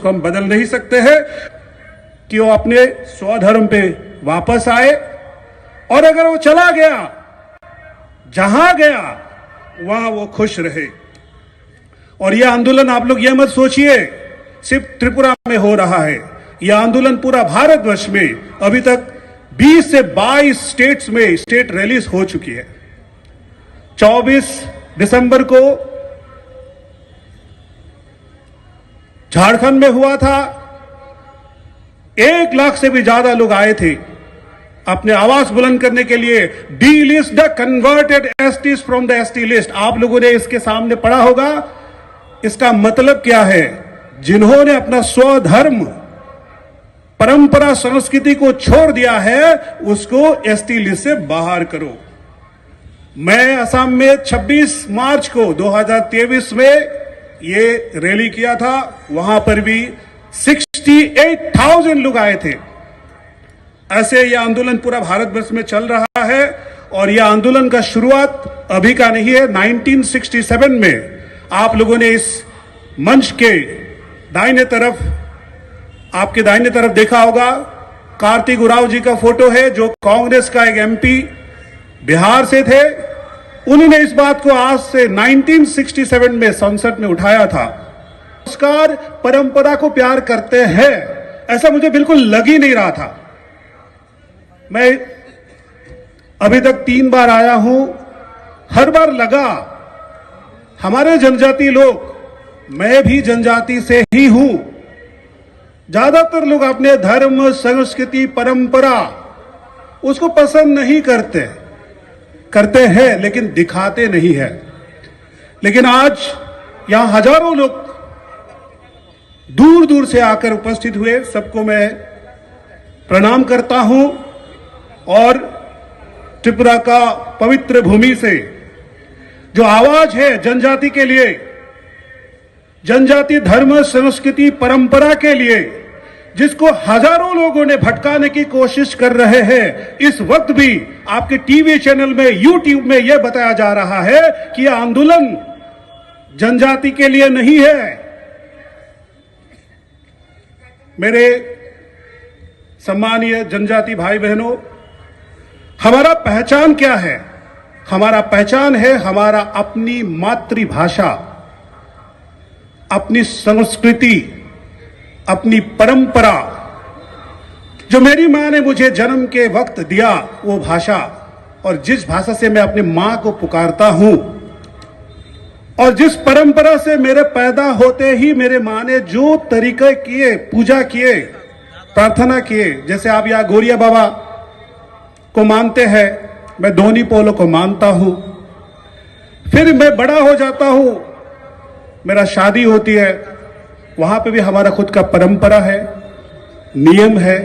उसको हम बदल नहीं सकते हैं कि वो अपने स्वधर्म पे वापस आए, और अगर वो चला गया, जहां गया वहां वो खुश रहे। और यह आंदोलन, आप लोग यह मत सोचिए सिर्फ त्रिपुरा में हो रहा है, यह आंदोलन पूरा भारतवर्ष में अभी तक 20 से 22 स्टेट्स में स्टेट रैलीज हो चुकी है। 24 दिसंबर को झारखंड में हुआ था, 1 लाख से भी ज्यादा लोग आए थे अपने आवाज बुलंद करने के लिए। D list the converted STs from the ST list. आप लोगों ने इसके सामने पढ़ा होगा, इसका मतलब क्या है? जिन्होंने अपना स्वधर्म, परंपरा, संस्कृति को छोड़ दिया है, उसको एसटी लिस्ट से बाहर करो। मैं असम में 26 मार्च को 2023 में ये रैली किया था, वहां पर भी 68,000 लोग आए थे। ऐसे यह आंदोलन पूरा भारतवर्ष में चल रहा है, और यह आंदोलन का शुरुआत अभी का नहीं है। 1967 में आप लोगों ने इस मंच के दाहिने तरफ, आपके दाहिने तरफ देखा होगा, कार्तिक उरांव जी का फोटो है, जो कांग्रेस का एक एमपी बिहार से थे। उन्होंने इस बात को आज से 1967 में संसद में उठाया था। संस्कार परंपरा को प्यार करते हैं, ऐसा मुझे बिल्कुल लग ही नहीं रहा था। मैं अभी तक 3 बार आया हूं, हर बार लगा हमारे जनजाति लोग, मैं भी जनजाति से ही हूं, ज्यादातर लोग अपने धर्म, संस्कृति, परंपरा उसको पसंद नहीं करते हैं, लेकिन दिखाते नहीं है। लेकिन आज यहां हजारों लोग दूर दूर से आकर उपस्थित हुए, सबको मैं प्रणाम करता हूं। और त्रिपुरा का पवित्र भूमि से जो आवाज है जनजाति के लिए, जनजाति धर्म, संस्कृति, परंपरा के लिए, जिसको हजारों लोगों ने भटकाने की कोशिश कर रहे हैं, इस वक्त भी आपके टीवी चैनल में, यूट्यूब में यह बताया जा रहा है कि यह आंदोलन जनजाति के लिए नहीं है। मेरे सम्मानीय जनजाति भाई बहनों, हमारा पहचान क्या है? हमारा पहचान है हमारा अपनी मातृभाषा, अपनी संस्कृति, अपनी परंपरा। जो मेरी मां ने मुझे जन्म के वक्त दिया, वो भाषा, और जिस भाषा से मैं अपनी मां को पुकारता हूं, और जिस परंपरा से मेरे पैदा होते ही मेरे मां ने जो तरीके किए, पूजा किए, प्रार्थना किए, जैसे आप यहां गोरिया बाबा को मानते हैं, मैं धोनी पोलो को मानता हूं। फिर मैं बड़ा हो जाता हूं, मेरा शादी होती है, वहां पे भी हमारा खुद का परंपरा है, नियम है।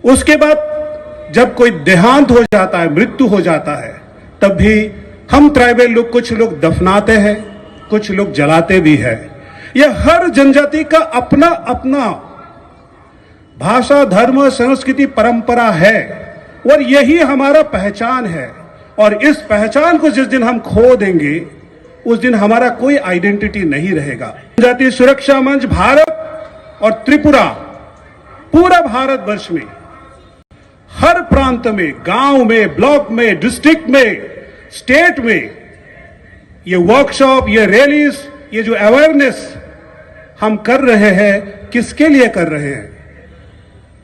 उसके बाद जब कोई देहांत हो जाता है, मृत्यु हो जाता है, तब भी हम ट्राइबल लोग, कुछ लोग दफनाते हैं, कुछ लोग जलाते भी हैं। यह हर जनजाति का अपना अपना भाषा, धर्म, संस्कृति, परंपरा है, और यही हमारा पहचान है। और इस पहचान को जिस दिन हम खो देंगे, उस दिन हमारा कोई आइडेंटिटी नहीं रहेगा। जनजातीय सुरक्षा मंच भारत और त्रिपुरा, पूरा भारतवर्ष में हर प्रांत में, गांव में, ब्लॉक में, डिस्ट्रिक्ट में, स्टेट में ये वर्कशॉप, ये रैलीज, ये जो अवेयरनेस हम कर रहे हैं, किसके लिए कर रहे हैं?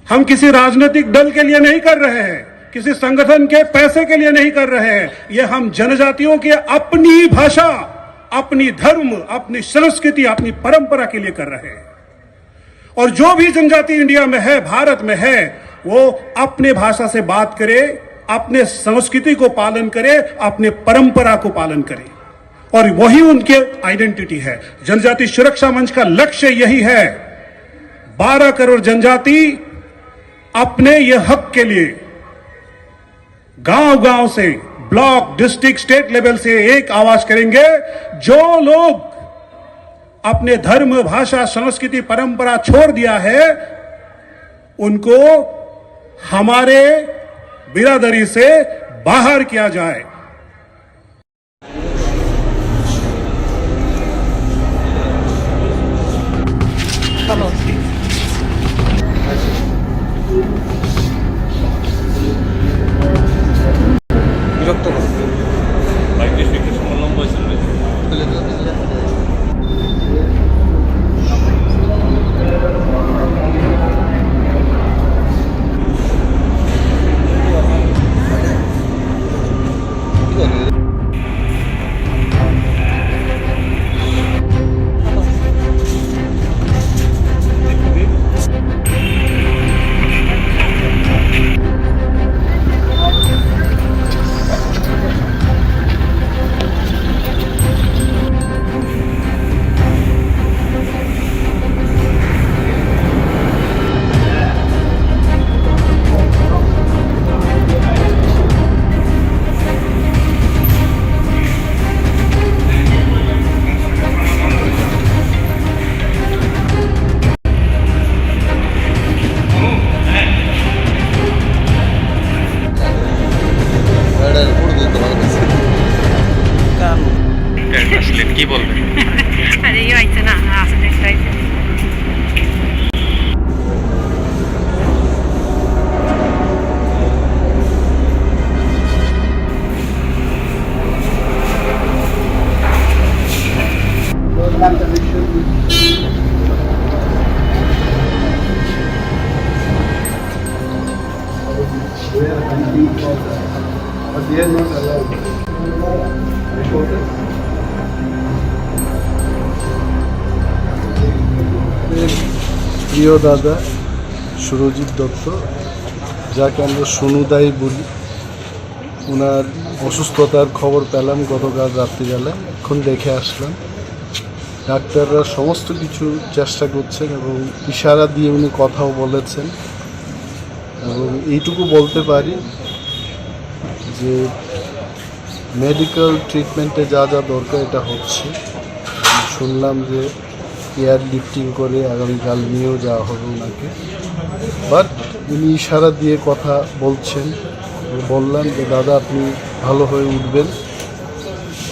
हम किसी राजनीतिक दल के लिए नहीं कर रहे हैं, किसी संगठन के पैसे के लिए नहीं कर रहे हैं। ये हम जनजातियों की अपनी भाषा, अपनी धर्म, अपनी संस्कृति, अपनी परंपरा के लिए कर रहे हैं। और जो भी जनजाति इंडिया में है, भारत में है, वो अपने भाषा से बात करे, अपने संस्कृति को पालन करे, अपने परंपरा को पालन करे, और वही उनके आइडेंटिटी है। जनजाति सुरक्षा मंच का लक्ष्य यही है, 12 करोड़ जनजाति अपने ये हक के लिए गांव गांव से, ब्लॉक, डिस्ट्रिक्ट, स्टेट लेवल से एक आवाज करेंगे। जो लोग अपने धर्म, भाषा, संस्कृति, परंपरा छोड़ दिया है, उनको हमारे बिरादरी से बाहर किया जाए। Here not allowed. Reported. প্রিয় দাদা সুরজিৎ দত্ত, যাকে আমরা সোনুদাই বলি, ওনার অসুস্থতার খবর পেলাম গতকাল রাত্রিবেলায়। এখন দেখে আসলাম। ডাক্তাররা সমস্ত কিছু চেষ্টা করছেন এবং ইশারা দিয়ে উনি কথাও বলেছেন। এবং এইটুকু বলতে পারি যে মেডিকেল ট্রিটমেন্টে যা যা দরকার এটা হচ্ছে। শুনলাম যে এয়ার লিফটিং করে আগামীকাল নিয়েও যাওয়া হবে ওনাকে। বাট উনি ইশারা দিয়ে কথা বলছেন। বললাম যে দাদা আপনি ভালো হয়ে উঠবেন,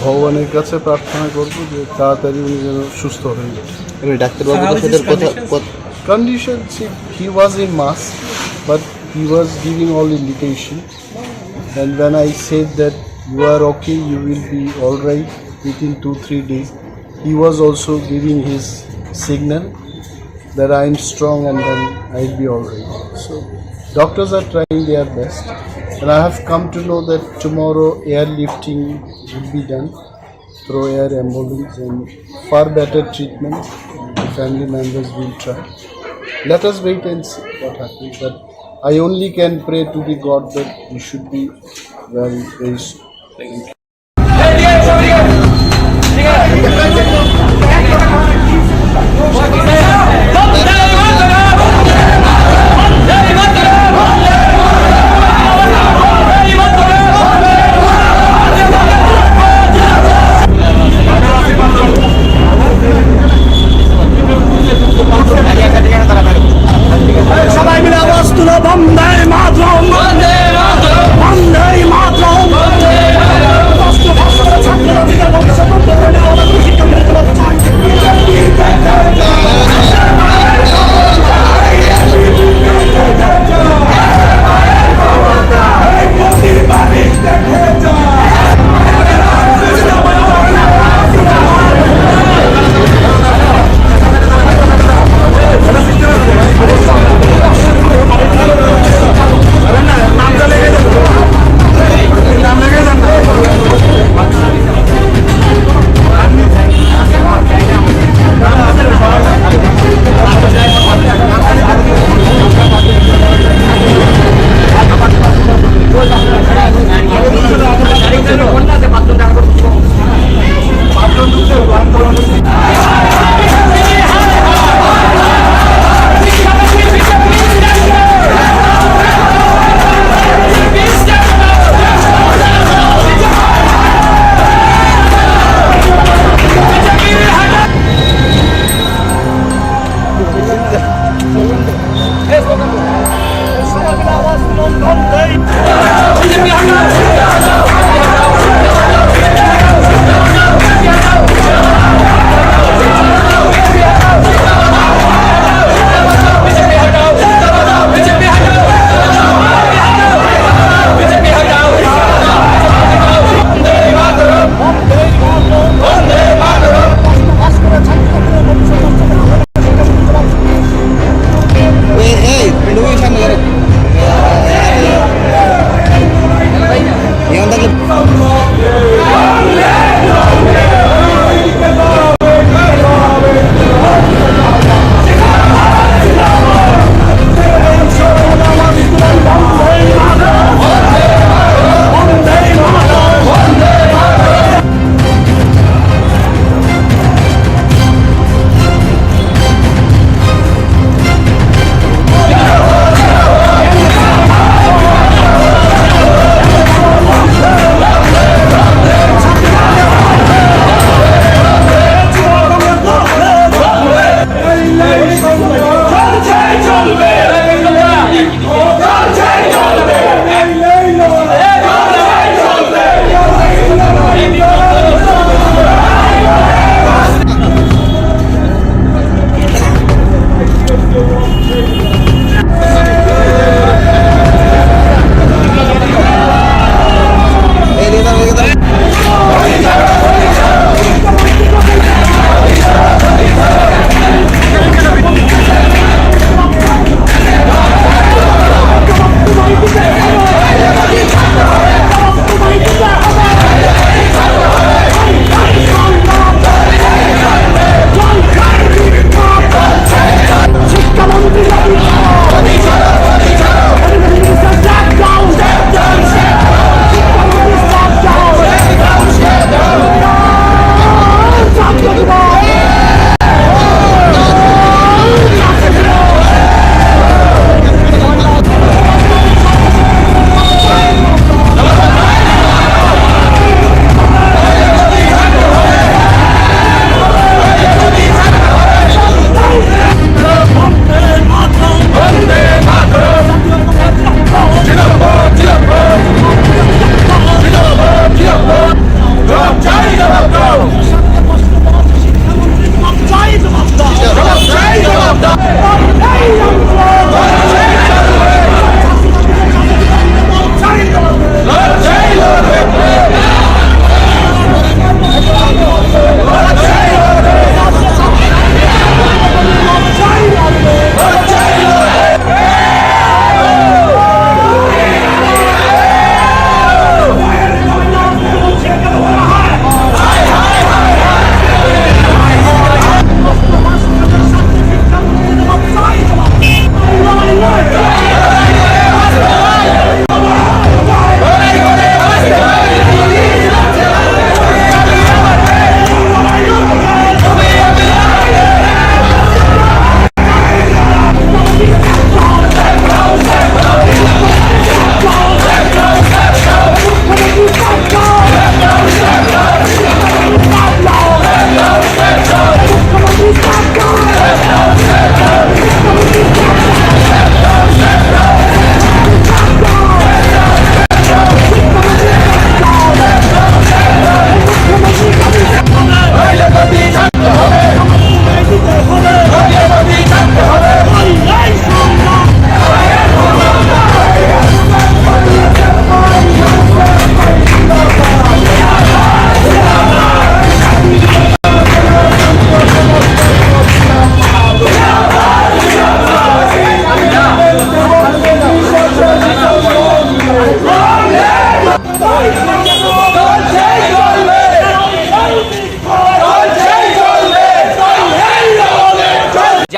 ভগবানের কাছে প্রার্থনা করব যে তাড়াতাড়ি উনি যেন সুস্থ হয়ে ওঠে। Condition, he was in mass, but he was giving all indication. And when I said that you are okay, you will be all right within 2-3 days, he was also giving his signal that I am strong and then I'll be all right. So doctors are trying their best, and I have come to know that tomorrow airlifting will be done through air ambulance and far better treatment. The family members will try. Let us wait and see what happens. But I only can pray to the God that he should be well very soon. Thank you.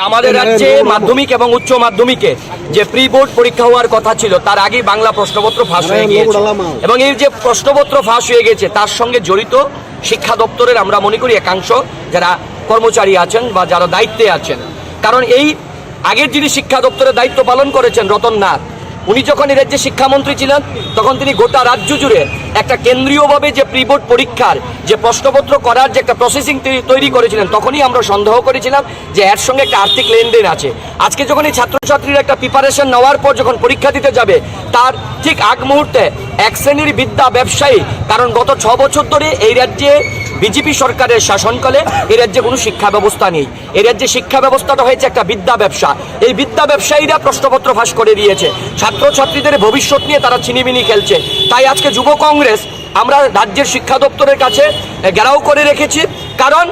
আমাদের রাজ্যে মাধ্যমিক এবং উচ্চ মাধ্যমিকে যে pre board পরীক্ষা হওয়ার কথা ছিল তার আগে বাংলা প্রশ্নপত্র ফাঁস হয়ে গিয়েছে এবং এই যে প্রশ্নপত্র ফাঁস হয়ে গেছে তার সঙ্গে জড়িত শিক্ষা দপ্তরের আমরা মনে করি একাংশ যারা কর্মচারী আছেন বা যারা দায়িত্বে আছেন। কারণ এই আগের যিনি শিক্ষা দপ্তরের দায়িত্ব পালন করেছেন রতন নাথ, উনি যখন এই রাজ্যে শিক্ষামন্ত্রী ছিলেন তখন তিনি গোটা রাজ্য জুড়ে একটা কেন্দ্রীয়ভাবে যে প্রি বোর্ড পরীক্ষার যে প্রশ্নপত্র করার যে একটা প্রসেসিং তৈরি করেছিলেন, তখনই আমরা সন্দেহ করেছিলাম যে এর সঙ্গে একটা আর্থিক লেনদেন আছে। আজকে যখন এই ছাত্রছাত্রীরা একটা প্রিপারেশন নেওয়ার পর যখন পরীক্ষা দিতে যাবে তার ঠিক আগ মুহূর্তে এক শ্রেণীর বিদ্যা ব্যবসায়ী, কারণ গত 6 বছর ধরে এই রাজ্যে বিজেপি সরকারের শাসনকালে এই রাজ্যে কোনো শিক্ষা ব্যবস্থা নেই। এই রাজ্যে শিক্ষা ব্যবস্থাটা হয়েছে একটা বিদ্যা ব্যবসা। এই বিদ্যা ব্যবসায়ীরা প্রশ্নপত্র ফাঁস করে দিয়েছে, ছাত্রছাত্রীদের ভবিষ্যৎ নিয়ে তারা ছিনিমিনি খেলছে। তাই আজকে যুব কংগ্রেস আমরা রাজ্যের শিক্ষা দপ্তরের কাছে ঘেরাও করে রেখেছি, কারণ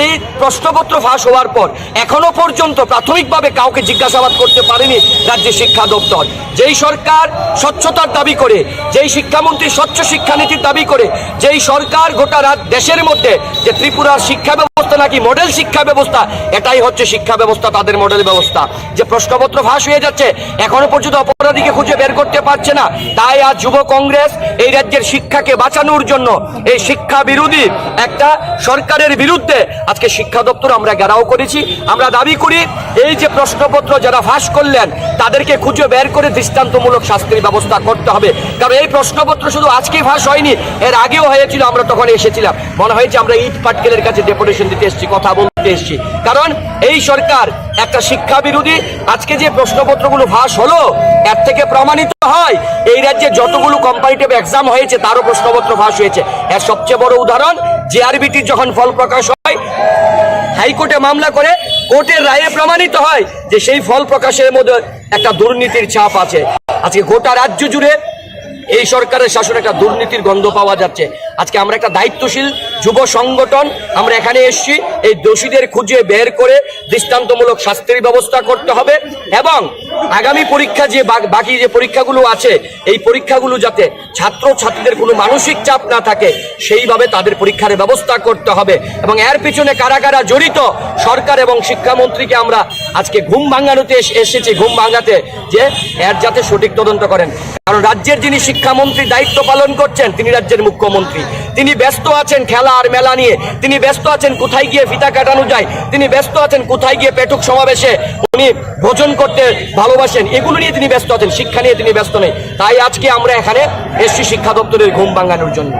এই প্রশ্নপত্র ফাঁস হওয়ার পর এখনো পর্যন্ত প্রাথমিকভাবে কাউকে জিজ্ঞাসাবাদ করতে পারেনি রাজ্যের শিক্ষা দপ্তর। যেই সরকার স্বচ্ছতার দাবি করে, যেই শিক্ষামন্ত্রী স্বচ্ছ শিক্ষানীতির দাবি করে, যেই সরকার গোটা দেশের মধ্যে যে ত্রিপুরার শিক্ষা ব্যবস্থা নাকি মডেল শিক্ষা ব্যবস্থা, এটাই হচ্ছে শিক্ষা ব্যবস্থা, তাদের মডেল ব্যবস্থা। যে প্রশ্নপত্র ফাঁস হয়ে যাচ্ছে এখনো পর্যন্ত অপরাধীকে খুঁজে বের করতে পারছে না। তাই আজ যুব কংগ্রেস এই রাজ্যের শিক্ষাকে বাঁচানোর জন্য এই শিক্ষা বিরোধী একটা সরকারের বিরুদ্ধে আজকে শিক্ষা দপ্তর আমরা ঘেরাও করেছি। আমরা দাবি করি এই যে প্রশ্নপত্র যারা ফাঁস করলেন তাদেরকে খুঁজে বের করে দৃষ্টান্তমূলক শাস্তির ব্যবস্থা করতে হবে। কারণ এই প্রশ্নপত্র শুধু আজকে ফাঁস হয়নি, এর আগেও হয়েছিল, আমরা তখন এসেছিলাম, মনে হয়েছে আমরা ইট পাটকেলের কাছে ডেপুটেশন দিতে এসেছি, কথা বলতে এসেছি। কারণ এই সরকার একটা শিক্ষা বিরোধী। আজকে যে প্রশ্নপত্রগুলো ফাঁস হলো এর থেকে প্রমাণিত হয় এই রাজ্যে যতগুলো কম্পারেটিভ এক্সাম হয়েছে তারও প্রশ্নপত্র ফাঁস হয়েছে। এর সবচেয়ে বড় উদাহরণ জেআরবিটির যখন ফল প্রকাশ হয়, হাইকোর্টে মামলা করে কোর্টের রায়ে প্রমাণিত হয় যে সেই ফল প্রকাশের মধ্যে একটা দুর্নীতির ছাপ আছে। আজকে গোটা রাজ্য জুড়ে এই সরকারের শাসনে একটা দুর্নীতির গন্ধ পাওয়া যাচ্ছে। আজকে আমরা একটা দায়িত্বশীল যুব সংগঠন আমরা এখানে এসেছি, এই দোষীদের খুঁজে বের করে দৃষ্টান্তমূলক শাস্তির ব্যবস্থা করতে হবে এবং আগামী পরীক্ষা যে বাকি যে পরীক্ষাগুলো আছে এই পরীক্ষাগুলো যাতে ছাত্রছাত্রীদের কোনো মানসিক চাপ না থাকে সেইভাবে তাদের পরীক্ষার ব্যবস্থা করতে হবে। এবং এর পিছনে কারা কারা জড়িত সরকার এবং শিক্ষামন্ত্রীকে আমরা আজকে ঘুম ভাঙানোতে এসেছি, ঘুম ভাঙাতে যে এর যাতে সঠিক তদন্ত করেন। কারণ রাজ্যের যিনি শিক্ষামন্ত্রী দায়িত্ব পালন করছেন তিনি রাজ্যের মুখ্যমন্ত্রী, তিনি ব্যস্ত আছেন খেলা আর মেলা নিয়ে, তিনি ব্যস্ত আছেন কোথায় গিয়ে ফিতা কাটানো যায়, তিনি ব্যস্ত আছেন কোথায় গিয়ে পেটুক সমাবেশে উনি ভোজন করতে ভালোবাসেন, এগুলো নিয়ে তিনি ব্যস্ত আছেন, শিক্ষা নিয়ে তিনি ব্যস্ত নেই। তাই আজকে আমরা এখানে এসছি শিক্ষা দপ্তরের ঘুম ভাঙানোর জন্য।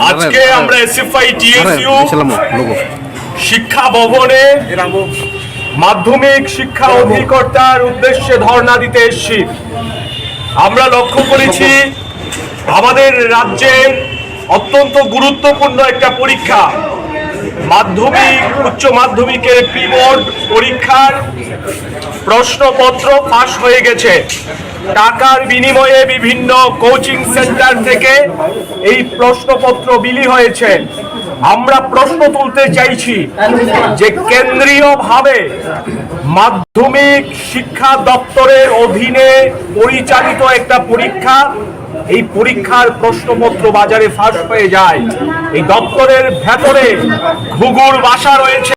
আজকে আমরা এসএফআই টিএসইউ শিক্ষা ভবনে মাধ্যমিক শিক্ষা অধিকর্তার উদ্দেশ্যে ধর্ণা দিতে এসেছি। আমরা লক্ষ্য করেছি আমাদের রাজ্যের অত্যন্ত গুরুত্বপূর্ণ একটা পরীক্ষা মাধ্যমিক উচ্চ মাধ্যমিকের প্রি বোর্ড পরীক্ষার প্রশ্নপত্র ফাঁস হয়ে গেছে। টাকার বিনিময়ে বিভিন্ন কোচিং সেন্টার থেকে এই প্রশ্নপত্র বিলি হয়েছে। আমরা প্রশ্ন তুলতে চাইছি যে কেন্দ্রীয়ভাবে মাধ্যমিক শিক্ষা দপ্তরের অধীনে পরিচালিত একটা পরীক্ষা, এই পরীক্ষার প্রশ্নপত্র বাজারে ফাঁস হয়ে যায়। এই দপ্তরের ভেতরে ঘুঘুর বাসা রয়েছে।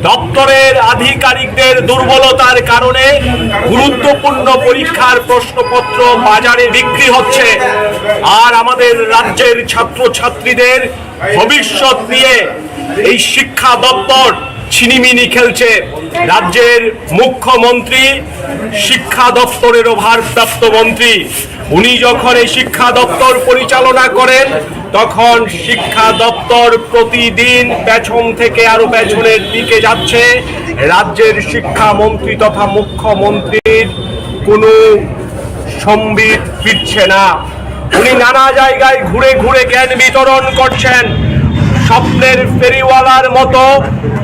দপ্তরের আধিকারিকদের দুর্বলতার কারণে গুরুত্বপূর্ণ পরীক্ষার প্রশ্নপত্র বাজারে বিক্রি হচ্ছে। আর আমাদের রাজ্যের ছাত্রছাত্রীদের ভবিষ্যৎ নিয়ে এই শিক্ষা দপ্তর ছিনিমিনি খেলছে। রাজ্যের মুখ্যমন্ত্রী শিক্ষা দপ্তরেরও ভারপ্রাপ্ত মন্ত্রী, উনি যখন এই শিক্ষা দপ্তর পরিচালনা করেন তখন শিক্ষা দপ্তর প্রতিদিন পেছন থেকে আরো পেছনের দিকে যাচ্ছে। রাজ্যের শিক্ষামন্ত্রী তথা মুখ্যমন্ত্রীর কোনো সম্বিত ফিরছে না। উনি নানা জায়গায় ঘুরে ঘুরে জ্ঞান বিতরণ করছেন। স্বপ্নের ফেরিওয়ালার মতো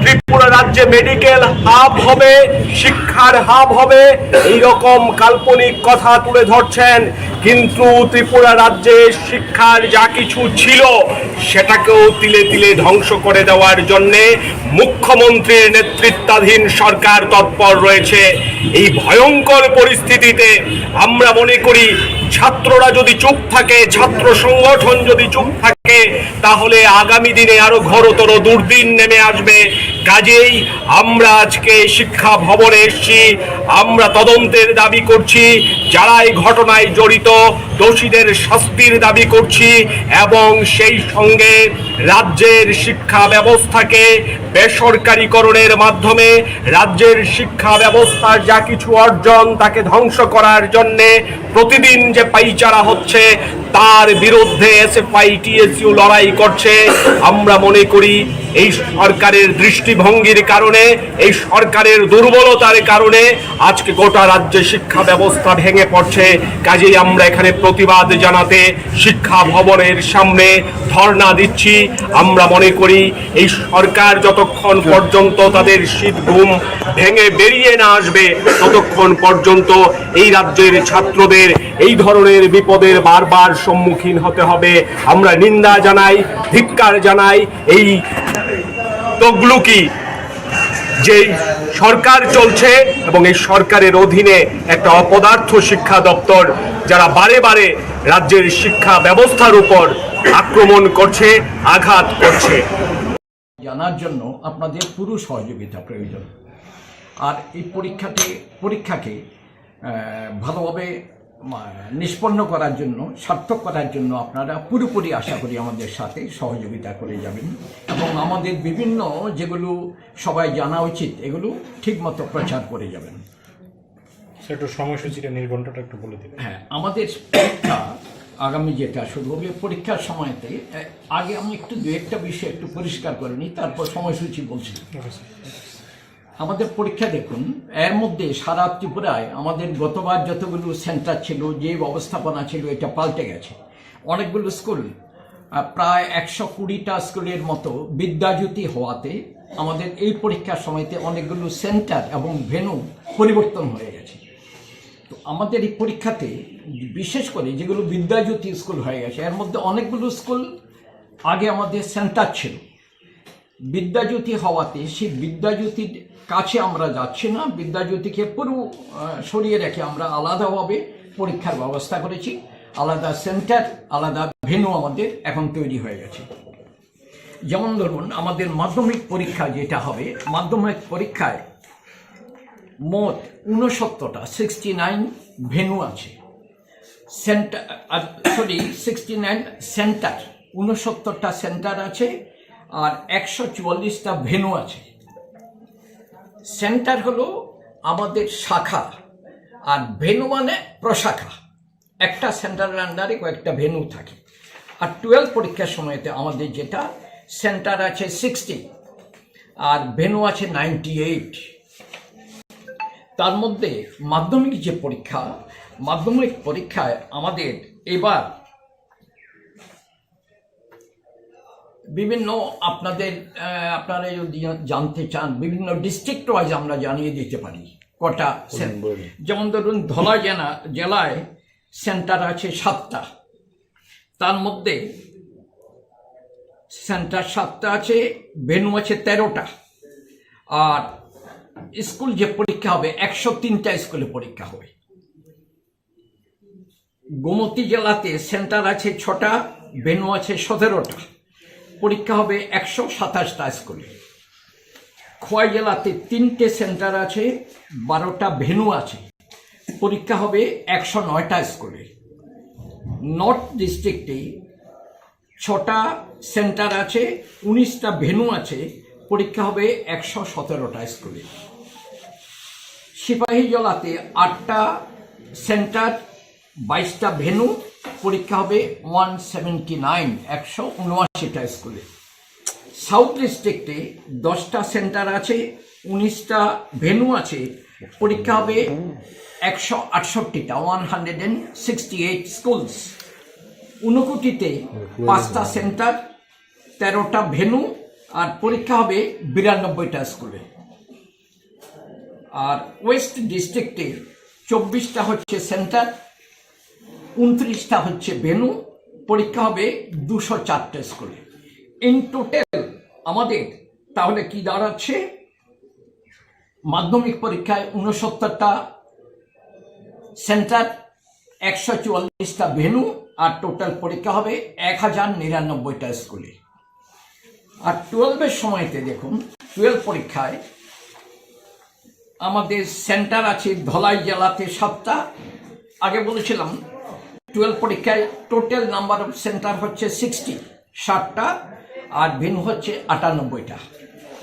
ত্রিপুরা রাজ্যে মেডিকেল হাব হবে, শিক্ষার হাব হবে, এইরকম কাল্পনিক কথা তুলে ধরছেন। কিন্তু ত্রিপুরা রাজ্যে শিক্ষার যা কিছু ছিল সেটাকেও তিলে তিলে ধ্বংস করে দেওয়ার জন্যে মুখ্যমন্ত্রীর নেতৃত্বাধীন সরকার তৎপর রয়েছে। এই ভয়ঙ্কর পরিস্থিতিতে আমরা মনে করি ছাত্ররা যদি চুপ থাকে, ছাত্র সংগঠন যদি চুপ থাকে, তাহলে আগামী দিনে আরো ঘোরতর দুর্দিন নেমে আসবে। কাজেই আমরা আজকে শিক্ষা ভবনে এসেছি। আমরা তদন্তের দাবি করছি, যারা এই ঘটনায় জড়িত দোষীদের শাস্তির দাবি করছি এবং সেই সঙ্গে রাজ্যের শিক্ষা ব্যবস্থাকে বেসরকারীকরণের মাধ্যমে রাজ্যের শিক্ষা ব্যবস্থার যা কিছু অর্জন তাকে ধ্বংস করার জন্যে প্রতিদিন যে পাইচারা হচ্ছে তার বিরুদ্ধে এসএফআই টিএসইউ লড়াই করছে। আমরা মনে করি এই সরকারের দৃষ্টিভঙ্গির কারণে, এই সরকারের দুর্বলতার কারণে আজকে গোটা রাজ্যে শিক্ষা ব্যবস্থা ভেঙে পড়ছে। কাজেই আমরা এখানে প্রতিবাদ জানাতে শিক্ষা ভবনের সামনে ধর্ণা দিচ্ছি। আমরা মনে করি এই সরকার যতক্ষণ পর্যন্ত তাদের শীত ঘুম ভেঙে বেরিয়ে না আসবে ততক্ষণ পর্যন্ত এই রাজ্যের ছাত্রদের এই ধরনের বিপদের বারবার সম্মুখীন হতে হবে। আমরা নিন্দা জানাই, ধিক্কার জানাই এই তগলুকি যে সরকার চলছে এবং এই সরকারের অধীনে একটা অপদার্থ শিক্ষা দপ্তর যারা বারে বারে রাজ্যের শিক্ষা ব্যবস্থার উপর আক্রমণ করছে, আঘাত করছে। জানার জন্য আপনাদের পুরো সহযোগিতা প্রয়োজন। আর এই পরীক্ষাকে ভালোভাবে নিষ্পন্ন করার জন্য, সার্থক করার জন্য আপনারা পুরোপুরি আশা করি আমাদের সাথে সহযোগিতা করে যাবেন এবং আমাদের বিভিন্ন যেগুলো সবাই জানা উচিত এগুলো ঠিকমতো প্রচার করে যাবেন। সেটা সময়সূচিটা নির্ঘণ্টটা একটু বলে দেবেন। হ্যাঁ, আমাদের পরীক্ষা আগামী যেটা শুরু হবে, পরীক্ষার সময়তে আগে আমি একটু দু একটা বিষয় একটু পরিষ্কার করে নিই, তারপর সময়সূচি বলছি। আমাদের পরীক্ষা দেখুন, এর মধ্যে সারা ত্রিপুরায় আমাদের গতবার যতগুলো সেন্টার ছিল, যে ব্যবস্থাপনা ছিল, এটা পাল্টে গেছে। অনেকগুলো স্কুল, প্রায় 120টা স্কুলের মতো বিদ্যাজ্যোতি হওয়াতে আমাদের এই পরীক্ষার সময়তে অনেকগুলো সেন্টার এবং ভেন্যু পরিবর্তন হয়ে গেছে। তো আমাদের এই পরীক্ষাতে বিশেষ করে যেগুলো বিদ্যাজ্যোতি স্কুল হয়ে গেছে, এর মধ্যে অনেকগুলো স্কুল আগে আমাদের সেন্টার ছিল। বিদ্যাজ্যোতি হওয়াতে সেই বিদ্যাজ্যোতির কাছে আমরা যাচ্ছি না, বিদ্যাজ্যোতিকে পুরো সরিয়ে রেখে আমরা আলাদাভাবে পরীক্ষার ব্যবস্থা করেছি। আলাদা সেন্টার, আলাদা ভেন্যু আমাদের এখন তৈরি হয়ে গেছে। যেমন ধরুন আমাদের মাধ্যমিক পরীক্ষা যেটা হবে, মাধ্যমিক পরীক্ষায় মোট 69টা 69 ভেন্যু আছে। সেন্টার 69 সেন্টার, 69টা সেন্টার আছে আর 144টা ভেন্যু আছে। সেন্টার হলো আমাদের শাখা আর ভেন্যু মানে প্রশাখা। একটা সেন্টারের আন্ডারে কয়েকটা ভেন্যু থাকে। আর 12 পরীক্ষার সময়তে আমাদের যেটা সেন্টার আছে 60 আর ভেন্যু আছে 98। তার মধ্যে মাধ্যমিক যে পরীক্ষা, মাধ্যমিক পরীক্ষায় আমাদের এবার বিভিন্ন আপনারা যদি জানতে চান বিভিন্ন ডিস্ট্রিক্ট ওয়াইজ আমরা জানিয়ে দিতে পারি কটা। যেমন ধরুন ধলাই জেলায় সেন্টার আছে 7টা, তার মধ্যে সেন্টার 7টা আছে, ভেন্যু আছে 13টা। আর স্কুল যে পরীক্ষা হবে 103টা স্কুলে পরীক্ষা হবে। গোমতী জেলাতে সেন্টার আছে 6টা, ভেন্যু আছে 17টা, পরীক্ষা হবে 127টা স্কুলে। খোয়াই জেলাতে 3টে সেন্টার আছে, 12টা ভেন্যু আছে, পরীক্ষা হবে 109টা স্কুলে। নর্থ ডিস্ট্রিক্টে 6টা সেন্টার আছে, 19টা ভেন্যু আছে, পরীক্ষা হবে 117টা স্কুলে। সিপাহীজলাতে 8টা সেন্টার, 22টা ভেন্যু, পরীক্ষা হবে 179টা স্কুলে। সাউথ ডিস্ট্রিক্টে 10টা সেন্টার আছে, 19টা ভেন্যু আছে, পরীক্ষা হবে 168টা 168 স্কুলস। ঊনকোটিতে 5টা সেন্টার, 13টা ভেন্যু, আর পরীক্ষা হবে 92টা স্কুলে। আর ওয়েস্ট ডিস্ট্রিক্টে 24টা হচ্ছে সেন্টার, 29টা হচ্ছে ভেন্যু, পরীক্ষা হবে 204টা স্কুলে। ইন টোটাল আমাদের তাহলে কি দাঁড়াচ্ছে, মাধ্যমিক পরীক্ষায় 69টা সেন্টার, 144টা ভেন্যু, আর টোটাল পরীক্ষা হবে 1099টা স্কুলে। আর 12-এর সময়তে দেখুন 12 পরীক্ষায় আমাদের সেন্টার আছে ধলাই জেলাতে 7টা। আগে বলেছিলাম 12 পরীক্ষায় টোটাল নাম্বার অফ সেন্টার হচ্ছে 60টা, আর ভেন্যু হচ্ছে 98টা।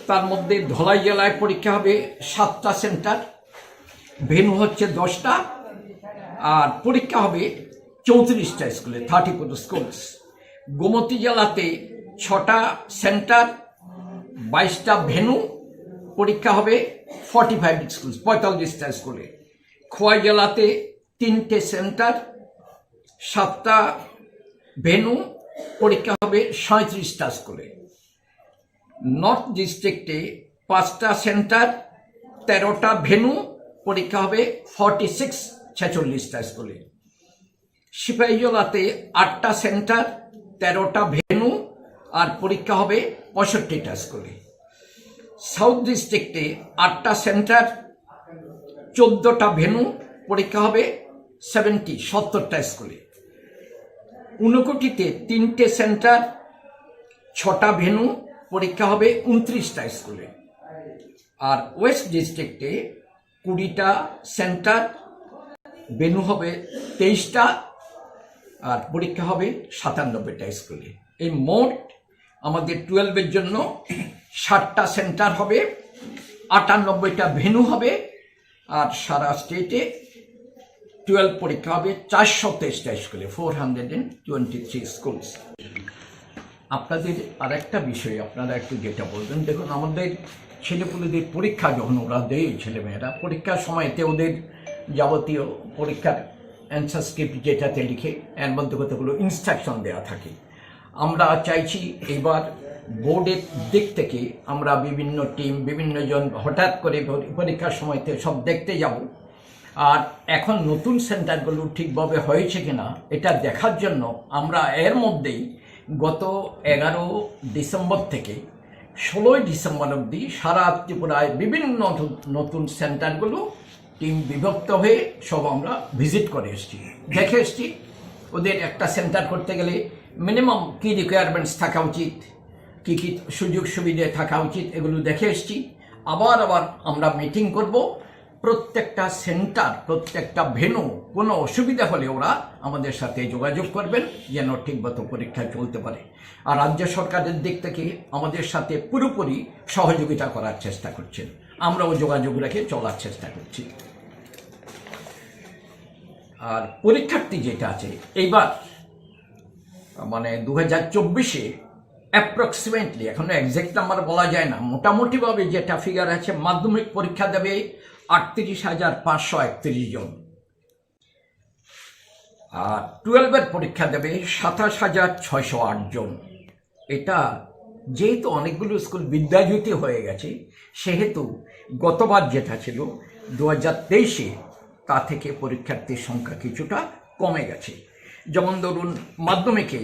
তার মধ্যে ধলাই জেলায় পরীক্ষা হবে 7টা সেন্টার, ভেন্যু হচ্ছে 10টা, আর পরীক্ষা হবে 34টা স্কুলে 34 স্কুলস। গোমতী জেলাতে 6টা সেন্টার, 22টা ভেন্যু, পরীক্ষা হবে 45 স্কুলস 45টা স্কুলে। খোয়াই জেলাতে 3টে সেন্টার, 7টা ভেন্যু, পরীক্ষা হবে 37টা স্কুলে। নর্থ ডিস্ট্রিক্টে 5টা সেন্টার, 13টা ভেন্যু, পরীক্ষা হবে 46টা স্কুলে। সিপাহীজলাতে 8টা সেন্টার, 13টা ভেন্যু, আর পরীক্ষা হবে 65টা স্কুলে। সাউথ ডিস্ট্রিক্টে 8টা সেন্টার, 14টা ভেন্যু, পরীক্ষা হবে 70টা স্কুলে। ঊনকোটিতে 3টে সেন্টার, 6টা ভেন্যু, পরীক্ষা হবে 29টা স্কুলে। আর ওয়েস্ট ডিস্ট্রিক্টে 20টা সেন্টার, ভেন্যু হবে 23টা, আর পরীক্ষা হবে 97টা স্কুলে। এই মোট আমাদের 12-এর জন্য 60টা সেন্টার হবে, 98টা ভেন্যু হবে, আর সারা স্টেটে 12 পরীক্ষা হবে 423টা স্কুলে 423 স্কুলস। আপনাদের আরেকটা বিষয় আপনারা একটু যেটা বলবেন, দেখুন আমাদের ছেলেপুলেদের পরীক্ষা যখন ওরা দেয়, ছেলেমেয়েরা পরীক্ষার সময়তে ওদের যাবতীয় পরীক্ষার অ্যান্সার স্ক্রিপ্ট যেটাতে লিখে এর মধ্যে কতগুলো ইনস্ট্রাকশন দেওয়া থাকে। আমরা চাইছি এবার বোর্ডের দিক থেকে আমরা বিভিন্ন টিম বিভিন্ন জন হঠাৎ করে পরীক্ষার সময়তে সব দেখতে যাব, আর এখন নতুন সেন্টারগুলো ঠিকভাবে হয়েছে কিনা এটা দেখার জন্য আমরা এর মধ্যেই গত 11 ডিসেম্বর থেকে 16 ডিসেম্বর অবধি সারা ত্রিপুরায় বিভিন্ন নতুন সেন্টারগুলো টিম বিভক্ত হয়ে সব আমরা ভিজিট করে এসেছি, দেখে এসেছি। ওদের একটা সেন্টার করতে গেলে মিনিমাম কী রিকোয়ারমেন্টস থাকা উচিত, কী কী সুযোগ সুবিধে থাকা উচিত, এগুলো দেখে এসেছি। আবার আমরা মিটিং করব। প্রত্যেকটা সেন্টার, প্রত্যেকটা ভেন্যু কোনো অসুবিধা হলে ওরা আমাদের সাথে যোগাযোগ করবেন যেন ঠিকমতো পরীক্ষা চলতে পারে। আর রাজ্য সরকারের দিক থেকে আমাদের সাথে পুরোপুরি সহযোগিতা করার চেষ্টা করছেন, আমরাও যোগাযোগ রেখে চলার চেষ্টা করছি। আর পরীক্ষার্থী যেটা আছে, এইবার মানে 2024-এ অ্যাপ্রক্সিমেটলি, এখনো এক্সাক্ট নাম্বার বলা যায় না, মোটামুটিভাবে যেটা ফিগার আছে, মাধ্যমিক পরীক্ষা দেবে 38,531 জন, আর 12-এর পরীক্ষা দেবে 27,608 জন। এটা যেহেতু অনেকগুলো স্কুল বিদ্যাজ্যোতি হয়ে গেছে, সেহেতু গতবার যেটা ছিল 2023-এ তা থেকে পরীক্ষার্থীর সংখ্যা কিছুটা কমে গেছে। যেমন ধরুন মাধ্যমিকে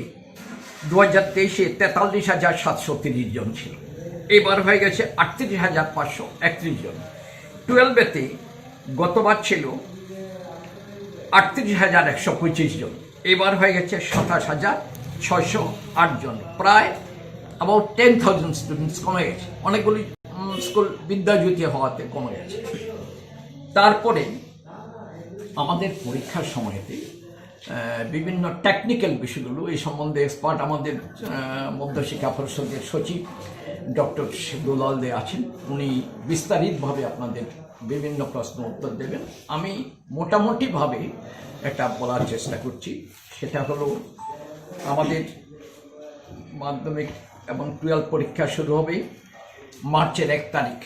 2023-এ 43,730 জন ছিল, এবার হয়ে গেছে 38,531 জন। 12-এতে গতবার ছিল 38,125 জন, এবার হয়ে গেছে 27,608 জন, প্রায় অ্যাবাউট 10,000 স্টুডেন্টস কমে গেছে। অনেকগুলি স্কুল বিদ্যাজ্যোতি হওয়াতে কমে গেছে। তারপরে আমাদের পরীক্ষার সময়তে বিভিন্ন টেকনিক্যাল বিষয়গুলো, এই সম্বন্ধে এক্সপার্ট আমাদের মধ্যশিক্ষা পরিষদের সচিব ডক্টর দুলাল দে আছেন, উনি বিস্তারিতভাবে আপনাদের বিভিন্ন প্রশ্ন উত্তর দেবেন। আমি মোটামুটিভাবে এটা বলার চেষ্টা করছি, সেটা হলো আমাদের মাধ্যমিক এবং 12 পরীক্ষা শুরু হবে মার্চের 1 তারিখ,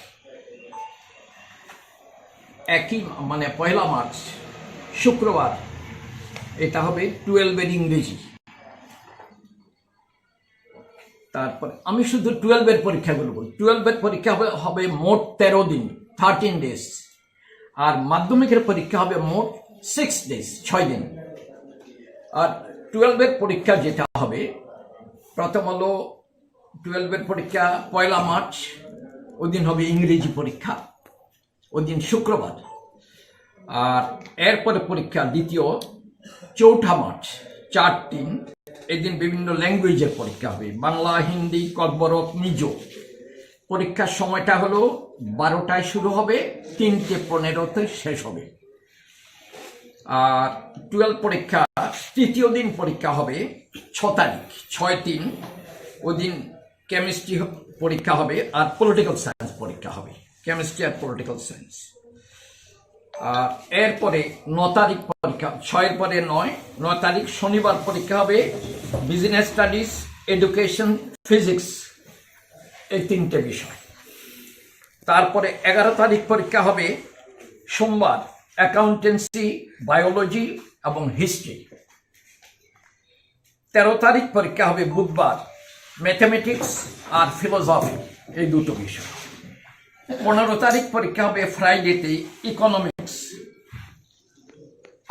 মানে 1 মার্চ শুক্রবার। এটা হবে 12-এর ইংরেজি। তারপর আমি শুধু 12-এর পরীক্ষাগুলো বলি। 12-এর পরীক্ষা হবে মোট 13 দিন, 13 ডেজ, আর মাধ্যমিকের পরীক্ষা হবে মোট 6 ডেজ, 6 দিন। আর 12-এর পরীক্ষা যেটা হবে, প্রথম হলো 12-এর পরীক্ষা 1 মার্চ, ওই দিন হবে ইংরেজি পরীক্ষা, ওই দিন শুক্রবার। আর এরপরে পরীক্ষা দ্বিতীয় 4 মার্চ, 4-3, এই দিন বিভিন্ন ল্যাঙ্গুয়েজের পরীক্ষা হবে, বাংলা, হিন্দি, ককবরক, মিজো। পরীক্ষার সময়টা হলো 12টায় শুরু হবে, 3:15-তে শেষ হবে। আর 12 পরীক্ষা তৃতীয় দিন পরীক্ষা হবে 6 তারিখ, 6-3, ওই দিন কেমিস্ট্রি পরীক্ষা হবে আর পলিটিক্যাল সায়েন্স পরীক্ষা হবে, কেমিস্ট্রি আর পলিটিক্যাল সায়েন্স। আর এরপরে 9 তারিখ পরীক্ষা, 6-এর পরে 9 তারিখ শনিবার পরীক্ষা হবে বিজনেস স্টাডিজ, এডুকেশন, ফিজিক্স, এই 3টে বিষয়। তারপরে 11 তারিখ পরীক্ষা হবে সোমবার, অ্যাকাউন্টেন্সি, বায়োলজি এবং হিস্ট্রি। 13 তারিখ পরীক্ষা হবে বুধবার, ম্যাথমেটিক্স আর ফিলোসফি, এই 2টো বিষয়। 15 তারিখ পরীক্ষা হবে ফ্রাইডেতে ইকোনমিক্স।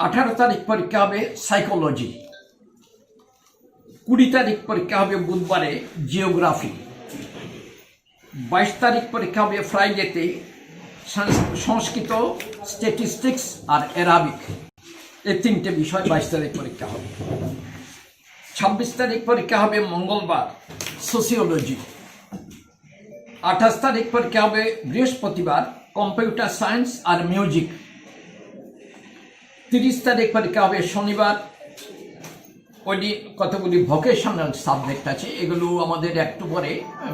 18 তারিখ পরীক্ষা হবে সাইকোলজি। 20 তারিখ পরীক্ষা হবে বুধবারে জিওগ্রাফি। 22 তারিখ পরীক্ষা হবে ফ্রাইডেতে সংস্কৃত, স্ট্যাটিস্টিক্স আর অ্যারাবিক, এই 3টে বিষয় 22 তারিখ পরীক্ষা হবে। 26 তারিখ পরীক্ষা হবে মঙ্গলবার, সোসিওলজি। 28 তারিখ পরীক্ষা হবে বৃহস্পতিবার, কম্পিউটার সায়েন্স আর মিউজিক। 30 তারিখ পরীক্ষা হবে শনিবার, ওই কতগুলি ভোকেশনাল সাবজেক্ট আছে, এগুলো আমাদের একটু পরে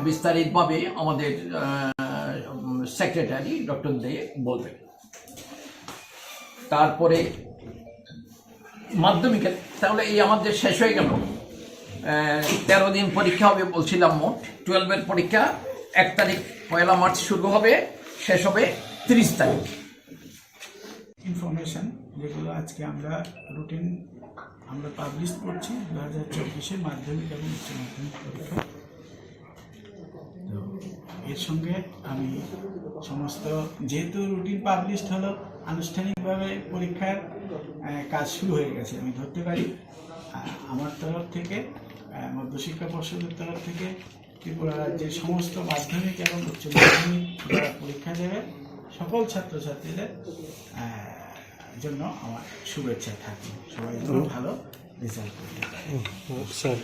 বিস্তারিতভাবে আমাদের সেক্রেটারি ডক্টর দে বলবেন। তারপরে মাধ্যমিকের, তাহলে এই আমাদের শেষ হয়ে গেল। 13 দিন পরীক্ষা হবে বলছিলাম মোট। 12-এর পরীক্ষা 1 তারিখ 1 মার্চ শুরু হবে, শেষ হবে 30 তারিখ। ইনফরমেশন যেগুলো আজকে আমরা রুটিন পাবলিশ করছি 2024-এর মাধ্যমিক এবং উচ্চ মাধ্যমিক পরীক্ষা। তো এর সঙ্গে আমি সমস্ত, যেহেতু রুটিন পাবলিশ হলো, আনুষ্ঠানিকভাবে পরীক্ষার কাজ শুরু হয়ে গেছে আমি ধরতে পারি। আমার তরফ থেকে, মধ্যশিক্ষা পর্ষদের তরফ থেকে ত্রিপুরা রাজ্যের সমস্ত মাধ্যমিক এবং উচ্চ মাধ্যমিক যারা পরীক্ষা দেবে সকল ছাত্রছাত্রীদের জন্য আমার শুভেচ্ছা থাকবে, সবাই যেন ভালো রেজাল্ট করতে পারে। স্যার,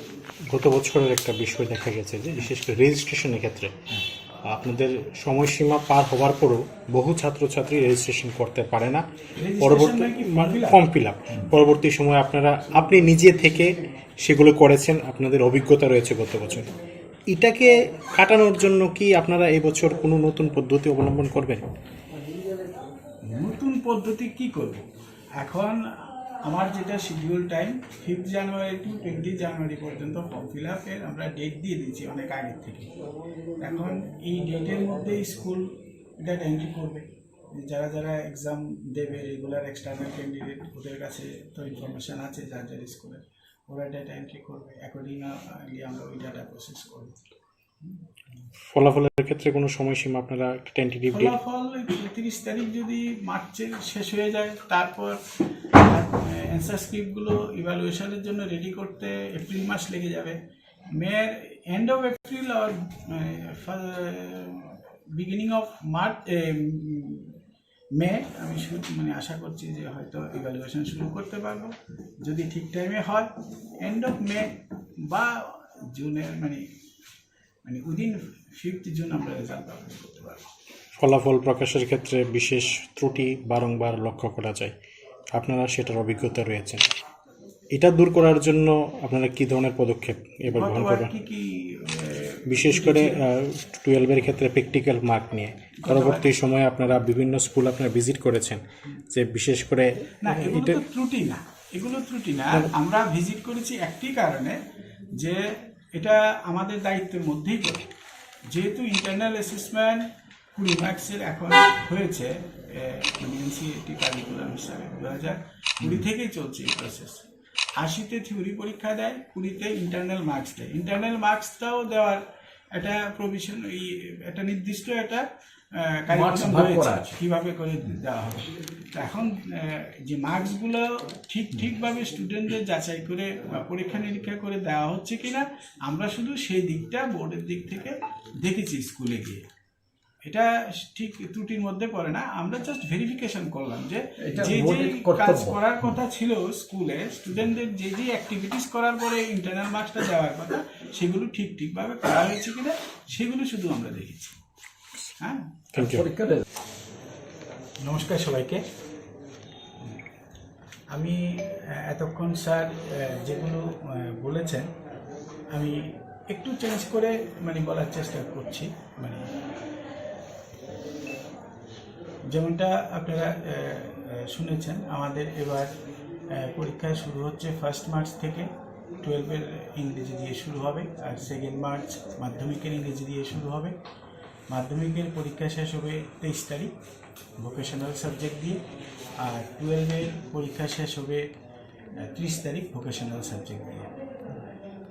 গত বছরের একটা বিষয় দেখা গেছে যে বিশেষ করে রেজিস্ট্রেশনের ক্ষেত্রে আপনাদের সময়সীমা পার হওয়ার পরও বহু ছাত্রছাত্রী রেজিস্ট্রেশন করতে পারে না, পরবর্তী ফর্ম ফিল আপ, পরবর্তী সময় আপনি নিজে থেকে সেগুলো করেছেন, আপনাদের অভিজ্ঞতা রয়েছে গত বছর। এটাকে কাটানোর জন্য কি আপনারা এবছর কোনো নতুন পদ্ধতি অবলম্বন করবেন? নতুন পদ্ধতি কি করব? এখন আমার যেটা শিডিউল টাইম 5 জানুয়ারি টু 20 জানুয়ারি পর্যন্ত ফর্ম ফিল আপের আমরা ডেট দিয়ে দিয়েছি অনেক আগের থেকে। এখন এই ডেটের মধ্যে স্কুল এটা এন্ট্রি করবে, যারা যারা এক্সাম দেবে রেগুলার এক্সটার্নাল ক্যান্ডিডেট, ওদের কাছে তো ইনফরমেশান আছে যার যার স্কুলের, ওরা ডাটা এন্ট্রি করবে, অ্যাকর্ডিংলি আমরা ওই ডাটা প্রসেস করব। ফলাফলের ক্ষেত্রে কোনো সময়সীমা আপনারা টেন্টেটিভ ডেট? ফলাফল 30 তারিখ যদি মার্চের শেষ হয়ে যায়, তারপর অ্যান্সার স্ক্রিপ্টগুলো ইভ্যালুয়েশনের জন্য রেডি করতে এপ্রিল মাস লেগে যাবে। End of April R beginning of March মে আমি আশা করছি যে হয়তো ইভ্যালুয়েশন শুরু করতে পারবো, যদি ঠিক টাইমে হয় এন্ড অফ মে বা জুনের মানে উইদিন 5th জুন আমরা রেজাল্ট পাবলিশ করতে পারবো। ফলাফল প্রকাশের ক্ষেত্রে বিশেষ ত্রুটি বারংবার লক্ষ্য করা যায়, আপনারা সেটার অভিজ্ঞতা রয়েছে। এটা দূর করার জন্য আপনারা কি ধরনের পদক্ষেপ এবার গ্রহণ করবেন? বিশেষ করে 12-এর ক্ষেত্রে প্র্যাকটিক্যাল মার্ক নিয়ে পরবর্তী সময়ে আপনারা বিভিন্ন স্কুল আপনারা ভিজিট করেছেন, যে বিশেষ করে না এগুলো তো ত্রুটি না, আমরা ভিজিট করেছি একটি কারণে যে এটা আমাদের দায়িত্বের মধ্যেই পড়ে, যেহেতু ইন্টারনাল অ্যাসেসমেন্ট 20 মার্কসের এখন হয়েছে এনসিইআরটি কারিকুলাম হিসাবে 2020 থেকেই চলছে এই প্রসেস। 80তে থিওরি পরীক্ষা দেয়, 20তে ইন্টারনাল মার্কস দেয়। ইন্টারনাল মার্কসটাও দেওয়ার একটা প্রভিশন, একটা নির্দিষ্ট একটা কারিকুলাম রয়েছে কীভাবে করে দেওয়া হবে। এখন যে মার্কসগুলো ঠিকভাবে স্টুডেন্টদের যাচাই করে বা পরীক্ষা নিরীক্ষা করে দেওয়া হচ্ছে কিনা, আমরা শুধু সেই দিকটা বোর্ডের দিক থেকে দেখেছি স্কুলে গিয়ে। এটা ঠিক ত্রুটির মধ্যে পড়ে না, আমরা জাস্ট ভেরিফিকেশন করলাম যে যে কাজ করার কথা ছিল স্কুলে, স্টুডেন্টদের যে যে অ্যাক্টিভিটিস করার পরে ইন্টারনাল মার্কসটা দেওয়ার কথা সেগুলো ঠিকভাবে করা হয়েছে কিনা সেগুলো শুধু আমরা দেখেছি। হ্যাঁ, নমস্কার সবাইকে। আমি এতক্ষণ স্যার যেগুলো বলেছেন আমি একটু চেঞ্জ করে বলার চেষ্টা করছি। যেমনটা আপনারা শুনেছেন, আমাদের এবার পরীক্ষা শুরু হচ্ছে 1 মার্চ থেকে। 12-এর ইংরেজি দিয়ে শুরু হবে, আর 2 মার্চ মাধ্যমিকের ইংরেজি দিয়ে শুরু হবে। মাধ্যমিকের পরীক্ষা শেষ হবে 23 তারিখ ভোকেশনাল সাবজেক্ট দিয়ে, আর 12-এর পরীক্ষা শেষ হবে 30 তারিখ ভোকেশনাল সাবজেক্ট দিয়ে।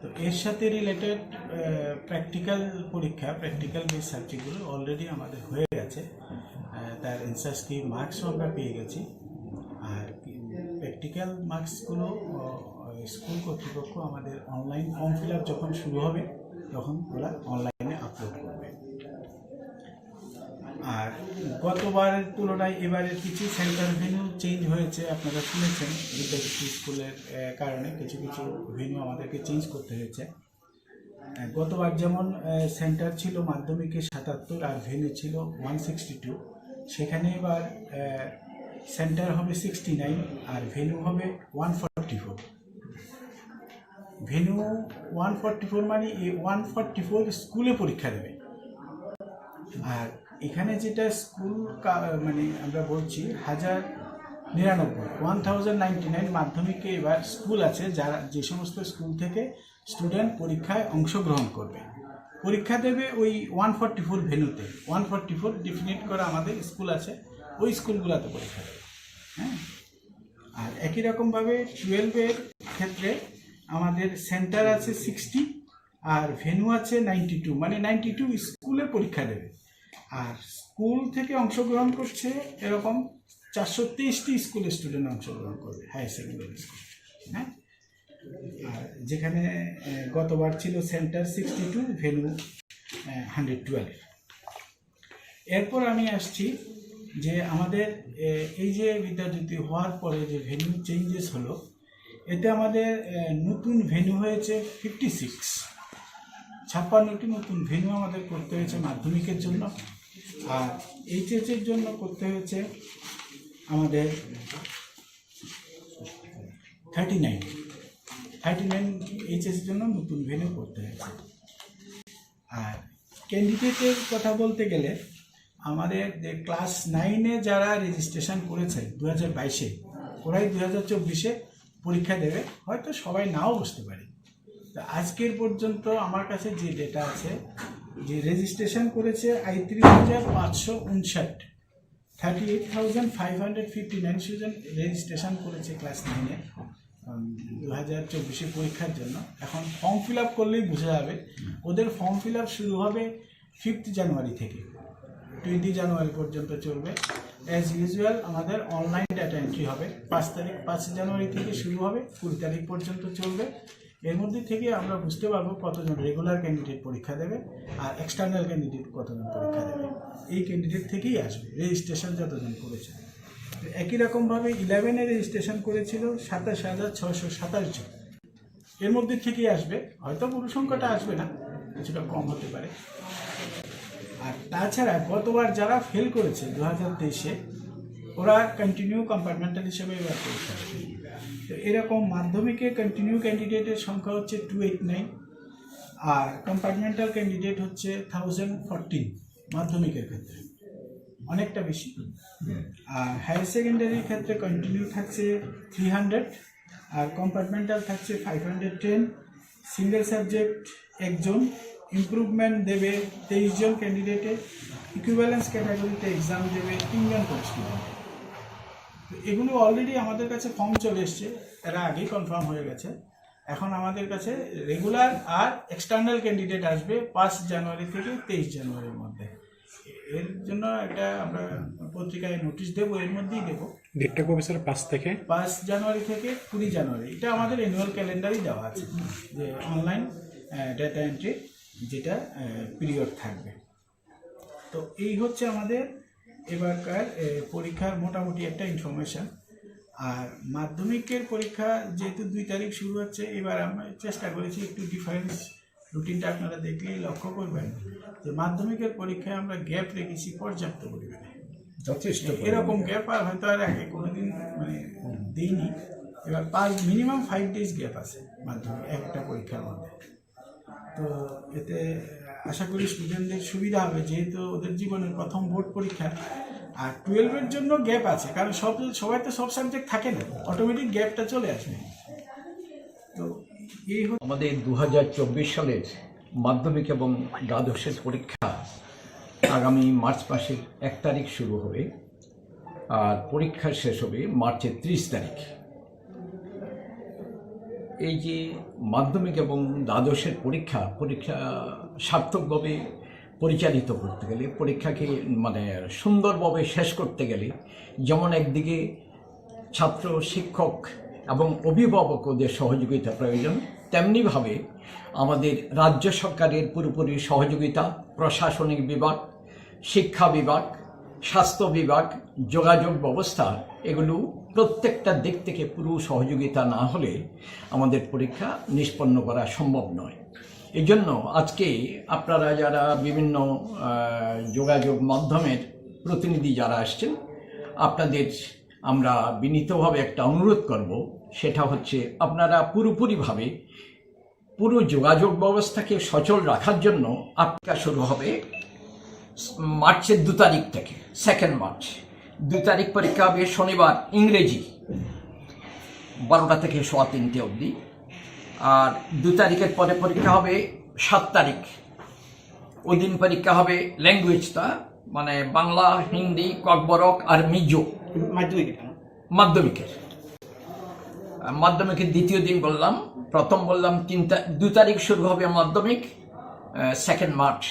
তো এর সাথে রিলেটেড প্র্যাকটিক্যাল পরীক্ষা, প্র্যাকটিক্যাল বেস সাবজেক্টগুলো অলরেডি আমাদের হয়ে গেছে, তার অ্যান্সার স্ক্রিপ্ট মার্কসও আমরা পেয়ে গেছি। আর প্র্যাকটিক্যাল মার্কসগুলো স্কুল কর্তৃপক্ষ আমাদের অনলাইন ফর্ম ফিল আপ যখন শুরু হবে তখন ওরা অনলাইনে আপলোড করবে। আর গতবারের তুলনায় এবারের কিছু সেন্টার ভেন্যু চেঞ্জ হয়েছে, আপনারা শুনেছেন বিদ্যাজ্যোতি স্কুলের কারণে কিছু ভেন্যু আমাদেরকে চেঞ্জ করতে হয়েছে। গতবার যেমন সেন্টার ছিল মাধ্যমিকে 77 আর ভেন্যু ছিল 162, সেখানে এবার সেন্টার হবে 69 আর ভেন্যু হবে 144। ভেন্যু 144 মানে এই 144 স্কুলে পরীক্ষা দেবে। আর এখানে যেটা স্কুল আমরা বলছি 1099 মাধ্যমিকে এবার স্কুল আছে, যারা যে সমস্ত স্কুল থেকে স্টুডেন্ট পরীক্ষায় অংশগ্রহণ করবে, পরীক্ষা দেবে ওই 144 ভেন্যুতে। 144 ডিফিনিট করা আমাদের স্কুল আছে, ওই স্কুলগুলোতে পরীক্ষা দেবে। হ্যাঁ, আর একই রকমভাবে 12-এর ক্ষেত্রে আমাদের সেন্টার আছে 60 আর ভেন্যু আছে 92, মানে 92 স্কুলে পরীক্ষা দেবে। আর স্কুল থেকে অংশগ্রহণ করছে এরকম 423টি স্কুলের স্টুডেন্ট অংশগ্রহণ করবে, হায়ার সেকেন্ডারি স্কুল। হ্যাঁ, আর যেখানে গতবার ছিল সেন্টার 62, ভেন্যু 112। এরপর আমি আসছি যে আমাদের এই যে বিদ্যাজ্যোতি হওয়ার পরে যে ভেন্যু চেঞ্জেস হলো, এতে আমাদের নতুন ভেন্যু হয়েছে 56টি নতুন ভেন্যু আমাদের করতে হয়েছে মাধ্যমিকের জন্য। আর এইচএসের জন্য করতে হয়েছে আমাদের 39 এইচএসের জন্য নতুন ভেন্যু করতে হয়েছে। আর ক্যান্ডিডেটের কথা বলতে গেলে আমাদের যে ক্লাস 9-এ যারা রেজিস্ট্রেশন করেছে 2022-এ, ওরাই 2024-এ পরীক্ষা দেবে, হয়তো সবাই নাও বসতে পারে। তো আজকের পর্যন্ত আমার কাছে যে ডেটা আছে, যে রেজিস্ট্রেশন করেছে ৩৫,৫৫৯, 38,559 স্টুডেন্ট রেজিস্ট্রেশন করেছে ক্লাস 9-এ 2024 পরীক্ষার জন্য। এখন ফর্ম ফিল আপ করলেই বোঝা যাবে। ওদের ফর্ম ফিল আপ শুরু হবে 5 জানুয়ারি থেকে 20 জানুয়ারি পর্যন্ত চলবে। অ্যাজ ইউজুয়াল আমাদের অনলাইন ডাটা এন্ট্রি হবে। 5 জানুয়ারি থেকে শুরু হবে, 20 তারিখ পর্যন্ত চলবে। এর মধ্যে থেকে আমরা বুঝতে পারবো কতজন রেগুলার ক্যান্ডিডেট পরীক্ষা দেবে আর এক্সটার্নাল ক্যান্ডিডেট কতজন পরীক্ষা দেবে। এই ক্যান্ডিডেট থেকেই আসবে রেজিস্ট্রেশন যতজন করেছে। একই রকমভাবে 11-এ রেজিস্ট্রেশন করেছিল 27,627 জন, এর মধ্যে থেকেই আসবে। হয়তো পুরো সংখ্যাটা আসবে না, কিছুটা কম হতে পারে। আর তাছাড়া গতবার যারা ফেল করেছে 2023-এ, ওরা কন্টিনিউ কম্পার্টমেন্টাল হিসেবে এবার পরীক্ষা দেবে। তো এরকম মাধ্যমিকে কন্টিনিউ ক্যান্ডিডেটের সংখ্যা হচ্ছে 289, আর কম্পার্টমেন্টাল ক্যান্ডিডেট হচ্ছে 1014 মাধ্যমিকের ক্ষেত্রে, অনেকটা বেশি। আর হায়ার সেকেন্ডারির ক্ষেত্রে কন্টিনিউ থাকছে 300, আর কম্পার্টমেন্টাল থাকছে 510। সিঙ্গেল সাবজেক্ট 1 জন, ইমপ্রুভমেন্ট দেবে 23 জন ক্যান্ডিডেটে, ইকুইভ্যালেন্স ক্যাটাগরিতে এক্সাম দেবে 3 জন স্টুডেন্ট। এগুলো অলরেডি আমাদের কাছে ফর্ম চলে এসছে, এরা আগেই কনফার্ম হয়ে গেছে। এখন আমাদের কাছে রেগুলার আর এক্সটার্নাল ক্যান্ডিডেট আসবে 5 জানুয়ারি থেকে 23 জানুয়ারির মধ্যে। এর জন্য একটা আমরা পত্রিকায় নোটিশ দেবো, এর মধ্যেই দেবো। ডেটটা কবে স্যার? 5 জানুয়ারি থেকে 20 জানুয়ারি। এটা আমাদের অ্যানুয়াল ক্যালেন্ডারই দেওয়া আছে যে অনলাইন ডেটা এন্ট্রি যেটা পিরিয়ড থাকবে। তো এই হচ্ছে আমাদের এবারকার পরীক্ষার মোটামুটি একটা ইনফরমেশান। আর মাধ্যমিকের পরীক্ষা যেহেতু 2 তারিখ শুরু হচ্ছে, এবার আমরা চেষ্টা করেছি একটু ডিফারেন্স। রুটিনটা আপনারা দেখলেই লক্ষ্য করবেন যে মাধ্যমিকের পরীক্ষায় আমরা গ্যাপ রেখেছি পর্যাপ্ত পরিমাণে, যথেষ্ট। এরকম গ্যাপ আর হয়তো আর আগে কোনোদিন মানে দিইনি। এবার মিনিমাম 5 ডেজ গ্যাপ আছে মাধ্যমিক একটা পরীক্ষার মধ্যে। তো এতে আশা করি স্টুডেন্টদের সুবিধা হবে, যেহেতু ওদের জীবনের প্রথম বোর্ড পরীক্ষা। আর 12-এর জন্য গ্যাপ আছে, কারণ সবাই তো সব সাবজেক্ট থাকে না, অটোমেটিক গ্যাপটা চলে আসবে। তো এই আমাদের 2024 সালের মাধ্যমিক এবং দ্বাদশের পরীক্ষা আগামী মার্চ মাসের 1 তারিখ শুরু হবে, আর পরীক্ষা শেষ হবে মার্চের 30 তারিখ। এই যে মাধ্যমিক এবং দ্বাদশের পরীক্ষা সার্থকভাবে পরিচালিত করতে গেলে, পরীক্ষাকে মানে সুন্দরভাবে শেষ করতে গেলে, যেমন একদিকে ছাত্র, শিক্ষক এবং অভিভাবকদের সহযোগিতা প্রয়োজন, তেমনিভাবে আমাদের রাজ্য সরকারের পুরোপুরি সহযোগিতা, প্রশাসনিক বিভাগ, শিক্ষা বিভাগ, স্বাস্থ্য বিভাগ, যোগাযোগ ব্যবস্থা, এগুলো প্রত্যেকটা দিক থেকে পুরো সহযোগিতা না হলে আমাদের পরীক্ষা নিষ্পন্ন করা সম্ভব নয়। এই জন্য আজকে আপনারা যারা বিভিন্ন যোগাযোগ মাধ্যমের প্রতিনিধি যারা আসছেন, আপনাদের আমরা বিনীতভাবে একটা অনুরোধ করব, সেটা হচ্ছে আপনারা পুরোপুরিভাবে পুরো যোগাযোগ ব্যবস্থাকে সচল রাখার জন্য আপনার শুরু হবে মার্চের 2 তারিখ থেকে, 2 মার্চ। 2 তারিখ পরীক্ষা হবে শনিবার, ইংরেজি 12টা থেকে 3:15 অবধি। আর 2 তারিখের পরে পরীক্ষা হবে 7 তারিখ, ওই দিন পরীক্ষা হবে ল্যাঙ্গুয়েজটা, মানে বাংলা, হিন্দি, ককবরক আর মিজো মাধ্যমিকের দ্বিতীয় দিন বললাম। প্রথম বললাম 2 তারিখ শুরু হবে মাধ্যমিক, 2 মার্চ।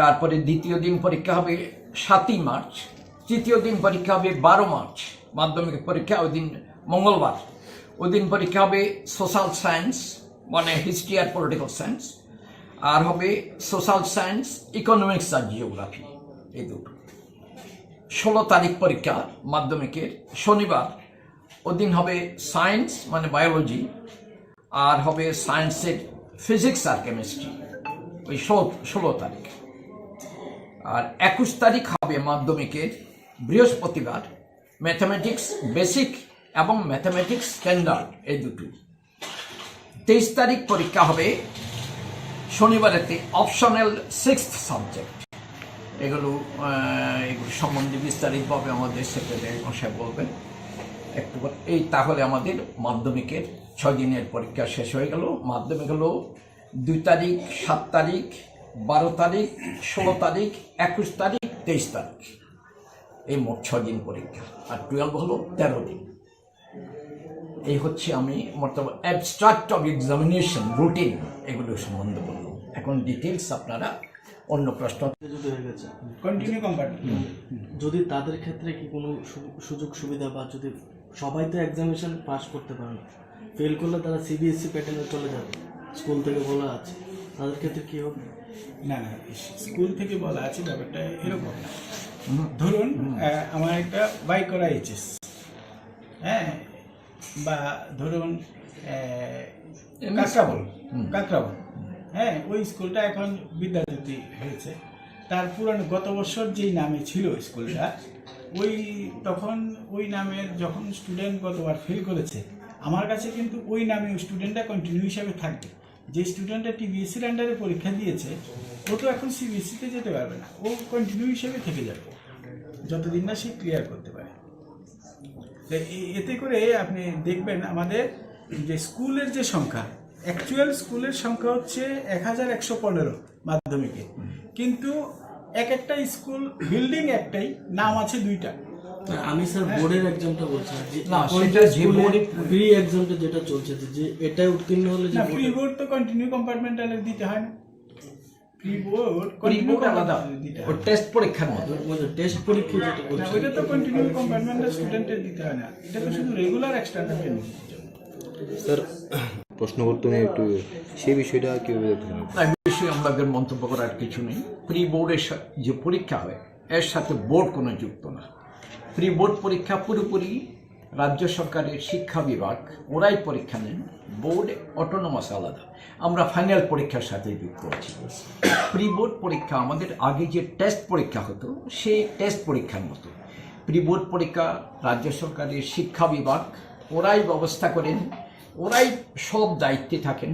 তারপরে দ্বিতীয় দিন পরীক্ষা হবে 7 মার্চ। তৃতীয় দিন পরীক্ষা হবে 12 মার্চ, মাধ্যমিক পরীক্ষা, ওই দিন মঙ্গলবার। ওই দিন পরীক্ষা হবে সোশ্যাল সায়েন্স, মানে হিস্ট্রি আর পলিটিক্যাল সায়েন্স, আর হবে সোশ্যাল সায়েন্স, ইকোনমিক্স আর জিওগ্রাফি, এই দুটো। 16 তারিখ পরীক্ষা মাধ্যমিকের, শনিবার। ওই দিন হবে সায়েন্স মানে বায়োলজি, আর হবে সায়েন্সের ফিজিক্স আর কেমিস্ট্রি, ওই 16 তারিখ। আর 21 তারিখ হবে মাধ্যমিকের বৃহস্পতিবার, ম্যাথামেটিক্স বেসিক এবং ম্যাথামেটিক্স স্ট্যান্ডার্ড, এই দুটো। 23 তারিখ পরীক্ষা হবে শনিবারেতে অপশনাল 6th সাবজেক্ট। এগুলো সম্বন্ধে বিস্তারিতভাবে আমাদের সেক্রেটারি মশাই বলবেন। একটু এই তাহলে আমাদের মাধ্যমিকের 6 দিনের পরীক্ষা শেষ হয়ে গেল। মাধ্যমিক হলো 2 তারিখ, 7 তারিখ, 12 তারিখ, 16 তারিখ, 21 তারিখ, 23 তারিখ, এই মোট 6 দিন পরীক্ষা। আর 12 হলো 13 দিন। এই হচ্ছে আমি মতলব অ্যাবস্ট্রাক্ট অফ এক্সামিনেশন রুটিন এগুলো সম্বন্ধে বললাম। এখন ডিটেলস আপনারা অন্য প্রশ্ন যদি হয়ে গেছে কন্টিনিউ কম্পার্টমেন্ট। যদি তাদের ক্ষেত্রে কি কোনো সুযোগ সুবিধা, বা যদি সবাই তো এক্সামিনেশন পাস করতে পারে না, ফেল করলে তারা সিবিএসসি প্যাটার্নে চলে যাবে, স্কুল থেকে বলা আছে, তাদের ক্ষেত্রে কি হবে? না না, স্কুল থেকে বলা আছে ব্যাপারটা এরকম না। ধরুন আমার একটা বাই করা এইচএস, হ্যাঁ, বা ধরুন কাকরাবল, হ্যাঁ, ওই স্কুলটা এখন বিদ্যাজ্যোতি হয়েছে। তার পুরানো গত বছর যেই নামে ছিল স্কুলটা, তখন ওই নামের যখন স্টুডেন্ট গতবার ফেল করেছে, আমার কাছে কিন্তু ওই নামে ওই স্টুডেন্টটা কন্টিনিউ হিসাবে থাকবে। যে স্টুডেন্টটা টিবিএসসির আন্ডারে পরীক্ষা দিয়েছে, ও তো এখন সিবিএসসিতে যেতে পারবে না, ও কন্টিনিউ হিসেবে থেকে যাবে যতদিন না সে ক্লিয়ার করতে পারে। এতে করে আপনি দেখবেন আমাদের যে স্কুলের যে সংখ্যা, অ্যাকচুয়াল স্কুলের সংখ্যা হচ্ছে 1115 মাধ্যমিকে, কিন্তু এক একটা স্কুল বিল্ডিং একটাই, নাম আছে 2টা। আমি স্যার বোর্ডের এক্সামটা বলছি যে না, সেটা যে বোর্ডের প্রি এক্সামটা যেটা চলছে, যে এটাই উত্তীর্ণ হলে যে না, প্রি বোর্ড তো কন্টিনিউ কম্পার্টমেন্টালে দিতে হয় না। প্রি বোর্ড আলাদা, ও টেস্ট পরীক্ষার মতো। টেস্ট পরীক্ষা যেটা না, করছে ওইটা তো কন্টিনিউ কম্পার্টমেন্টাল স্টুডেন্টের দিতে হয় না, এটা তো শুধু রেগুলার এক্সটার্নাল ট্রেনিং। স্যার প্রশ্ন করতে নেই একটু, সেই বিষয়টা কীভাবে দেখতে হবে? এই বিষয়ে আমাদের মন্তব্য করার কিছু নেই। প্রি বোর্ডের যে পরীক্ষা হয় এর সাথে বোর্ড কোনো যুক্ত না। প্রি বোর্ড পরীক্ষা পুরোপুরি রাজ্য সরকারের শিক্ষা বিভাগ, ওরাই পরীক্ষা নেন, বোর্ড অটোনমাস আলাদা। আমরা ফাইনাল পরীক্ষার সাথে যুক্ত আছি। প্রি বোর্ড পরীক্ষা আমাদের আগে যে টেস্ট পরীক্ষা হতো সেই টেস্ট পরীক্ষার মতো। প্রি বোর্ড পরীক্ষা রাজ্য সরকারের শিক্ষা বিভাগ, ওরাই ব্যবস্থা করেন, ওরাই সব দায়িত্বে থাকেন।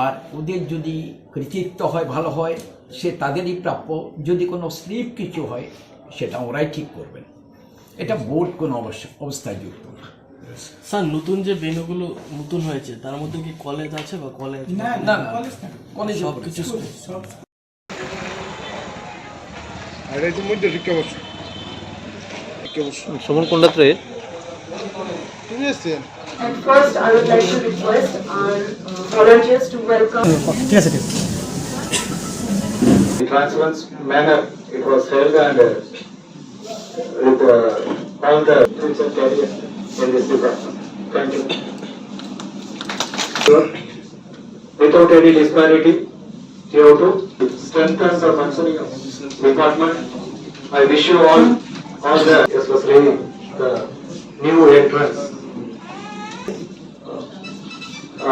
আর ওদের যদি কৃতিত্ব হয়, ভালো হয়, সে তাদেরই প্রাপ্য। যদি কোনো স্লিপ কিছু হয় সেটা ওরাই ঠিক করবেন। এটা বোর্ড কোনো অবস্থায় যুক্ত না। স্যার নতুন যে ভেন্যুগুলো নতুন হয়েছে তার মধ্যে কি কলেজ আছে, বা কলেজ না না, না, কলেজ না, কলেজে সব কিছু সব সমন কন্ডাক্টরে And first, I would like to request our volunteers to welcome. In transparent manner, it was held and with all the future careers in this department. Thank you. Without any disparity, here to strengthen the functioning of this department, I wish you all the, especially the new entrants.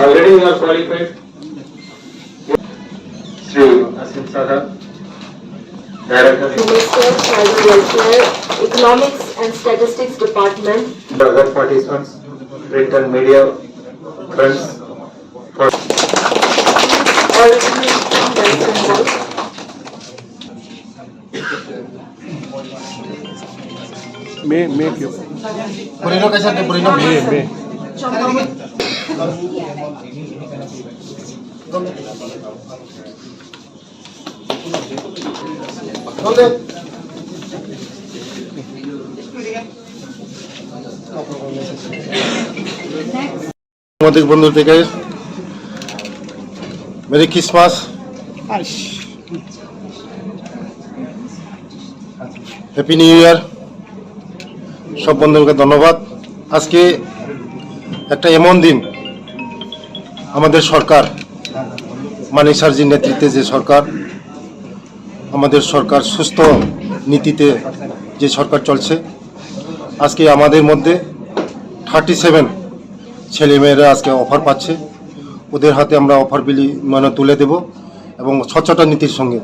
Already you are qualified. Sri Asim Sada, Director, Minister, Tribal Welfare, Economics and Statistics Department. the other participants, print and media friends. For Already informed Nelson Hall. সাংবাদিক বন্ধু থেকে merry Christmas, happy new year. সব বন্ধুকে ধন্যবাদ। আজকে একটা এমন দিন, আমাদের সরকার, মানিক স্যারজির নেতৃত্বে যে সরকার, আমাদের সরকার সুস্থ নীতিতে যে সরকার চলছে, আজকে আমাদের মধ্যে 37 ছেলেমেয়েরা আজকে অফার পাচ্ছে। ওদের হাতে আমরা অফার বিলি তুলে দেব এবং স্বচ্ছতা নীতির সঙ্গে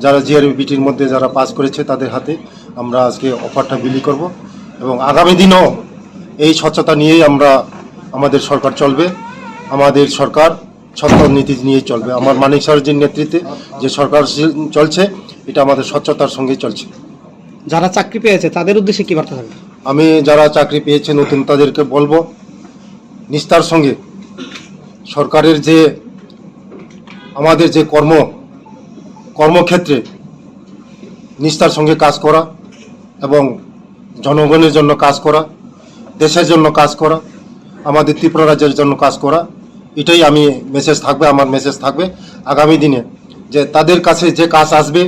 যারা জিআরবিটির মধ্যে যারা পাস করেছে তাদের হাতে আমরা আজকে অফারটা বিলি করব এবং আগামী দিনও এই স্বচ্ছতা নিয়েই আমাদের সরকার চলবে। আমাদের সরকার স্বচ্ছ নীতি নিয়েই চলবে। আমার মানিক স্যারজির নেতৃত্বে যে সরকার চলছে, এটা আমাদের স্বচ্ছতার সঙ্গেই চলছে। যারা চাকরি পেয়েছে তাদের উদ্দেশ্যে কি বার্তা থাকবে? আমি যারা চাকরি পেয়েছে নতুন তাদেরকে বলবো নিষ্ঠার সঙ্গে সরকারের যে আমাদের যে কর্মক্ষেত্রে নিষ্ঠার সঙ্গে কাজ করা এবং জনগণের জন্য কাজ করা, দেশের জন্য কাজ করা, আমাদের ত্রিপুরা রাজ্যের জন্য কাজ করা, এটাই আমি আমার মেসেজ থাকবে আগামী দিনে, যে তাদের কাছে যে কাজ আসবে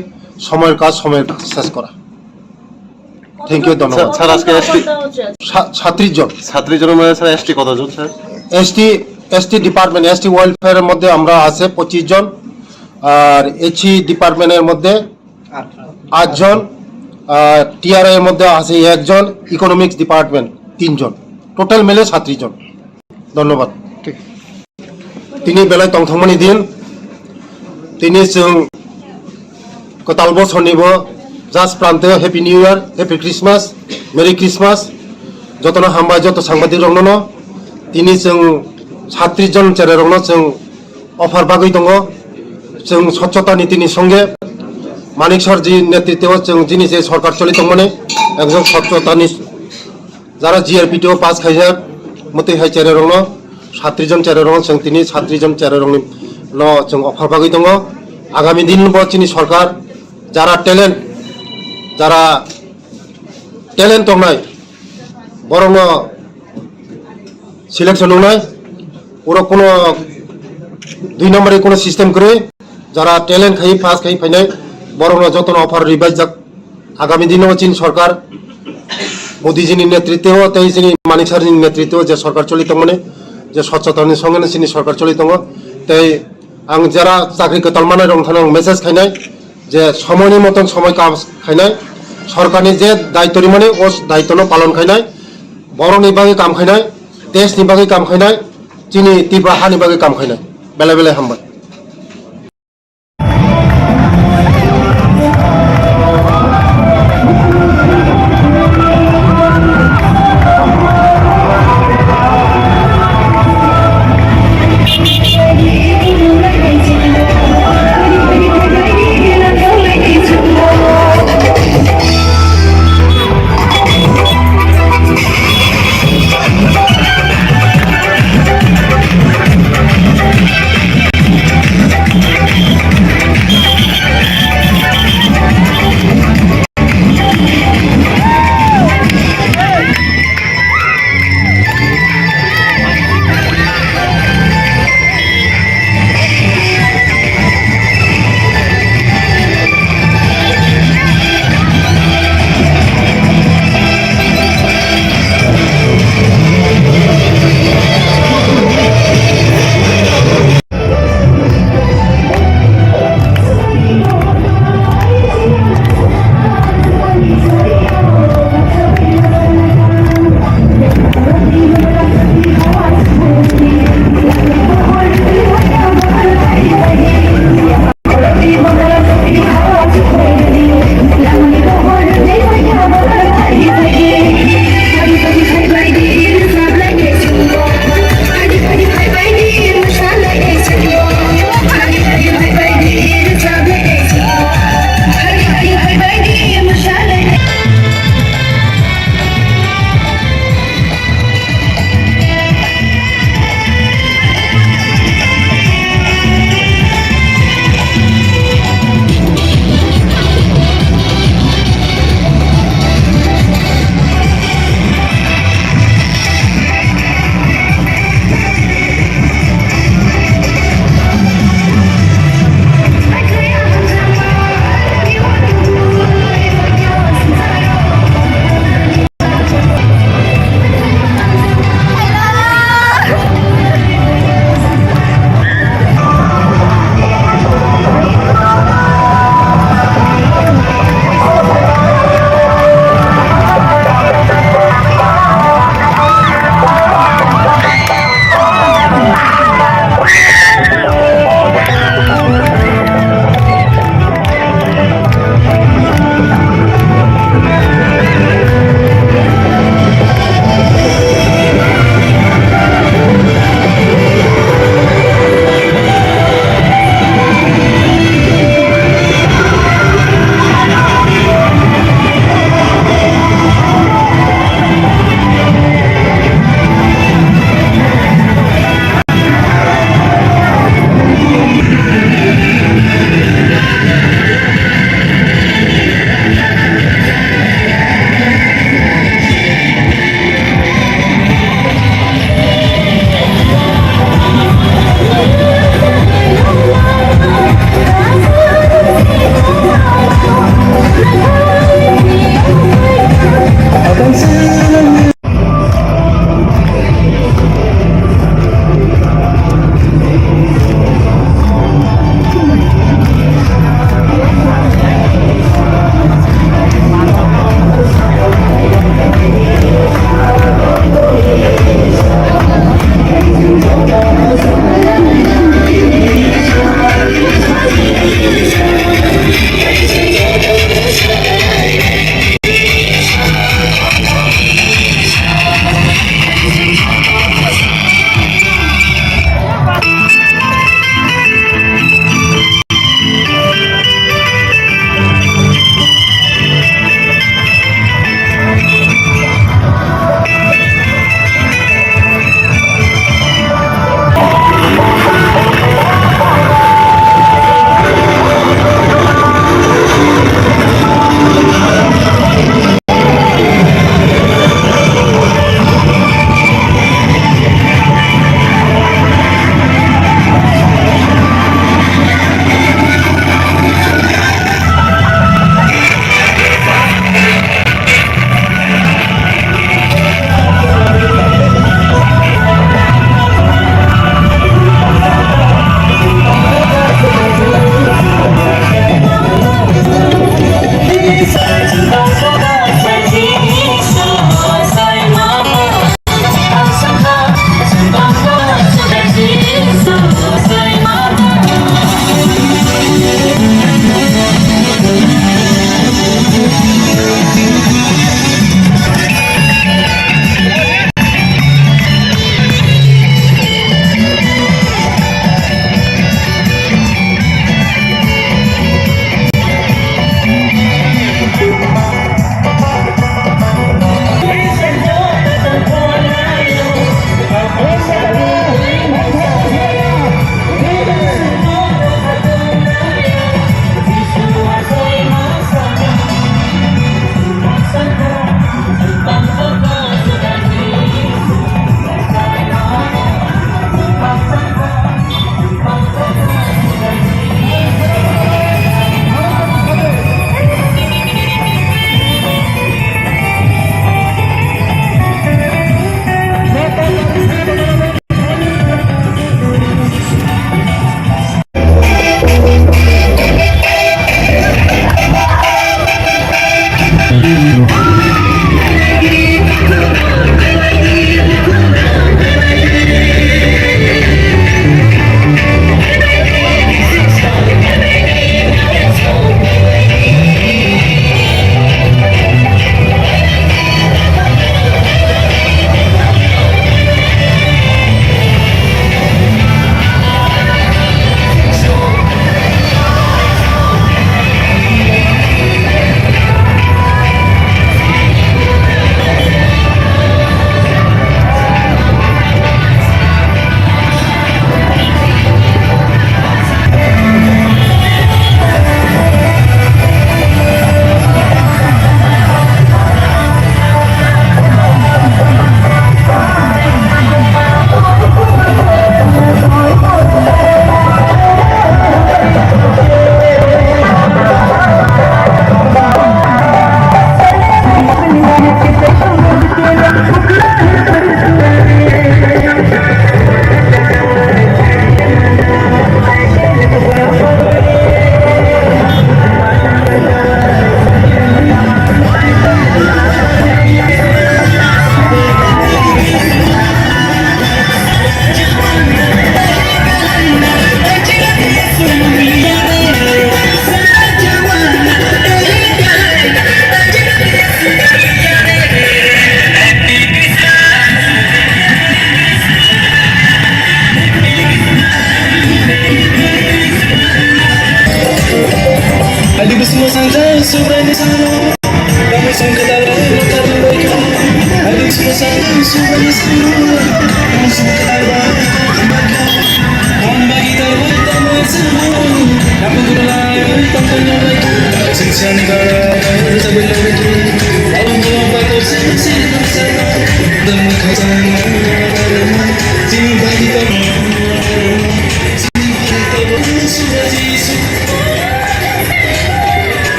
সময়ের কাজ শেষ করা। থ্যাংক ইউ, ধন্যবাদ। স্যার আজকে 36 জন। 36 জনের মধ্যে স্যার এসটি কতজন স্যার? এসটি ডিপার্টমেন্ট, এসটি ওয়েলফেয়ারের মধ্যে আমরা আছে 25 জন, আর এইচি ডিপার্টমেন্টের মধ্যে 8 জন, টিআরআই এর মধ্যে আছে 1 জন, ইকোনমিক্স ডিপার্টমেন্ট 3 জন, টোটাল মিলে 36 জন। ধন্যবাদ। তিনি বেলায় তংথংমনি দিন তিনি কতাল বছরনিব জাস্ট প্রান্তে happy new year, happy Christmas, merry Christmas. जतन हामबाय जत सांबादिक रंगनो তিনি 36 জন চেরে রংনো অফার বাগৈ দङ। স্বচ্ছতা নীতিनि সঙ্গে মানিক সরজি নেতৃত্বে যিনি যে সরকার চলিত মনে একজন স্বচ্ছতানি যারা জিআরপিটিও পাস খাইছে মতে হাই চেরে রংনো 36 জন চেরে রং তিনি 36 জন চেরে রংনি অফার বাগৈ দङ। আগামী দিন তিনি সরকার যারা ট্যালেন্ট দंनाय বরং সিলেকশন নয় ওরা কোনো 2 নম্বরে কোনো সিস্টেম করে যারা ট্যালেন্ট খাই পাস খাই ফাইনাই বরং যতন অফার রিভাইজ যাক। আগামী দিনেও চীন সরকার মোদীজির নেতৃত্বেও তাই যিনি মানিক সারির নেতৃত্বেও যে সরকার চলিত মনে যে স্বচ্ছতাनि সঙ্গে চিনি সরকার চলিত তাই आं যারা চাকরিকে তলমানায় রংথানো মেসেজ খাইনাই যে সময়নি মতন সময় কাজ খাইনাই সরকারनि যে দায়িত্বनि মানে ও দায়িত্ব পালন খাইনাই বড়নি বাগে কাম খাইনাই দেশनि बागै काम खायनाय चिनि तीव्र हानि बागै काम खायनाय बेले बेले हामबाय।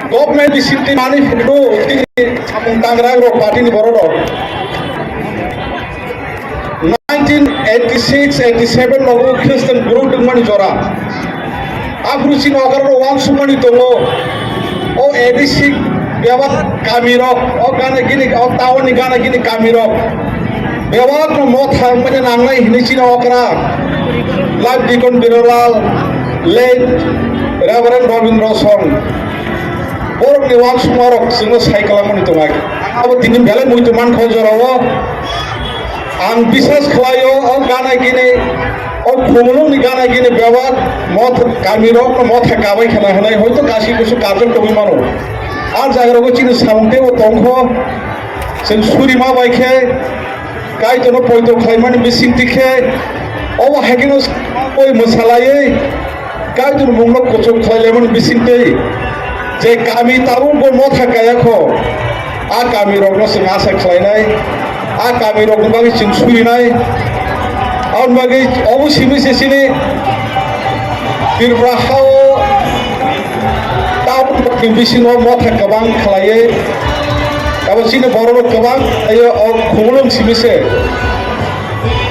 Government discipline mani fido tangrang ro party ni boro 1986-87 logo Christian group mani jora abruci nagar ro wan sumani tongo o ADC bewak kamiro o gana gini o tawon ni gana gini kamiro bewak no mot ham mane nangai hinichi na okra live deacon Birolal late Reverend Robindra Song Borok ni wan sumarok singo cycle mani tongai abo tinin bele muito man khojoro ang bisas khlayo o gana gini o khumulung ni gana gini bewak mot kamiro no mot hakabai khana hanai hoyto kashi kusu kajon tobi maro আর জায়গার চিনি সাউন্ডে ও তংখ जों सुरिमा बायखे गाय दोनो पयतो खायमानि मिसिं दिखे ओ अब हाकिनो कोई मसालायै कायदुन मुंगलो कोचो खलायलेमन बिसिंते जे गामि ताबुंगो न थाखायाखो आ गामि रगनो जों आसा खालायनाय आ गामि रगनो बागै जों सुलिनाय आउन बागै अब सिमिसेसिनि बिरब्राहाव ताबुंगो बिसिनो न थाखाबां खालायै गाबसिनो बरनो गोबां आयो खौलों सिमिसे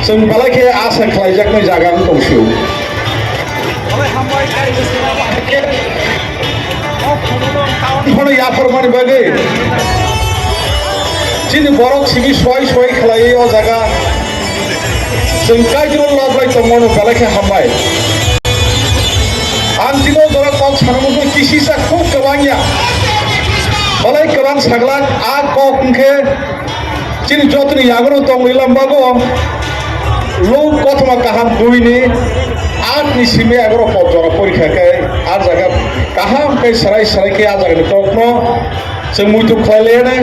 जों बालायखे आसा खालायजानाय जागान दंसै खौनो याफोरमानि बागै जिनि बरक सिबि सय खालायै अ जागा जों कायदिनो लबलाय दंमोन बालायखे हामबाय आं दिनो दरा कक सानमोन किसिसा खुब गोबांया बालाय गोबां साग्लाक आ ककखे जिनि जतनि यागनो दं इलामबागो लो कथमा काहाम दुइनि आठनि सिमे आगरो पजरा परीक्षा के आ जागा काहाम के सराय के आ जागा टकनो जों मुइतु खलायलेने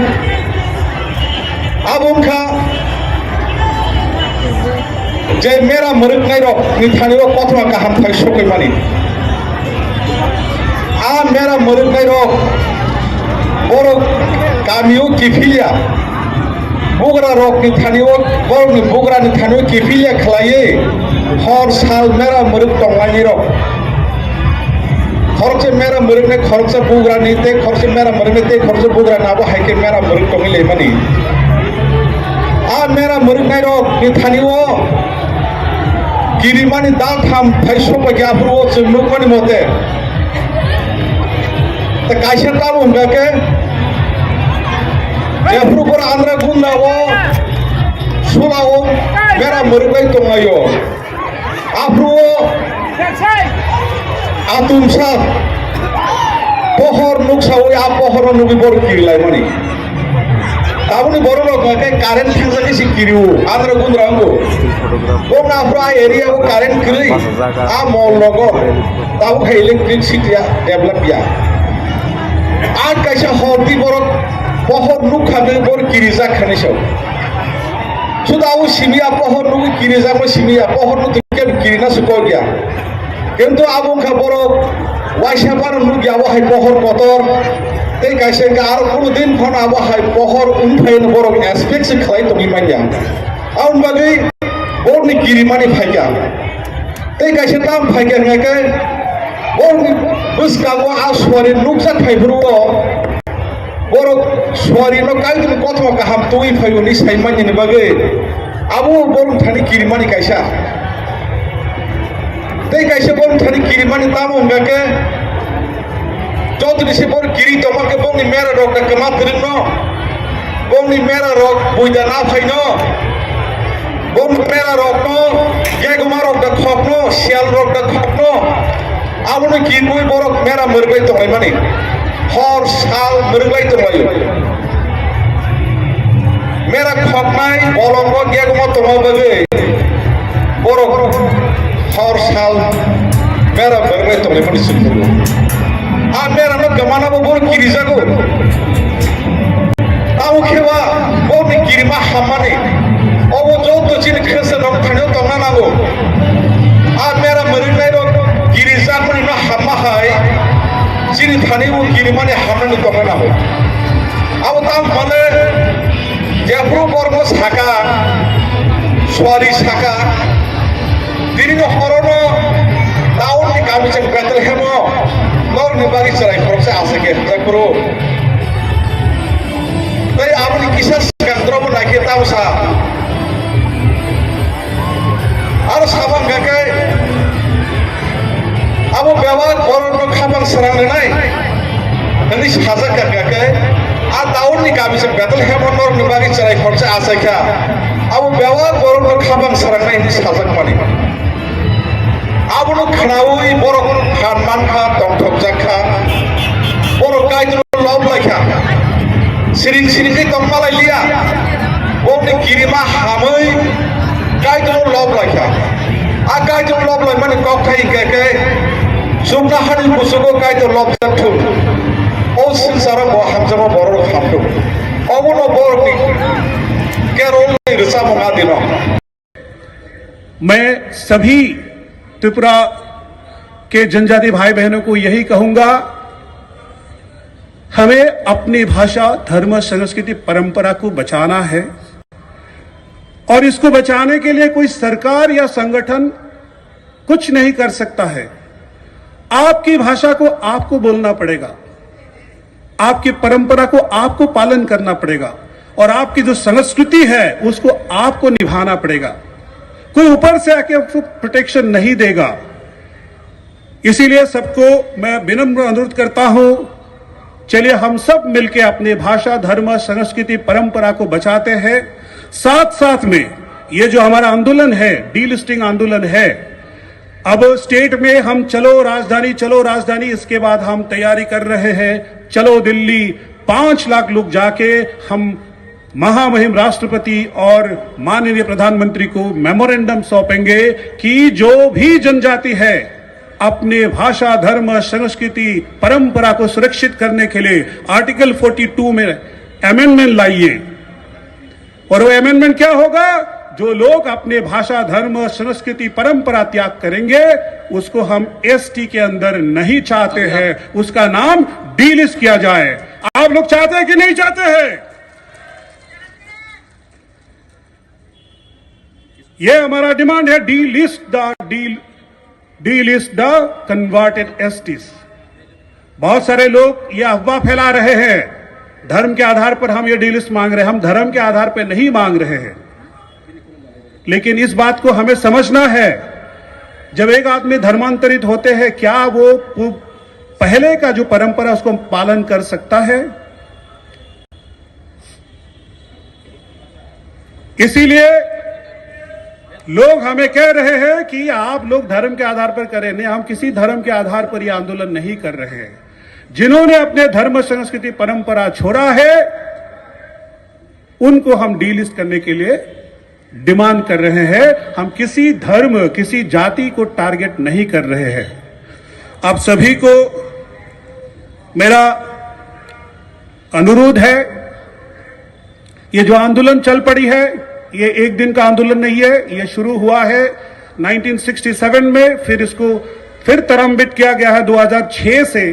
आबुंखा जे मेरा मरकनाय रक निथानिबो कथमा काहाम थाय सकै मानि आ मेरा मरकनाय रक बर गामियाव किफिलिया बग्रा रकनि थानियाव बरनि बग्रानि थानियाव किफिलिया खालायै हर साल मेरा मरक दंलायनि रक खरचे मेरा मरकने खरचे बग्रानि ते खरचे मेरा मरकने ते खरचे बग्रा नाबो हायके मेरा मरक दंलै मानि आ मेरा मरकनाय रकनि थानियाव गिरिमानि दाथाम थाइसो बग्याफोरखौ जों नुखानि मते त कायसे काम होंगाके जेफ्रुपर आंद्रा गुंडावो सुलावो मेरा मरगलाय दंगायो आफ्रुवो आतुमसा पहर नुकसावो आ पहर नुगि बर किरलाय मानि ताबुनि बर रकाके कारेन्ट थांजाके सि किरियो आंद्रा गुंद्रांगो बोंना आफ्रा एरियाव कारेन्ट किरै आ मल लगो ताबु इलेक्ट्रिसिटी डेभलप या आज कैसा हरती बरक पहर नुखाने बर किरिजा खानेसौ सुदाव सिमिया पहर नुगि किरिजा म सिमिया पहर नु तके किरिना सुको गया किंतु आबुंखा बरक वाइसाबार नुगि आबो हाय पहर मोटर ते कैसे का आरो कोनो दिन फन आबो हाय पहर उनफायन बरक एस्पेक्ट से खलाय तंगि मानिया आउन बागै बरनि किरिमानि फायगा ते कैसे ताम फायगा नके बरनि बुसकागो आसवारि नुकजा थाइफोरखौ बर सवारिनो कायदिनो कथमा गाहाम तुइ फायगोनि साइमानिनि बागै आबो बर थानि किरिमानि कायसा तै कायसे बर थानि किरिमानि ताम होंगाके जतनि से बर किरि तमाके बंनि मेरा रक कमा तिरिनो बंनि मेरा रक बुइदा ना फाइनो बंग मेरा रक नो गेगमा रक दा खपनो सियाल रक दा खपनो आबोनो किरमुइ बरक मेरा मरबाय दंलाय मानि हर साल मरबाय दंलायो मेरा खपनाय बलंग गेगमा दंलाय बागै बरक हर साल मेरा मरबाय दंलाय मानि सुनबो आ मेरा न गमानाबो बर किरिजागो ताउ खेवा बरनि किरिमा हामानि अबो जत जिन खसे दं थानो दंना नागो आ मेरा मरनाय रक गिरिजाखनि न हामाहाय जिनि थानिबो गिरिमानि हामनानि दंना नागो आबो ताम माने जेफ्रु बरगो साका सवारि साका दिनिनो हरनो टाउननि गामिजों बेतल हेमो नरनि बारि चराय खरसे आसेके जाकरो तै आबनि किसा सिकांद्रबो नाके तावसा आरो साबां गाके आबो बेवार बरनो खाबां सरांनाय ननि साजा गाके आ टाउननि गामिजों बेतल हेमो नरनि बारि चराय खरसे आसेका आबो बेवार बरनो खाबां सरांनाय नि साजा मानि आबनो खनावै बरक हानमानखा दंथक जाखा बरक गायदो लब लायखा सिरिं सिरिंखै दंमालाय लिया बंनि गिरिमा हामै गायदो लब लायखा आ गायदो लब लाय माने ककथाय केके सुमना हानि बुसुगो गायदो लब जाथु ओ सिलसारा ब हामजामा बरक हामदो अबनो बरकनि केरल नि रसा मङा दिनो मैं सभी त्रिपुरा के जनजाति भाई बहनों को यही कहूंगा, हमें अपनी भाषा, धर्म, संस्कृति, परंपरा को बचाना है और इसको बचाने के लिए कोई सरकार या संगठन कुछ नहीं कर सकता है। आपकी भाषा को आपको बोलना पड़ेगा, आपकी परंपरा को आपको पालन करना पड़ेगा और आपकी जो संस्कृति है उसको आपको निभाना पड़ेगा। कोई ऊपर से आके आपको प्रोटेक्शन नहीं देगा। इसीलिए सबको मैं विनम्र अनुरोध करता हूं, चलिए हम सब मिलकर अपने भाषा, धर्म, संस्कृति, परंपरा को बचाते हैं। साथ साथ में ये जो हमारा आंदोलन है, डीलिस्टिंग आंदोलन है, अब स्टेट में हम चलो राजधानी, इसके बाद हम तैयारी कर रहे हैं चलो दिल्ली। 5 लाख लोग जाके हम महामहिम राष्ट्रपति और माननीय प्रधानमंत्री को मेमोरेंडम सौंपेंगे कि जो भी जनजाति है अपने भाषा, धर्म, संस्कृति, परंपरा को सुरक्षित करने के लिए आर्टिकल 42 में अमेंडमेंट लाइए। और वो अमेंडमेंट क्या होगा? जो लोग अपने भाषा, धर्म, संस्कृति, परंपरा त्याग करेंगे उसको हम एसटी के अंदर नहीं चाहते हैं, उसका नाम डीलिस्ट किया जाए। आप लोग चाहते हैं कि नहीं चाहते हैं? ये हमारा डिमांड है, डीलिस्ट द कन्वर्टेड एसटीज। बहुत सारे लोग ये अफवाह फैला रहे हैं, धर्म के आधार पर हम ये डीलिस्ट मांग रहे हैं। हम धर्म के आधार पर नहीं मांग रहे हैं, लेकिन इस बात को हमें समझना है, जब एक आदमी धर्मांतरित होते हैं, क्या वो पहले का जो परंपरा उसको पालन कर सकता है? इसीलिए लोग हमें कह रहे हैं कि आप लोग धर्म के आधार पर करें। नहीं, हम किसी धर्म के आधार पर यह आंदोलन नहीं कर रहे हैं। जिन्होंने अपने धर्म, संस्कृति, परंपरा छोड़ा है उनको हम डीलिस्ट करने के लिए डिमांड कर रहे हैं। हम किसी धर्म, किसी जाति को टारगेट नहीं कर रहे हैं। आप सभी को मेरा अनुरोध है, ये जो आंदोलन चल पड़ी है ये एक दिन का आंदोलन नहीं है। ये शुरू हुआ है 1967 में, फिर इसको फिर तरम्बित किया गया है 2006 से।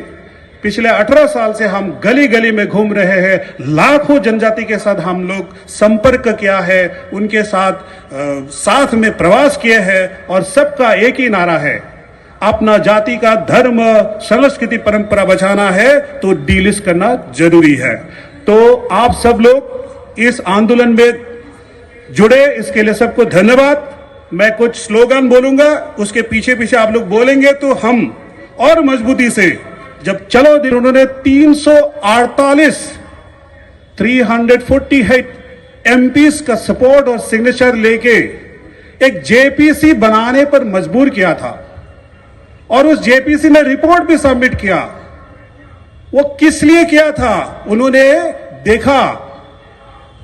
पिछले 18 साल से हम गली गली में घूम रहे हैं, लाखों जनजाति के साथ हम लोग संपर्क किया है, उनके साथ में प्रवास किए हैं और सबका एक ही नारा है, अपना जाति का धर्म, संस्कृति, परंपरा बचाना है तो डीलिस्ट करना जरूरी है। तो आप सब लोग इस आंदोलन में जुड़े, इसके लिए सबको धन्यवाद। मैं कुछ स्लोगन बोलूंगा, उसके पीछे पीछे आप लोग बोलेंगे तो हम और मजबूती से, जब चलो दिन उन्होंने 348 एमपीज का सपोर्ट और सिग्नेचर लेके एक जेपीसी बनाने पर मजबूर किया था और उस जेपीसी ने रिपोर्ट भी सबमिट किया। वो किस लिए किया था? उन्होंने देखा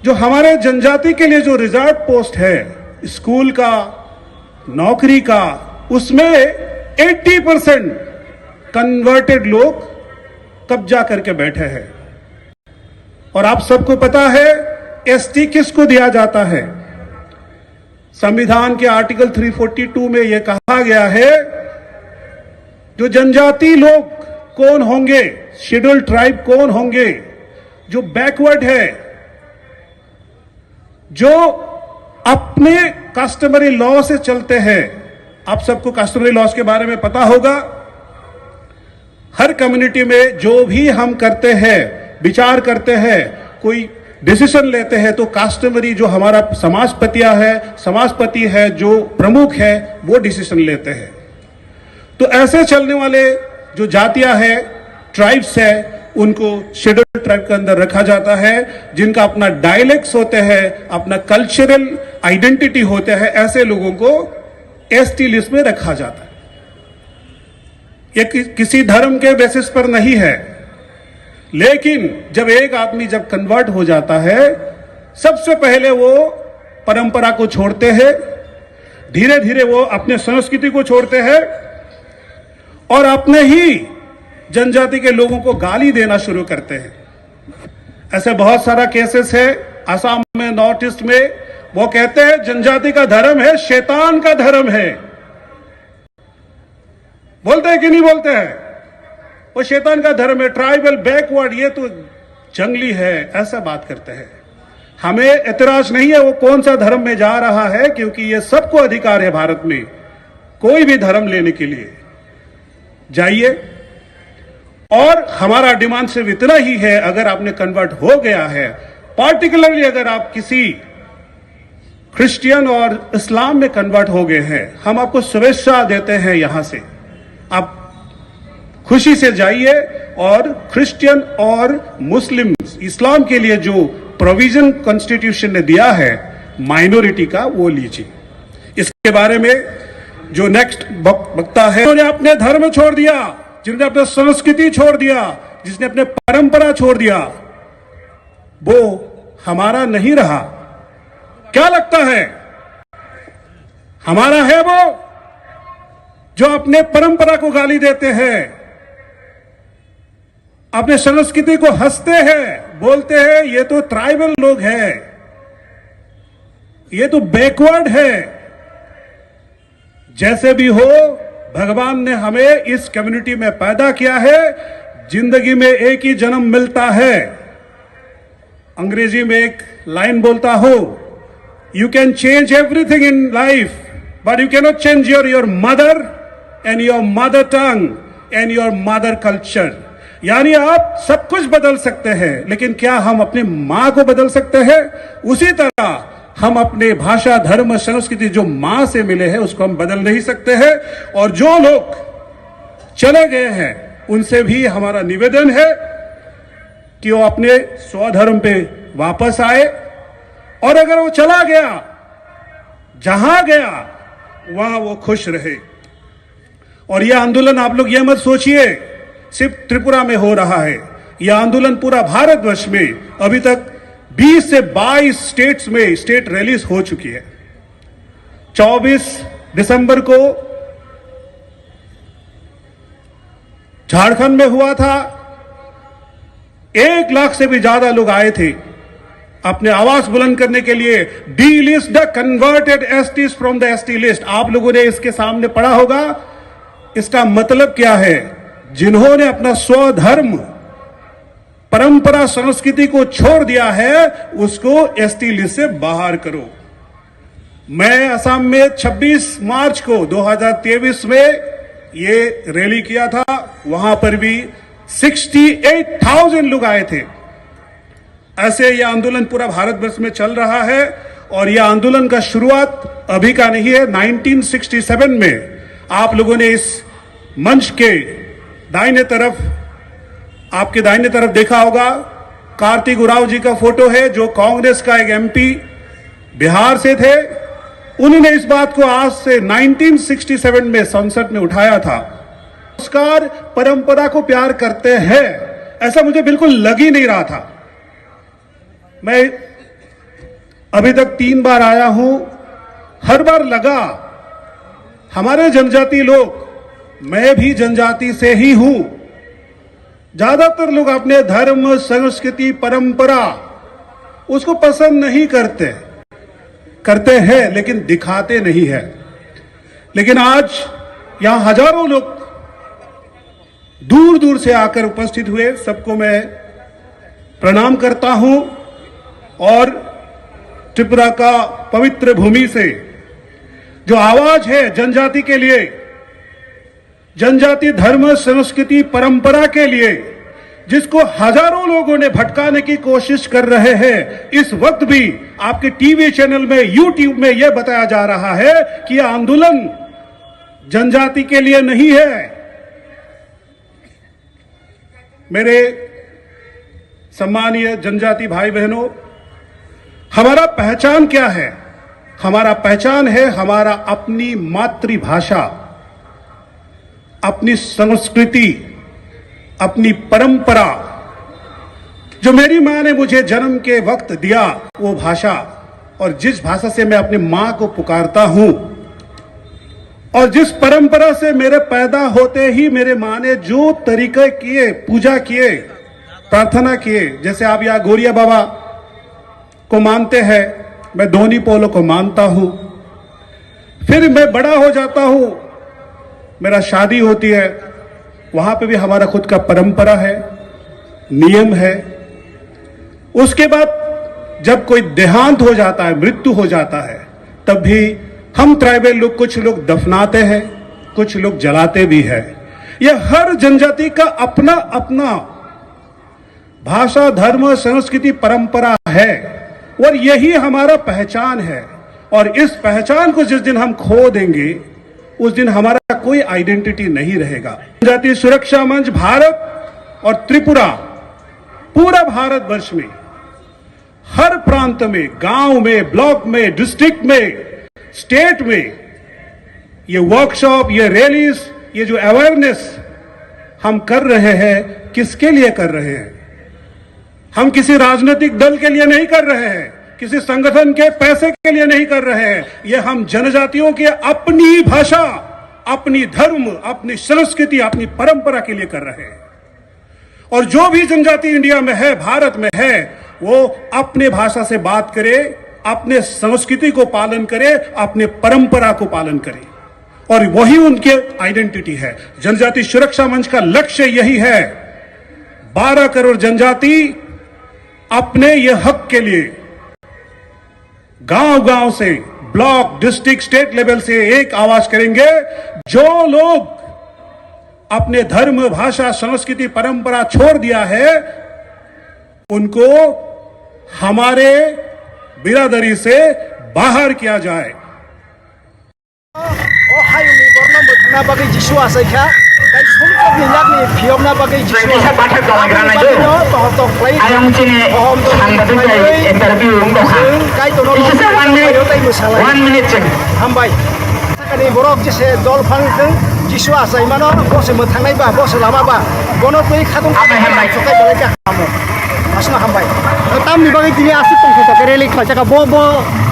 जो हमारे जनजाति के लिए जो रिजर्व पोस्ट है, स्कूल का, नौकरी का, उसमें 80% कन्वर्टेड लोग कब्जा करके बैठे हैं। और आप सबको पता है एसटी किसको दिया जाता है? संविधान के आर्टिकल 342 में यह कहा गया है, जो जनजाति लोग कौन होंगे, शेड्यूल्ड ट्राइब कौन होंगे, जो बैकवर्ड है, जो अपने कस्टमरी लॉ से चलते हैं। आप सबको कस्टमरी लॉस के बारे में पता होगा। हर कम्युनिटी में जो भी हम करते हैं, विचार करते हैं, कोई डिसीजन लेते हैं, तो कस्टमरी जो हमारा समाजपति है, जो प्रमुख है, वो डिसीजन लेते हैं। तो ऐसे चलने वाले जो जातियां हैं, ट्राइब्स है, उनको शेड्यूल्ड ट्राइब के अंदर रखा जाता है, जिनका अपना डायलेक्ट्स होते हैं, अपना कल्चरल आइडेंटिटी होते हैं। ऐसे लोगों को एसटी लिस्ट में रखा जाता है। ये किसी धर्म के बेसिस पर नहीं है, लेकिन जब एक आदमी जब कन्वर्ट हो जाता है, सबसे पहले वो परंपरा को छोड़ते हैं, धीरे धीरे वो अपने संस्कृति को छोड़ते हैं और अपने ही जनजाति के लोगों को गाली देना शुरू करते हैं। ऐसे बहुत सारा केसेस है। असम में, नॉर्थ ईस्ट में वो कहते हैं जनजाति का धर्म है, शैतान का धर्म है। बोलते हैं कि नहीं बोलते हैं? वो शैतान का धर्म है, ट्राइबल, बैकवर्ड, ये तो जंगली है, ऐसा बात करते हैं। हमें एतराज नहीं है वो कौन सा धर्म में जा रहा है, क्योंकि ये सबको अधिकार है भारत में कोई भी धर्म लेने के लिए जाइए। और हमारा डिमांड सिर्फ इतना ही है, अगर आपने कन्वर्ट हो गया है, पार्टिकुलरली अगर आप किसी क्रिश्चियन और इस्लाम में कन्वर्ट हो गए हैं, हम आपको शुभेच्छा देते हैं। यहां से आप खुशी से जाइए और क्रिश्चियन और मुस्लिम, इस्लाम के लिए जो प्रोविजन कॉन्स्टिट्यूशन ने दिया है माइनॉरिटी का, वो लीजिए। इसके बारे में जो नेक्स्ट वक्ता है, उन्होंने अपने धर्म छोड़ दिया, जिन्होंने अपनी संस्कृति छोड़ दिया, जिसने अपने परंपरा छोड़ दिया, वो हमारा नहीं रहा। क्या लगता है हमारा है वो जो अपने परंपरा को गाली देते हैं, अपने संस्कृति को हंसते हैं, बोलते हैं ये तो ट्राइबल लोग हैं, ये तो बैकवर्ड है। जैसे भी हो, भगवान ने हमें इस कम्युनिटी में पैदा किया है। जिंदगी में एक ही जन्म मिलता है। अंग्रेजी में एक लाइन बोलता हूं, you can change everything in life but you can not change your mother and your mother tongue and your mother culture. यानी आप सब कुछ बदल सकते हैं, लेकिन क्या हम अपनी मां को बदल सकते हैं? उसी तरह हम अपने भाषा, धर्म, संस्कृति जो मां से मिले हैं उसको हम बदल नहीं सकते हैं। और जो लोग चले गए हैं उनसे भी हमारा निवेदन है कि वो अपने स्वधर्म पे वापस आए, और अगर वो चला गया, जहां गया वहां वो खुश रहे। और यह आंदोलन, आप लोग यह मत सोचिए सिर्फ त्रिपुरा में हो रहा है, यह आंदोलन पूरा भारतवर्ष में अभी तक 20 से 22 स्टेट्स में स्टेट रैलीज हो चुकी है। 24 दिसंबर को झारखंड में हुआ था, 1 लाख से भी ज्यादा लोग आए थे अपने आवाज बुलंद करने के लिए। Delist the converted STs from the ST list. आप लोगों ने इसके सामने पढ़ा होगा, इसका मतलब क्या है? जिन्होंने अपना स्वधर्म, परंपरा, संस्कृति को छोड़ दिया है, उसको एसटी लिस्ट से बाहर करो। मैं असम में 26 मार्च को 2023 में ये रैली किया था, वहां पर भी 68,000 लोग आए थे। ऐसे यह आंदोलन पूरा भारतवर्ष में चल रहा है, और यह आंदोलन का शुरुआत अभी का नहीं है। 1967 में आप लोगों ने इस मंच के दाहिने तरफ, आपके दाहिने तरफ देखा होगा, कार्तिक उरांव जी का फोटो है, जो कांग्रेस का एक एमपी बिहार से थे। उन्होंने इस बात को आज से 1967 में संसद में उठाया था। संस्कार, परंपरा को प्यार करते हैं, ऐसा मुझे बिल्कुल लग ही नहीं रहा था। मैं अभी तक 3 बार आया हूं, हर बार लगा हमारे जनजाति लोग, मैं भी जनजाति से ही हूं, ज्यादातर लोग अपने धर्म, संस्कृति, परंपरा उसको पसंद नहीं करते हैं, लेकिन दिखाते नहीं है। लेकिन आज यहां हजारों लोग दूर दूर से आकर उपस्थित हुए, सबको मैं प्रणाम करता हूं। और त्रिपुरा का पवित्र भूमि से जो आवाज है जनजाति के लिए, जनजाति धर्म, संस्कृति, परंपरा के लिए, जिसको हजारों लोगों ने भटकाने की कोशिश कर रहे हैं, इस वक्त भी आपके टीवी चैनल में, यूट्यूब में यह बताया जा रहा है कि यह आंदोलन जनजाति के लिए नहीं है। मेरे सम्मानीय जनजाति भाई बहनों, हमारा पहचान क्या है? हमारा पहचान है हमारा अपनी मातृभाषा, अपनी संस्कृति, अपनी परंपरा। जो मेरी मां ने मुझे जन्म के वक्त दिया, वो भाषा, और जिस भाषा से मैं अपनी मां को पुकारता हूं, और जिस परंपरा से मेरे पैदा होते ही मेरे मां ने जो तरीके किए, पूजा किए, प्रार्थना किए, जैसे आप यहाँ गोरिया बाबा को मानते हैं, मैं दोनों पोलों को मानता हूं। फिर मैं बड़ा हो जाता हूं, मेरा शादी होती है, वहां पे भी हमारा खुद का परंपरा है, नियम है। उसके बाद जब कोई देहांत हो जाता है, मृत्यु हो जाता है, तब भी हम ट्राइबल लोग, कुछ लोग दफनाते हैं, कुछ लोग जलाते भी हैं। यह हर जनजाति का अपना अपना भाषा, धर्म, संस्कृति, परंपरा है और यही हमारा पहचान है। और इस पहचान को जिस दिन हम खो देंगे, उस दिन हमारा कोई आइडेंटिटी नहीं रहेगा। जनजातीय सुरक्षा मंच भारत और त्रिपुरा, पूरा भारतवर्ष में हर प्रांत में, गांव में, ब्लॉक में, डिस्ट्रिक्ट में, स्टेट में ये वर्कशॉप, ये रैलीज, ये जो अवेयरनेस हम कर रहे हैं, किसके लिए कर रहे हैं? हम किसी राजनीतिक दल के लिए नहीं कर रहे हैं, किसी संगठन के पैसे के लिए नहीं कर रहे हैं। ये हम जनजातियों की अपनी भाषा, अपनी धर्म, अपनी संस्कृति, अपनी परंपरा के लिए कर रहे हैं। और जो भी जनजाति इंडिया में है, भारत में है, वो अपने भाषा से बात करे, अपने संस्कृति को पालन करे, अपने परंपरा को पालन करे, और वही उनके आइडेंटिटी है। जनजाति सुरक्षा मंच का लक्ष्य यही है। 12 करोड़ जनजाति अपने ये हक के लिए गांव गांव से, ब्लॉक, डिस्ट्रिक्ट, स्टेट लेवल से एक आवाज करेंगे। जो लोग अपने धर्म, भाषा, संस्कृति, परंपरा छोड़ दिया है, उनको हमारे बिरादरी से बाहर किया जाए। borok jese dol phang jisu asai mano bose mo thangnai ba bose lama ba bono tui khatung chokai balai ka hamo asna hambai tam ni bagai tini asu tong ko kere lik khajaka bo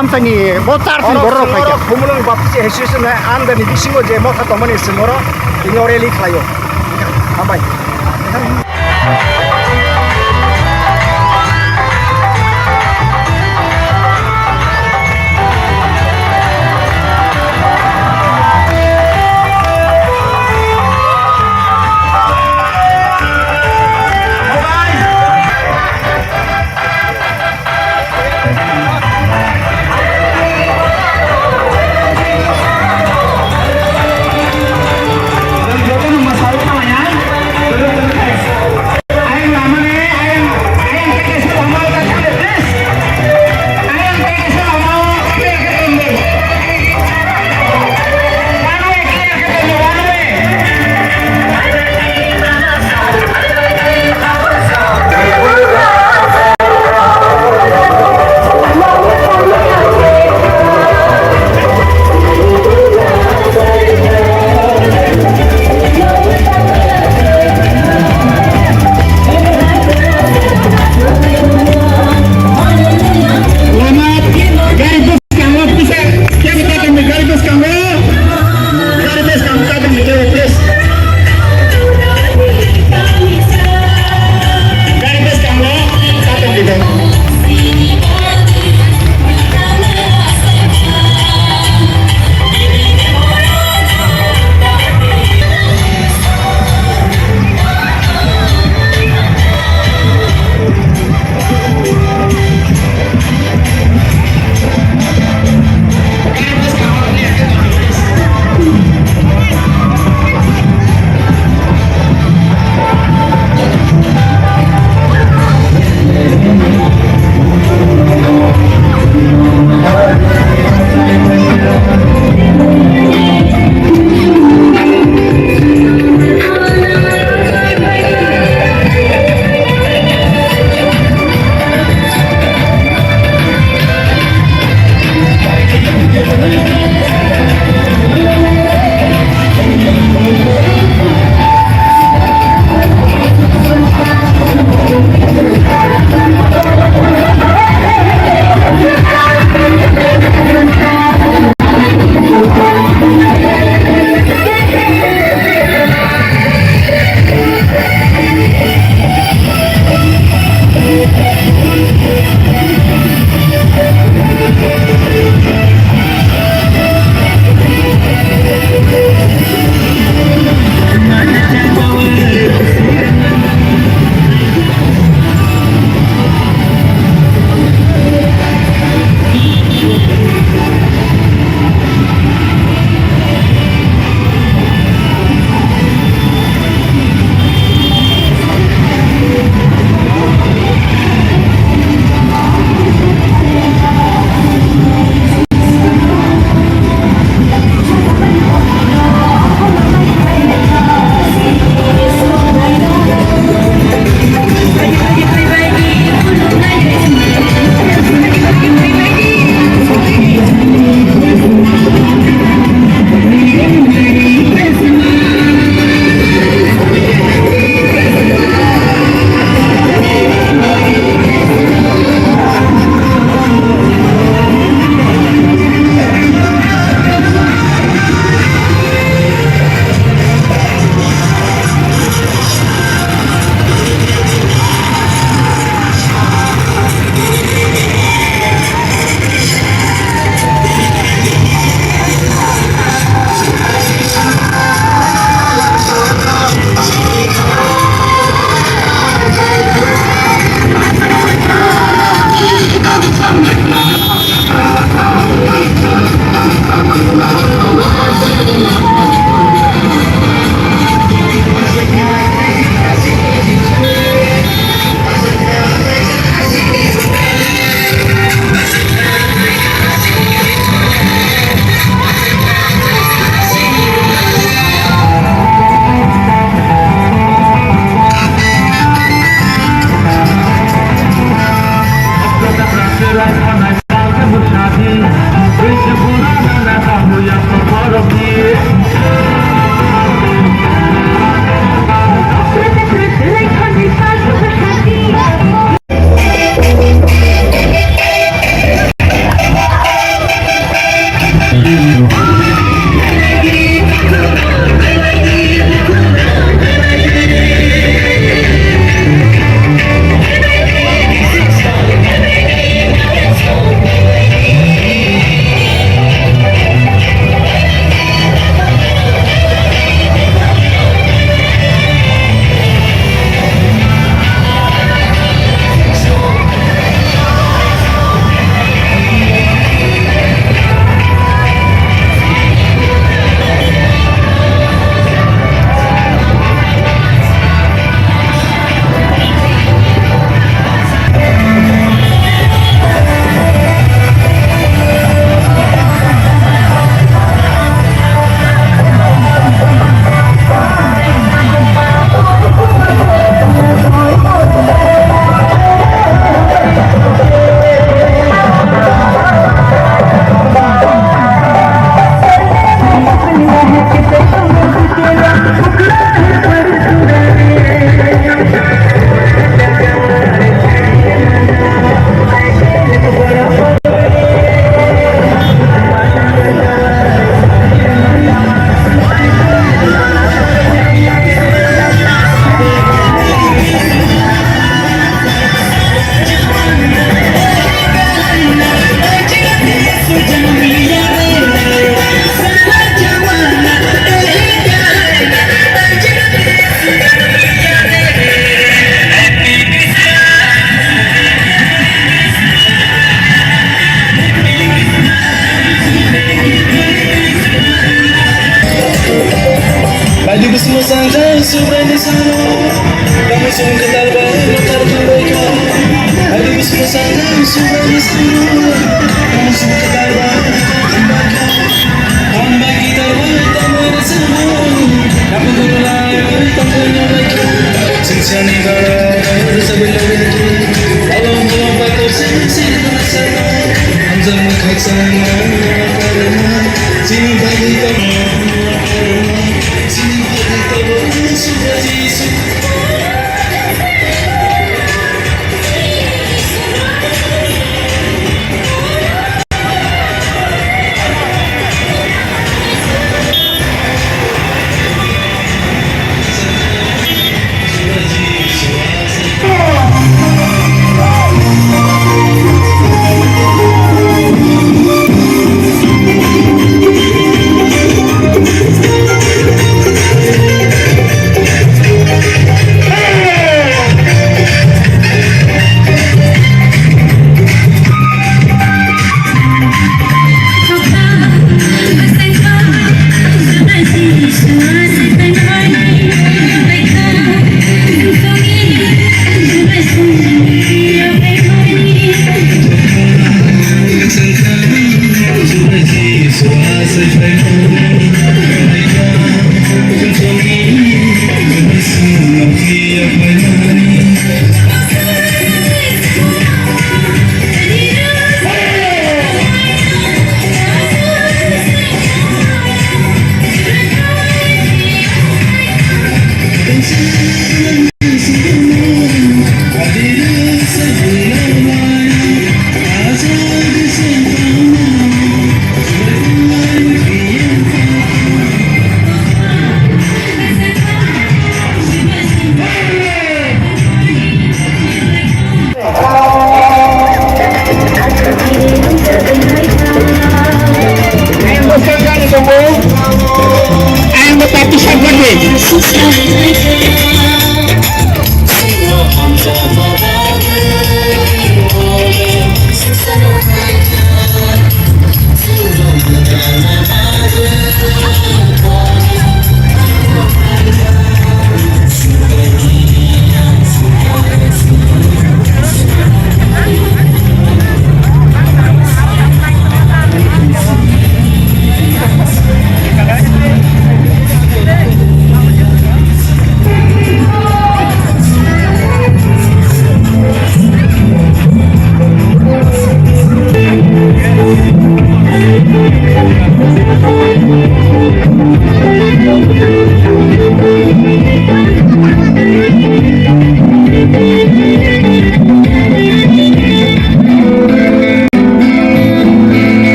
amtani bo tar tin borok khai khumulung bapse hesis na andani bisingo je mo khatomani simoro tini ore lik khlayo hambai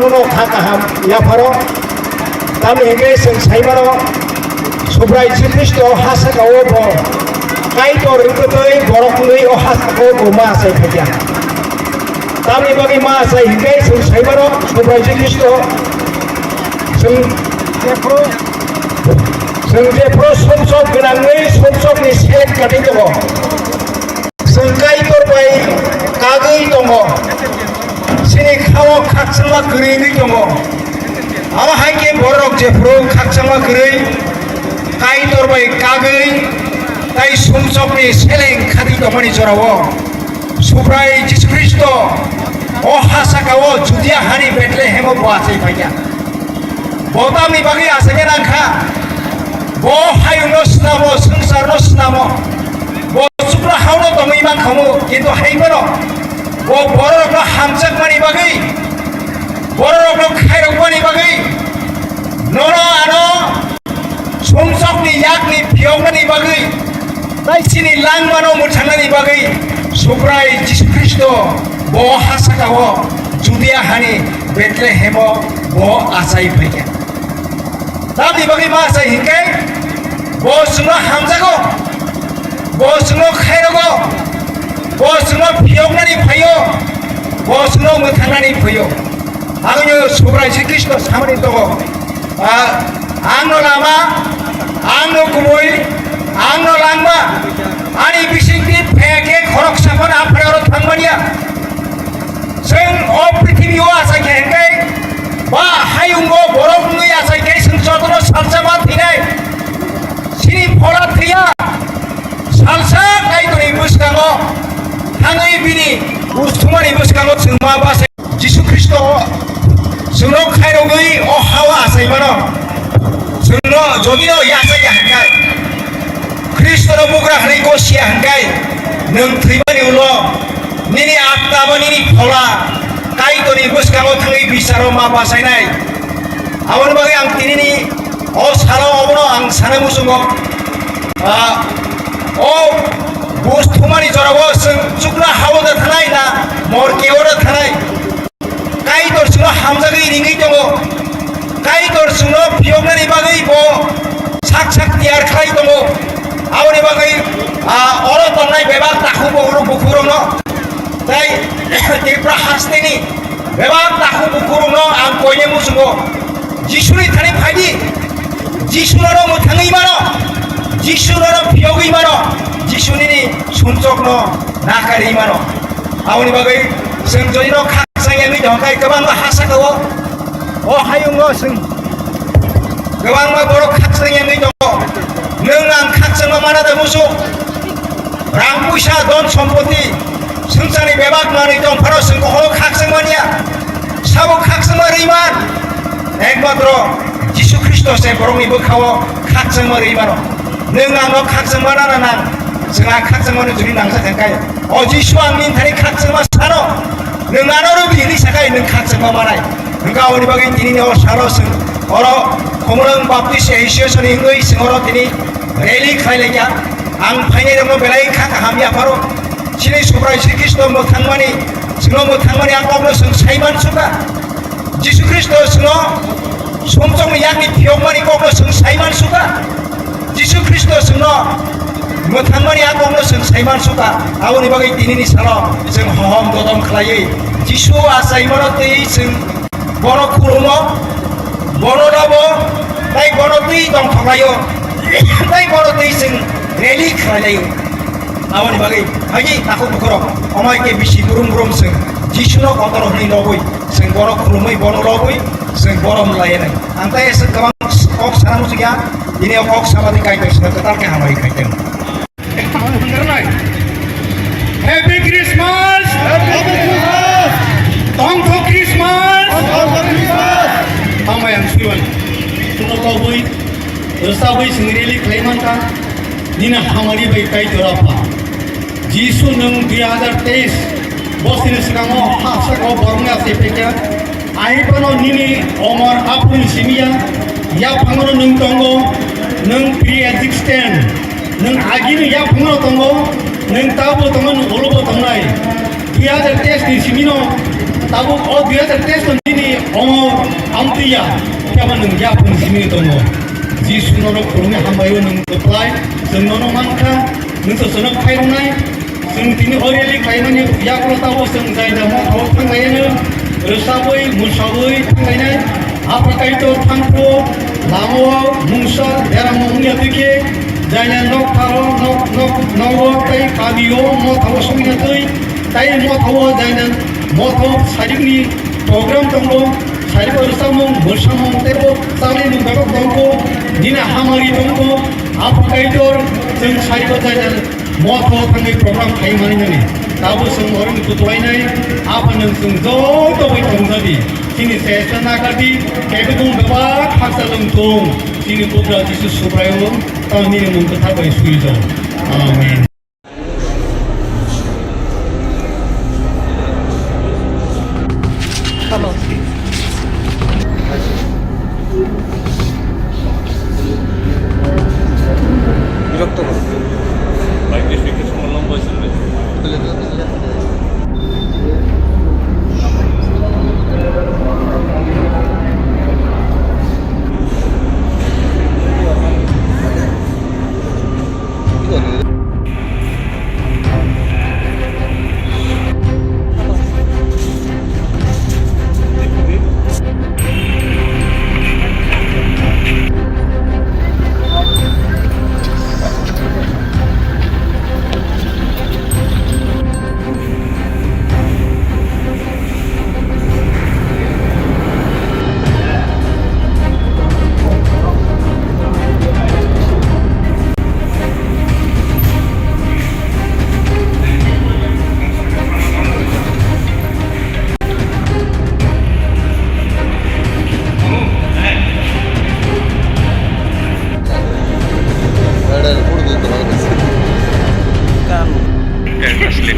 no khakaham ya pharo tam hege sing saimano subrai Kristo hasaka obo kai to rutoi borokului o hasaka obo ma sai phaya tam ni bagi ma sai hege sing saimano subrai Kristo sing je pro somsok gonangai somsokni select kating dong sing kai tor bai kagai dong sini kawo kaksanma gurui ni dong ama haike borok je pro kaksanma gurui kai tor bai kagai tai somsokni select kating dong ni jorawo subrai Jesus Kristo o hasakawo judia hari Bethlehem o boasai phaya botam ni bagi asanya nangka bo hayuno snamo sangsarno snamo bo supra hauno tomi bang kamu kintu haibano bo borok no hamsak mani bagi borok no khairok mani bagi nono ano somsok ni yak ni phiong ni bagi tai sini lang mano muthana ni bagi suprai Jesus Kristo bo hasakawo judia hani Bethlehem bo asai phaya tapi bagi masa hingkai bos semua hamzago bos semua khairogo bos semua phiong nani phayo bos semua muthang nani phayo agno subrai Kristo samani togo angno lama angno kumoi angno langma ani bisingti pheke khorok sapon apre thangmania sing o prithibi o asa hingkai ba hayungo borok nui asa hingkai sengsotono salsama thinai sini phola thia salsa kai toni buskango hangai bini ustumani buskango sengma base Jesus Kristo sungno khairogoi o hawa asai mano sungno jogino yasa hangkai Kristo no bugra hari ko sia hangkai nung thibani ulo nini ataba nini phola kai toni buskango thangai bisaro ma basai nai awon bagi ang tinini o salo obono ang sana musungo o bustumani jorabo sukna hawoda thanai na mor keoda thanai kai tor suno hamjagi ringi tongo kai tor suno phiongani bagai bo sak tiar khai tongo awoni bagai oro tongnai bebak takhu bogro bukurono tai tipra hasteni bebak takhu bukurono ang koine musungo jisuni thani phaidi jisuro muthangui mano jisuro phiogui mano jisuni ni sumsokno nakari mano awni bagai sing joino khaksang yangi dongkai gobang hasakawo o hayungo sing gobang boro khaksang yangi dong nung ang khaksang manada musu rang puisa don sompoti sungsani bebak mani dong pharo sing ho khaksang mania sabo khaksang riman ekmatro Jesus Kristo se borongni bokhawo khaksang riman nung ang no khaksang manana nang singa khaksang mani juri nangsa thangkai o Jesus ang min thani khaksang ma sano nung anoro bini sakai nung khaksang manai nung awni bagi tini no saro sing oro komorang baptis association ingoi sing oro tini rally khailenya ang phaine rong belai khaka hamya paro sini subrai Kristo mo thangmani sino mo thangmani ang obno sing saiman suka Jesus Kristo sino somsong yakni phiongmani obno sing saiman suka Jesus Kristo sino mo thangmani ang obno sing saiman suka awni bagai tinini salo sing hom dodom khlai Jesus asai monotei sing bono kurumo bono rabo tai bono tui dong thalayo tai bono tui sing rally khlayo awani bagai haji takut bukoro omai ke bisi gurum sing jisuno kotor ni loboi sing bono kurumai bono loboi sing bono mulai nai antai sing kamang ok saram sugia ini ok sama di kai sing ketar ke hamai kai tem Happy Christmas Tongko Christmas amai ang suwan tuno loboi resaboi sing rally klaiman ka nina hamari bai kai jorapa Jisu nung 2023 bosini sekango hasako bornga sepeka aipano nini omar apun simia ya pangono nung tongo nung pre-existent nung aginu ya pangono tongo nung tabo tongo nung olobo tongnai 2023 ni simino tabo o 2023 nini आमतिया क्या नोंया बुंसिनि दङ जिसुनो खुलुमनो हामबायो नोंखौलाय जोंनो मानखा नोंसोरनो फायनाय जों दिनै हरियालि खायमानि याग्रताव जों जाय दामाव थांनायानो रोसाबै मुसाबै थांनायनाय आफाकायथ' थांखो लामाव मुंसा बेरामावनिया दिखे जायना नक थारो नक नवो ताई काबियो मथाव समिना ताई मथाव जायना मथाव सारिनि program tunggu, saya bersama tebo, saling membawa tunggu, dina hamari tunggu, apa kaitor, jeng saya berjalan, moto tanggai program kayu mana ni, tahu semua orang itu tuai nai, apa yang sungguh tu itu jadi, sini saya senang kali, kebetulan bawa haksa lengkung, sini putra Yesus Subrayo, tahun ini mungkin tak boleh suju, amin.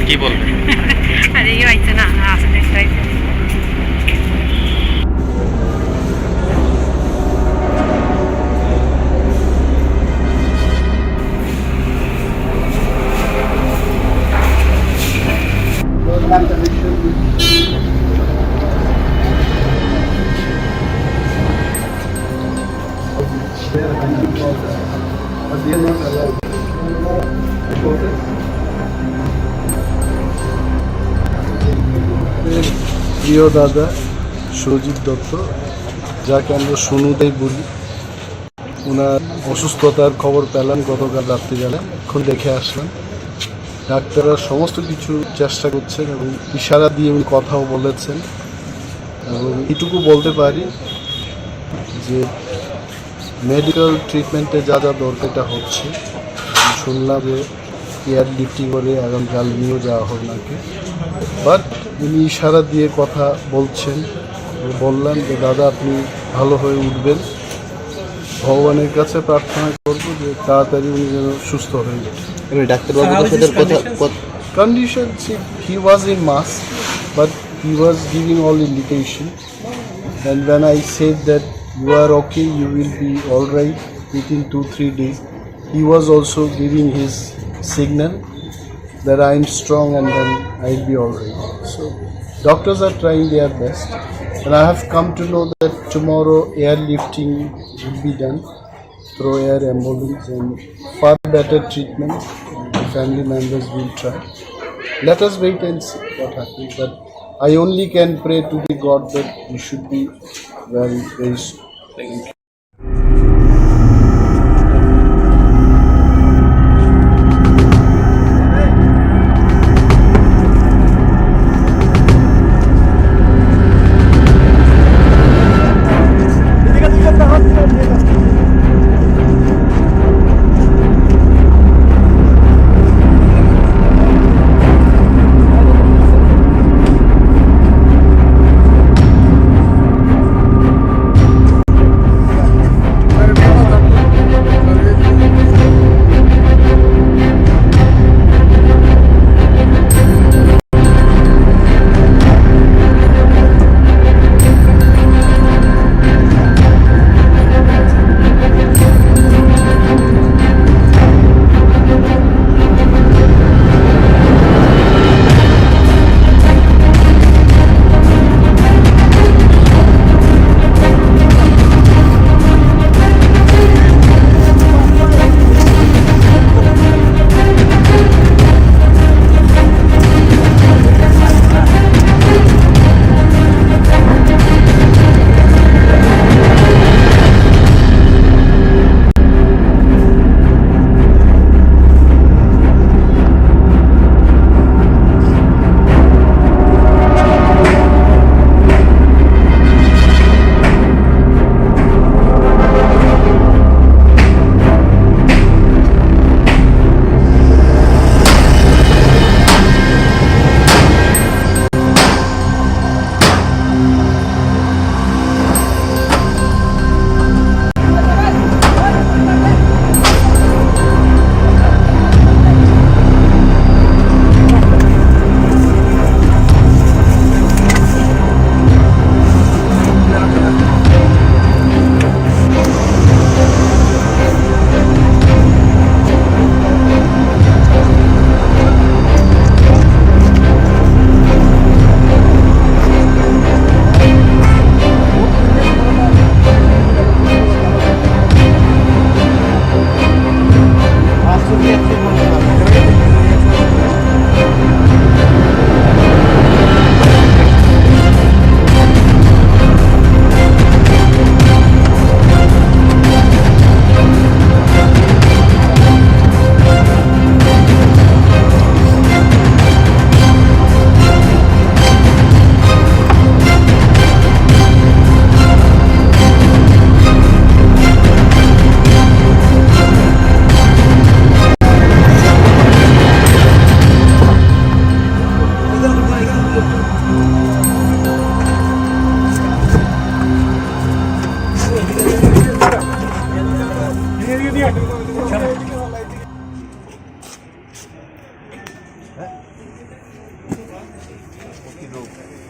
কি বলবেন? আরে এই হইছে না আসলে একটাই প্রিয় দাদা সুরজিৎ দত্ত, যাকে আমরা সনুদাই বলি, ওনার অসুস্থতার খবর পেলাম গতকাল রাত্রিবেলা। এখন দেখে আসলাম, ডাক্তাররা সমস্ত কিছু চেষ্টা করছেন এবং ইশারা দিয়ে উনি কথাও বলেছেন। এবং এটুকু বলতে পারি যে মেডিকেল ট্রিটমেন্টে যা যা দরকারটা হচ্ছে, শুনলাম যে এয়ার লিফটিং করে আগামীকাল নিয়েও যাওয়া হবে নাকি, বাট উনি ইশারা দিয়ে কথা বলছেন। বললাম যে দাদা আপনি ভালো হয়ে উঠবেন, ভগবানের কাছে প্রার্থনা করবো যে তাড়াতাড়ি উনি যেন সুস্থ হয়ে ওঠেন। ডাক্তারবাবু condition, he was in mass, but he was giving all indication, and when I said that you are okay, you will be all right within 2-3 days, he was also giving his signal that I am strong and then I'll be all right. So doctors are trying their best, and I have come to know that tomorrow airlifting will be done through air ambulance, and far better treatment the family members will try. Let us wait and see what happens, but I only can pray to the God that he should be very, very soon. Thank you.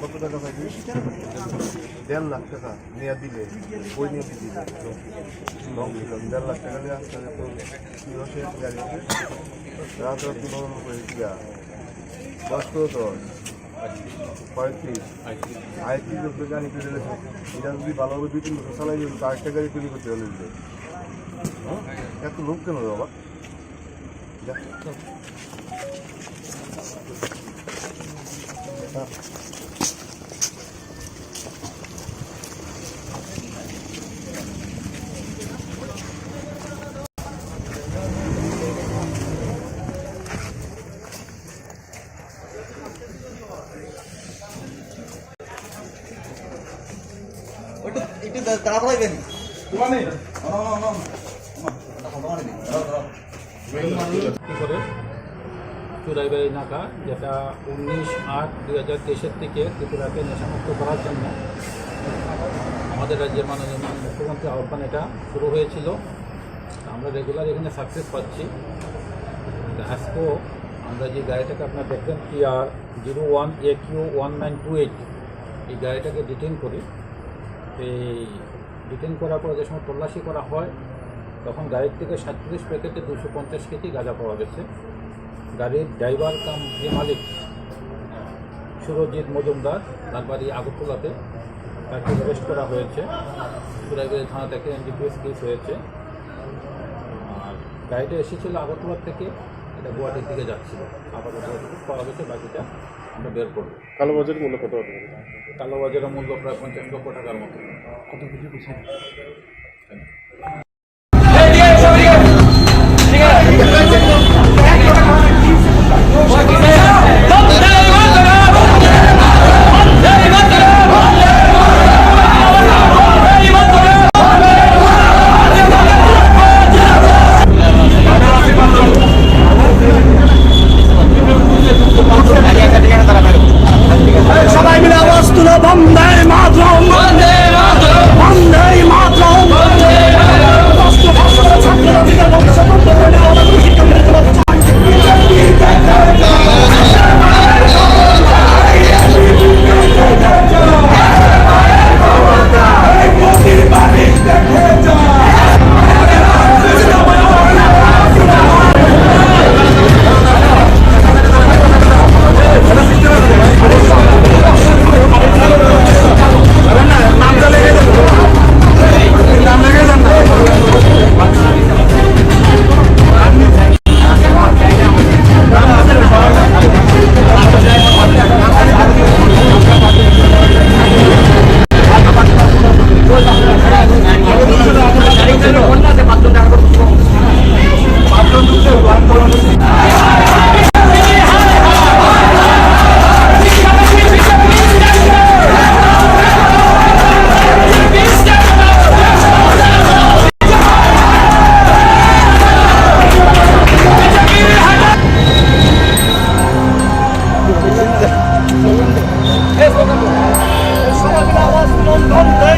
কত টাকা পাইবি? 1.5 লাখ টাকা নিয়ে দিলে ওই নিয়ে দিলে 1.5 লাখ টাকা নিয়ে আসতে তো গাড়ি হবে রাত রাত্রি বন্ধ করে দিয়া বস করো তো 35 গাড়ি কিনে দিলে এটা যদি ভালোভাবে 2-3 বছর চালাই দিল তো আরেকটা গাড়ি তৈরি করতে হলে এত লোক কেন বাবা যা করে চুরাইবাড়ি নাকা, যেটা 19/8/2023 থেকে ত্রিপুরাকে নেশামুক্ত করার জন্য আমাদের রাজ্যের মাননীয় মুখ্যমন্ত্রী আহ্বান এটা শুরু হয়েছিল। আমরা রেগুলার এখানে সাকসেস পাচ্ছি। আজকেও আমরা যে গাড়িটাকে আপনার দেখবেন PR01AQ1928 এই গাড়িটাকে ডিটেইন করি। এই ডিটেইন করার পর যে সময় তল্লাশি করা হয় তখন গাড়ির থেকে 37 প্যাকেটে 250 কেজি গাঁজা পাওয়া গেছে। গাড়ির ড্রাইভার কাম যে মালিক সুরজিৎ মজুমদার, তার বাড়ি আগরতলাতে, তাকে অ্যারেস্ট করা হয়েছে। চুরাইবাড়ি থানা থেকে NDPS কেস হয়েছে। আর গাড়িটা এসেছিল আগরতলা থেকে, এটা গুয়াহাটির দিকে যাচ্ছিল। আপাতত পাওয়া গেছে, বাকিটা আমরা বের করবো। কালোবাজার মূল্য কত হবে? কালোবাজারের মূল্য প্রায় 50 লক্ষ টাকার মতো। কত কিছু পিছিয়ে সবাই মিলে আওয়াজ তুলো, বন্দে মাতরম, বন্দে মাতরম, বন্দে মাতরম। ছাত্ররা নিজের ভবিষ্যৎ করে আমাদের শিক্ষা মেনে চলা চাই। সবাই মিলে আওয়াজ তুলো, বন্দে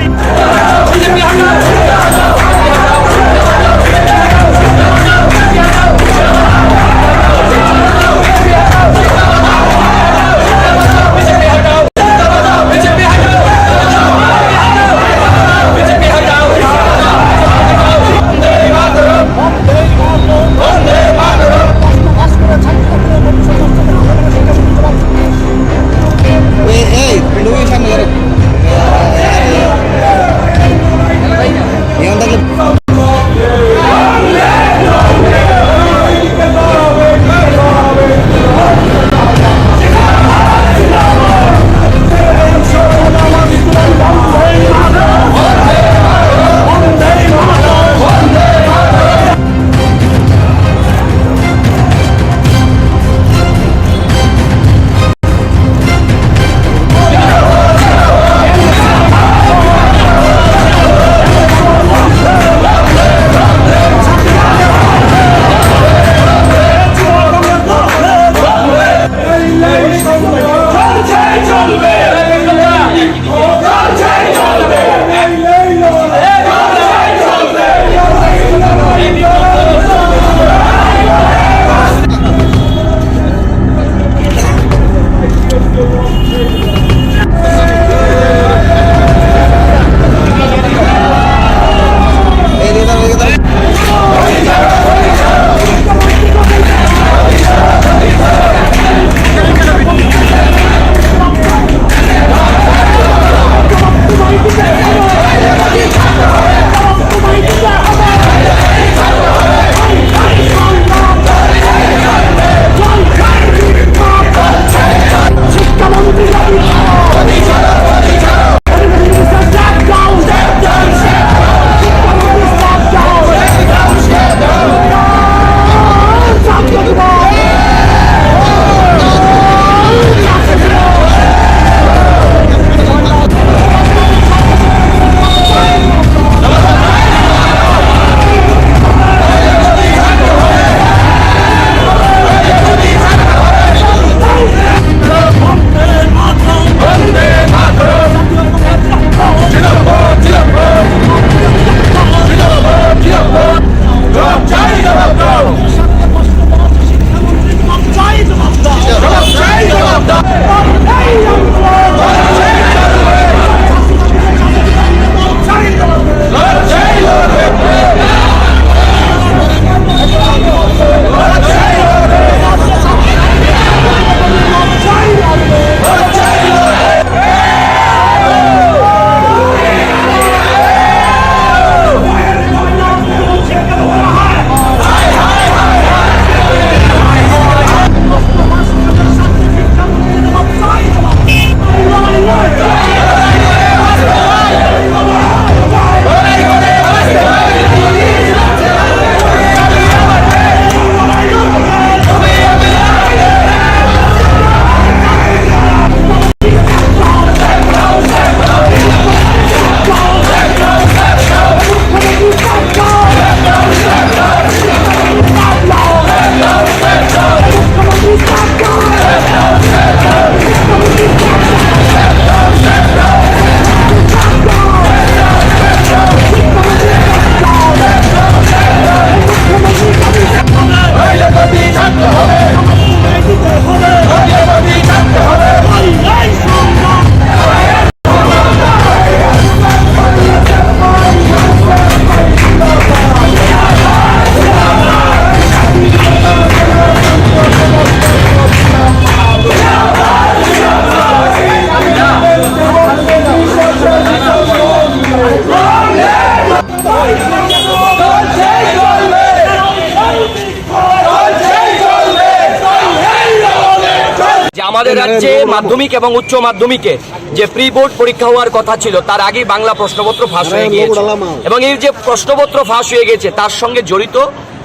যে আমাদের রাজ্যে মাধ্যমিক এবং উচ্চ মাধ্যমিকে যে প্রি বোর্ড পরীক্ষা হওয়ার কথা ছিল তার আগেই বাংলা প্রশ্নপত্র ফাঁস হয়ে গিয়েছে এবং এই যে প্রশ্নপত্র ফাঁস হয়ে গেছে তার সঙ্গে জড়িত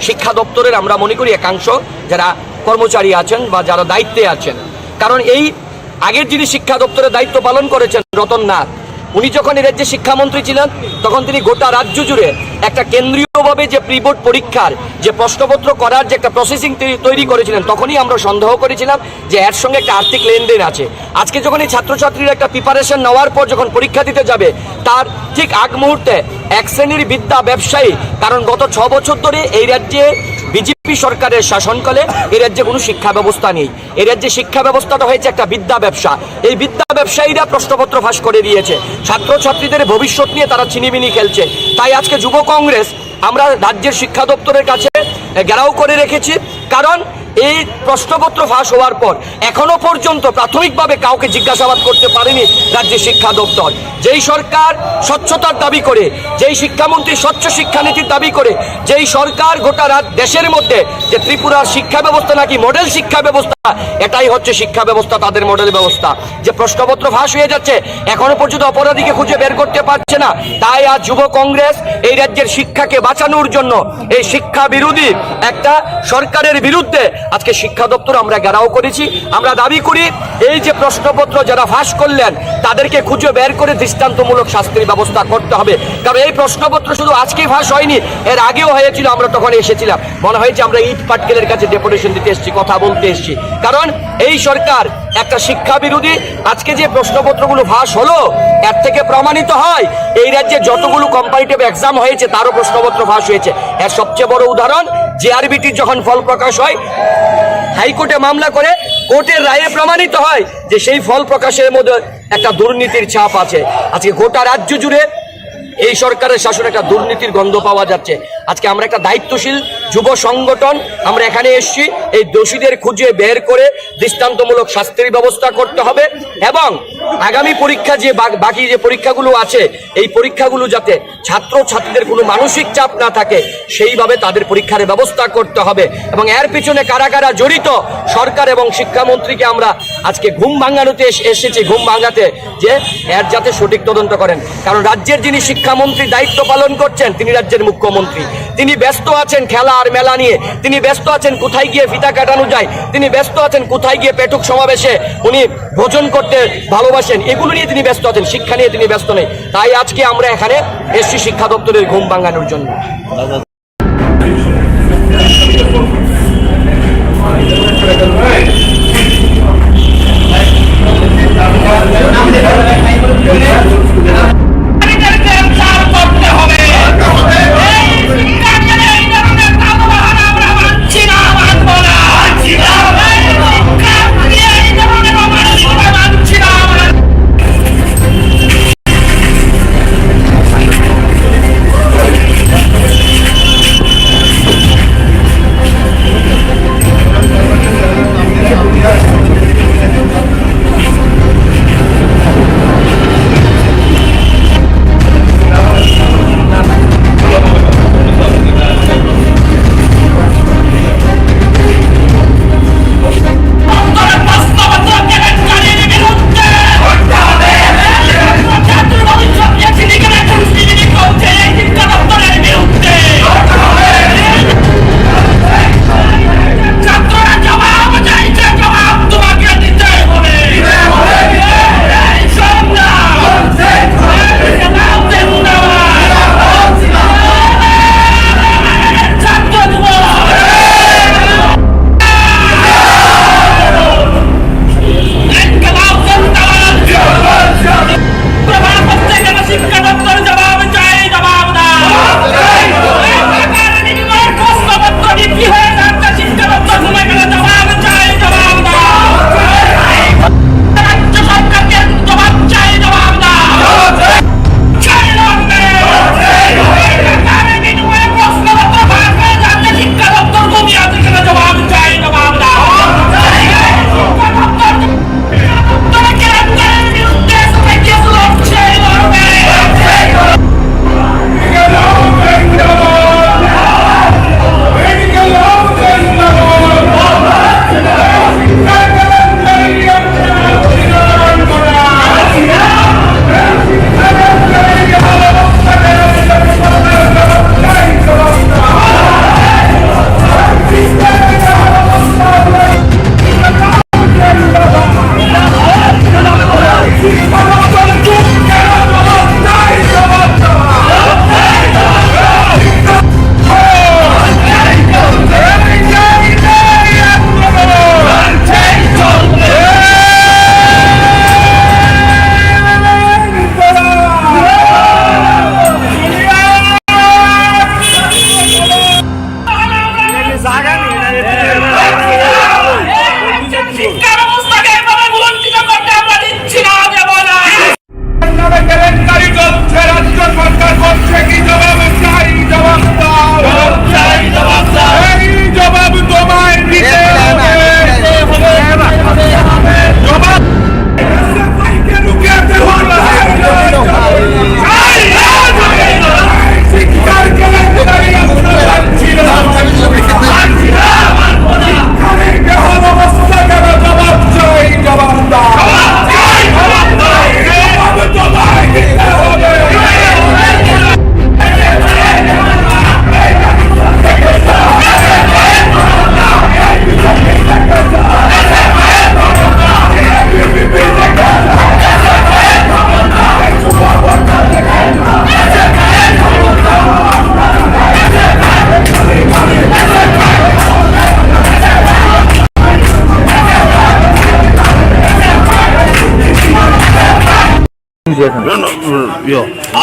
শিক্ষা দপ্তরের আমরা মনে করি একাংশ যারা কর্মচারী আছেন বা যারা দায়িত্বে আছেন। কারণ এই আগের যিনি শিক্ষা দপ্তরের দায়িত্ব পালন করেছেন রতন নাথ, উনি যখন এই রাজ্যে শিক্ষামন্ত্রী ছিলেন তখন তিনি গোটা রাজ্য জুড়ে একটা কেন্দ্রীয়ভাবে যে প্রি বোর্ড পরীক্ষার যে প্রশ্নপত্র করার যে একটা প্রসেসিং তৈরি করেছিলেন, তখনই আমরা সন্দেহ করেছিলাম যে এর সঙ্গে একটা আর্থিক লেনদেন আছে। আজকে যখন এই ছাত্রছাত্রীরা একটা প্রিপারেশন নেওয়ার পর যখন পরীক্ষা দিতে যাবে তার ঠিক আগ মুহূর্তে এক শ্রেণীর বিদ্যা ব্যবসায়ী, কারণ গত 6 বছর ধরে এই রাজ্যে বিজেপি সরকারের শাসনকালে এই রাজ্যে কোনো শিক্ষা ব্যবস্থা নেই। এই রাজ্যে শিক্ষা ব্যবস্থাটা হয়েছে একটা বিদ্যা ব্যবসা। এই বিদ্যা ব্যবসায়ীরা প্রশ্নপত্র ফাঁস করে দিয়েছে, ছাত্রছাত্রীদের ভবিষ্যৎ নিয়ে তারা ছিনিমিনি খেলছে। তাই আজকে যুব কংগ্রেস আমরা রাজ্যের শিক্ষা দপ্তরের কাছে ঘেরাও করে রেখেছি, কারণ এই প্রশ্নপত্র ফাঁস হওয়ার পর এখনো পর্যন্ত প্রাথমিকভাবে কাউকে জিজ্ঞাসাবাদ করতে পারেনি রাজ্যের শিক্ষা দপ্তর। যেই সরকার স্বচ্ছতার দাবি করে, যেই শিক্ষামন্ত্রী স্বচ্ছ শিক্ষানীতির দাবি করে, যেই সরকার গোটা দেশের মধ্যে যে ত্রিপুরার শিক্ষা ব্যবস্থা নাকি মডেল শিক্ষা ব্যবস্থা, এটাই হচ্ছে শিক্ষা ব্যবস্থা, তাদের মডেল ব্যবস্থা। যে প্রশ্নপত্র ফাঁস হয়ে যাচ্ছে এখনো পর্যন্ত অপরাধীকে খুঁজে বের করতে পারছে না। তাই আজ যুব কংগ্রেস এই রাজ্যের শিক্ষাকে বাঁচানোর জন্য এই শিক্ষা বিরোধী একটা সরকারের বিরুদ্ধে আজকে শিক্ষা দপ্তর আমরা ঘেরাও করেছি। আমরা দাবি করি এই যে প্রশ্নপত্র যারা ফাঁস করলেন তাদেরকে খুঁজে বের করে দৃষ্টান্তমূলক শাস্তির ব্যবস্থা করতে হবে। কারণ এই প্রশ্নপত্র শুধু আজকেই ফাঁস হয়নি, এর আগেও হয়েছিল, আমরা তখন এসেছিলাম, মনে হয়েছে আমরা ইট পাটকেলের কাছে ডেপুটেশন দিতে এসেছি, কথা বলতে এসেছি। কারণ এই সরকার একটা শিক্ষা বিরোধী। আজকে যে প্রশ্নপত্রগুলো ফাঁস হলো এর থেকে প্রমাণিত হয় এই রাজ্যে যতগুলো কম্পারেটিভ এক্সাম হয়েছে তারও প্রশ্নপত্র ফাঁস হয়েছে। এর সবচেয়ে বড় উদাহরণ জেআরবিটির যখন ফল প্রকাশ হয়, হাইকোর্টে মামলা করে কোর্টের রায়ে প্রমাণিত হয় যে সেই ফল প্রকাশের মধ্যে একটা দুর্নীতির ছাপ আছে। আজকে গোটা রাজ্য জুড়ে এই সরকারের শাসনে একটা দুর্নীতির গন্ধ পাওয়া যাচ্ছে। আজকে আমরা একটা দায়িত্বশীল যুব সংগঠন আমরা এখানে এসেছি, এই দোষীদের খুঁজে বের করে দৃষ্টান্তমূলক শাস্তির ব্যবস্থা করতে হবে এবং আগামী পরীক্ষা যে বাকি যে পরীক্ষাগুলো আছে এই পরীক্ষাগুলো যাতে ছাত্রছাত্রীদের কোনো মানসিক চাপ না থাকে সেইভাবে তাদের পরীক্ষার ব্যবস্থা করতে হবে। এবং এর পিছনে কারা কারা জড়িত সরকার এবং শিক্ষামন্ত্রীকে আমরা আজকে ঘুম ভাঙানোতে এসেছি, ঘুম ভাঙাতে যে এর যাতে সঠিক তদন্ত করেন। কারণ রাজ্যের যিনি শিক্ষামন্ত্রী দায়িত্ব পালন করছেন তিনি রাজ্যের মুখ্যমন্ত্রী, তিনি ব্যস্ত আছেন খেলা আর মেলা নিয়ে, তিনি ব্যস্ত আছেন কোথায় গিয়ে ফিতা কাটানো যায়, তিনি ব্যস্ত আছেন কোথায় গিয়ে পেটুক সমাবেশে উনি ভোজন করতে ভালোবাসেন, এগুলো নিয়ে তিনি ব্যস্ত আছেন, শিক্ষা নিয়ে তিনি ব্যস্ত নেই। তাই আজকে আমরা এখানে এসছি শিক্ষা দপ্তরের ঘুম ভাঙানোর জন্য।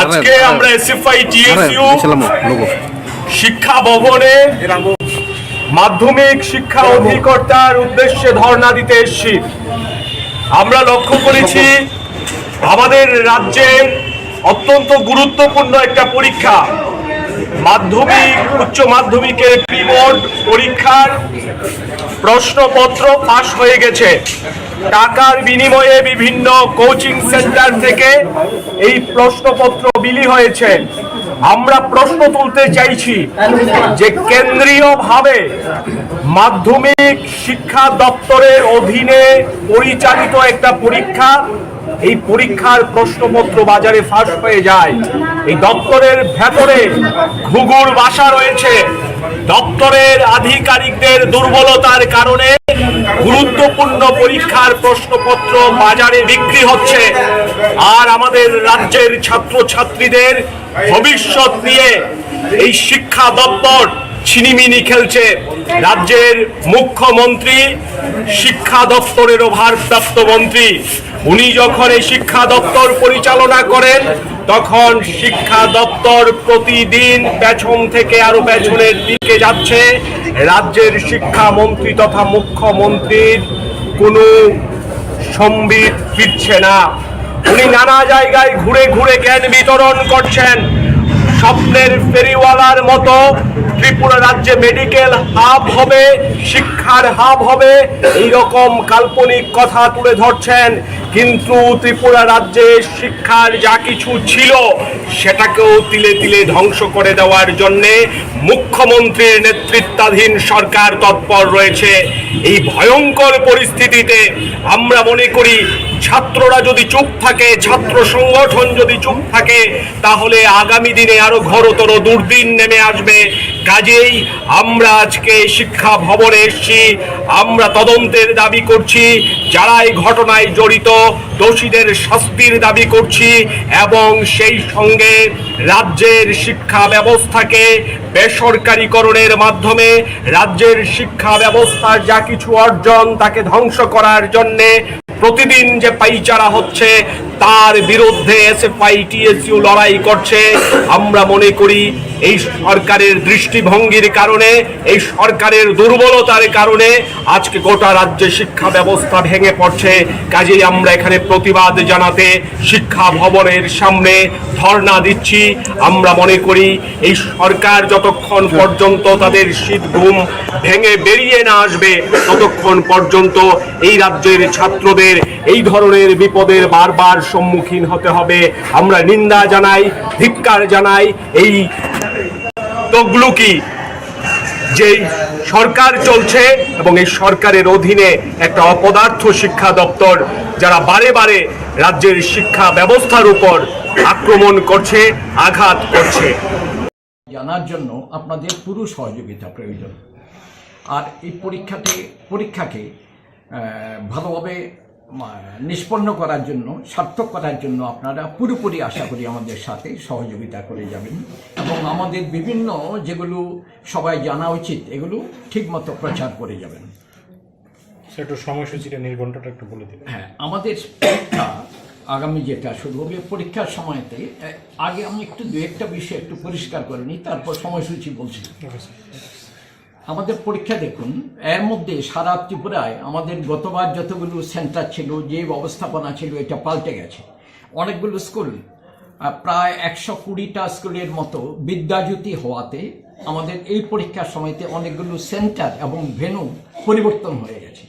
আজকে আমরা এসএফআই টিএসইউ শিক্ষা ভবনে মাধ্যমিক শিক্ষা অধিকর্তার উদ্দেশ্যে ধর্ণা দিতে এসেছি। আমরা লক্ষ্য করেছি আমাদের রাজ্যের অত্যন্ত গুরুত্বপূর্ণ একটা পরীক্ষা মাধ্যমিক উচ্চ মাধ্যমিকের প্রি বোর্ড পরীক্ষার প্রশ্নপত্র ফাঁস হয়ে গেছে। টাকার বিনিময়ে বিভিন্ন কোচিং সেন্টার থেকে এই প্রশ্নপত্র বিলি হয়েছে। আমরা প্রশ্ন তুলতে চাইছি যে কেন্দ্রীয়ভাবে মাধ্যমিক শিক্ষা দপ্তরের অধীনে পরিচালিত একটা পরীক্ষা, এই পরীক্ষার প্রশ্নপত্র বাজারে ফাঁস হয়ে যায়। এই দপ্তরের ভেতরে ঘুঘুর বাসা রয়েছে। দপ্তরের আধিকারিকদের দুর্বলতার কারণে গুরুত্বপূর্ণ পরীক্ষার প্রশ্নপত্র বাজারে বিক্রি হচ্ছে। আর আমাদের রাজ্যের ছাত্রছাত্রীদের ভবিষ্যৎ নিয়ে এই শিক্ষা দপ্তর ছিনিমিনি খেলছে। রাজ্যের মুখ্যমন্ত্রী শিক্ষা দপ্তরেরও ভারপ্রাপ্ত মন্ত্রী, উনি যখন এই শিক্ষা দপ্তর পরিচালনা করেন তখন শিক্ষা দপ্তর প্রতিদিন পেছন থেকে আরো পেছনের দিকে যাচ্ছে। রাজ্যের শিক্ষামন্ত্রী তথা মুখ্যমন্ত্রীর কোনো সম্বিত ফিরছে না। উনি নানা জায়গায় ঘুরে ঘুরে জ্ঞান বিতরণ করছেন। স্বপ্নের ফেরিওয়ালার মতো ত্রিপুরা রাজ্যে মেডিকেল হাব হবে, শিক্ষার হাব হবে, এইরকম কাল্পনিক কথা তুলে ধরছেন। কিন্তু ত্রিপুরা রাজ্যে শিক্ষার যা কিছু ছিল সেটাকেও তিলে তিলে ধ্বংস করে দেওয়ার জন্যে মুখ্যমন্ত্রীর নেতৃত্বাধীন সরকার তৎপর রয়েছে। এই ভয়ঙ্কর পরিস্থিতিতে আমরা মনে করি ছাত্ররা যদি চুপ থাকে, ছাত্র সংগঠন যদি চুপ থাকে, তাহলে আগামী দিনে আরো ঘোরতর দুর্দিন নেমে আসবে। কাজেই আমরা আজকে শিক্ষা ভবনে এসেছি। আমরা তদন্তের দাবি করছি, যারা এই ঘটনায় জড়িত দোষীদের শাস্তির দাবি করছি এবং সেই সঙ্গে রাজ্যের শিক্ষা ব্যবস্থাকে বেসরকারীকরণের মাধ্যমে রাজ্যের শিক্ষা ব্যবস্থার যা কিছু অর্জন তাকে ধ্বংস করার জন্যে প্রতিদিন যে পাইচারা হচ্ছে তার বিরুদ্ধে এসএফআই টিএসইউ লড়াই করছে। আমরা মনে করি এই সরকারের দৃষ্টিভঙ্গির কারণে, এই সরকারের দুর্বলতার কারণে আজকে গোটা রাজ্যে শিক্ষা ব্যবস্থা ভেঙে পড়ছে। কাজেই আমরা এখানে প্রতিবাদ জানাতে শিক্ষা ভবনের সামনে ধর্ণা দিচ্ছি। আমরা মনে করি এই সরকার যতক্ষণ পর্যন্ত তাদের শীত ঘুম ভেঙে বেরিয়ে না আসবে ততক্ষণ পর্যন্ত এই রাজ্যের ছাত্রদের এই ধরনের বিপদের বারবার সম্মুখীন হতে হবে। আমরা নিন্দা জানাই, ধিক্কার জানাই এই তগলুকি যে সরকার চলছে এবং এই সরকারের অধীনে একটা অপদার্থ শিক্ষা দপ্তর যারা বারে বারে রাজ্যের শিক্ষা ব্যবস্থার উপর আক্রমণ করছে, আঘাত করছে। জানার জন্য আপনাদের পুরো সহযোগিতা প্রয়োজন। আর এই পরীক্ষাকে ভালোভাবে নিষ্পন্ন করার জন্য, সার্থক করার জন্য আপনারা পুরোপুরি আশা করি আমাদের সাথে সহযোগিতা করে যাবেন এবং আমাদের বিভিন্ন যেগুলো সবাই জানা উচিত এগুলো ঠিকমতো প্রচার করে যাবেন। একটু সময়সূচিটা নির্ঘণ্টটা একটু বলে দিন। হ্যাঁ, আমাদের পরীক্ষা আগামী যেটা শুরু হবে পরীক্ষার সময়তে আগে আমি একটু দু একটা বিষয় একটু পরিষ্কার করে নিই, তারপর সময়সূচি বলছি। আমাদের পরীক্ষা দেখুন, এর মধ্যে সারা ত্রিপুরায় আমাদের গতবার যতগুলো সেন্টার ছিল, যে ব্যবস্থাপনা ছিল, এটা পাল্টে গেছে। অনেকগুলো স্কুল, প্রায় 120টা স্কুলের মতো বিদ্যাজ্যোতি হওয়াতে আমাদের এই পরীক্ষার সময়তে অনেকগুলো সেন্টার এবং ভেন্যু পরিবর্তন হয়ে গেছে।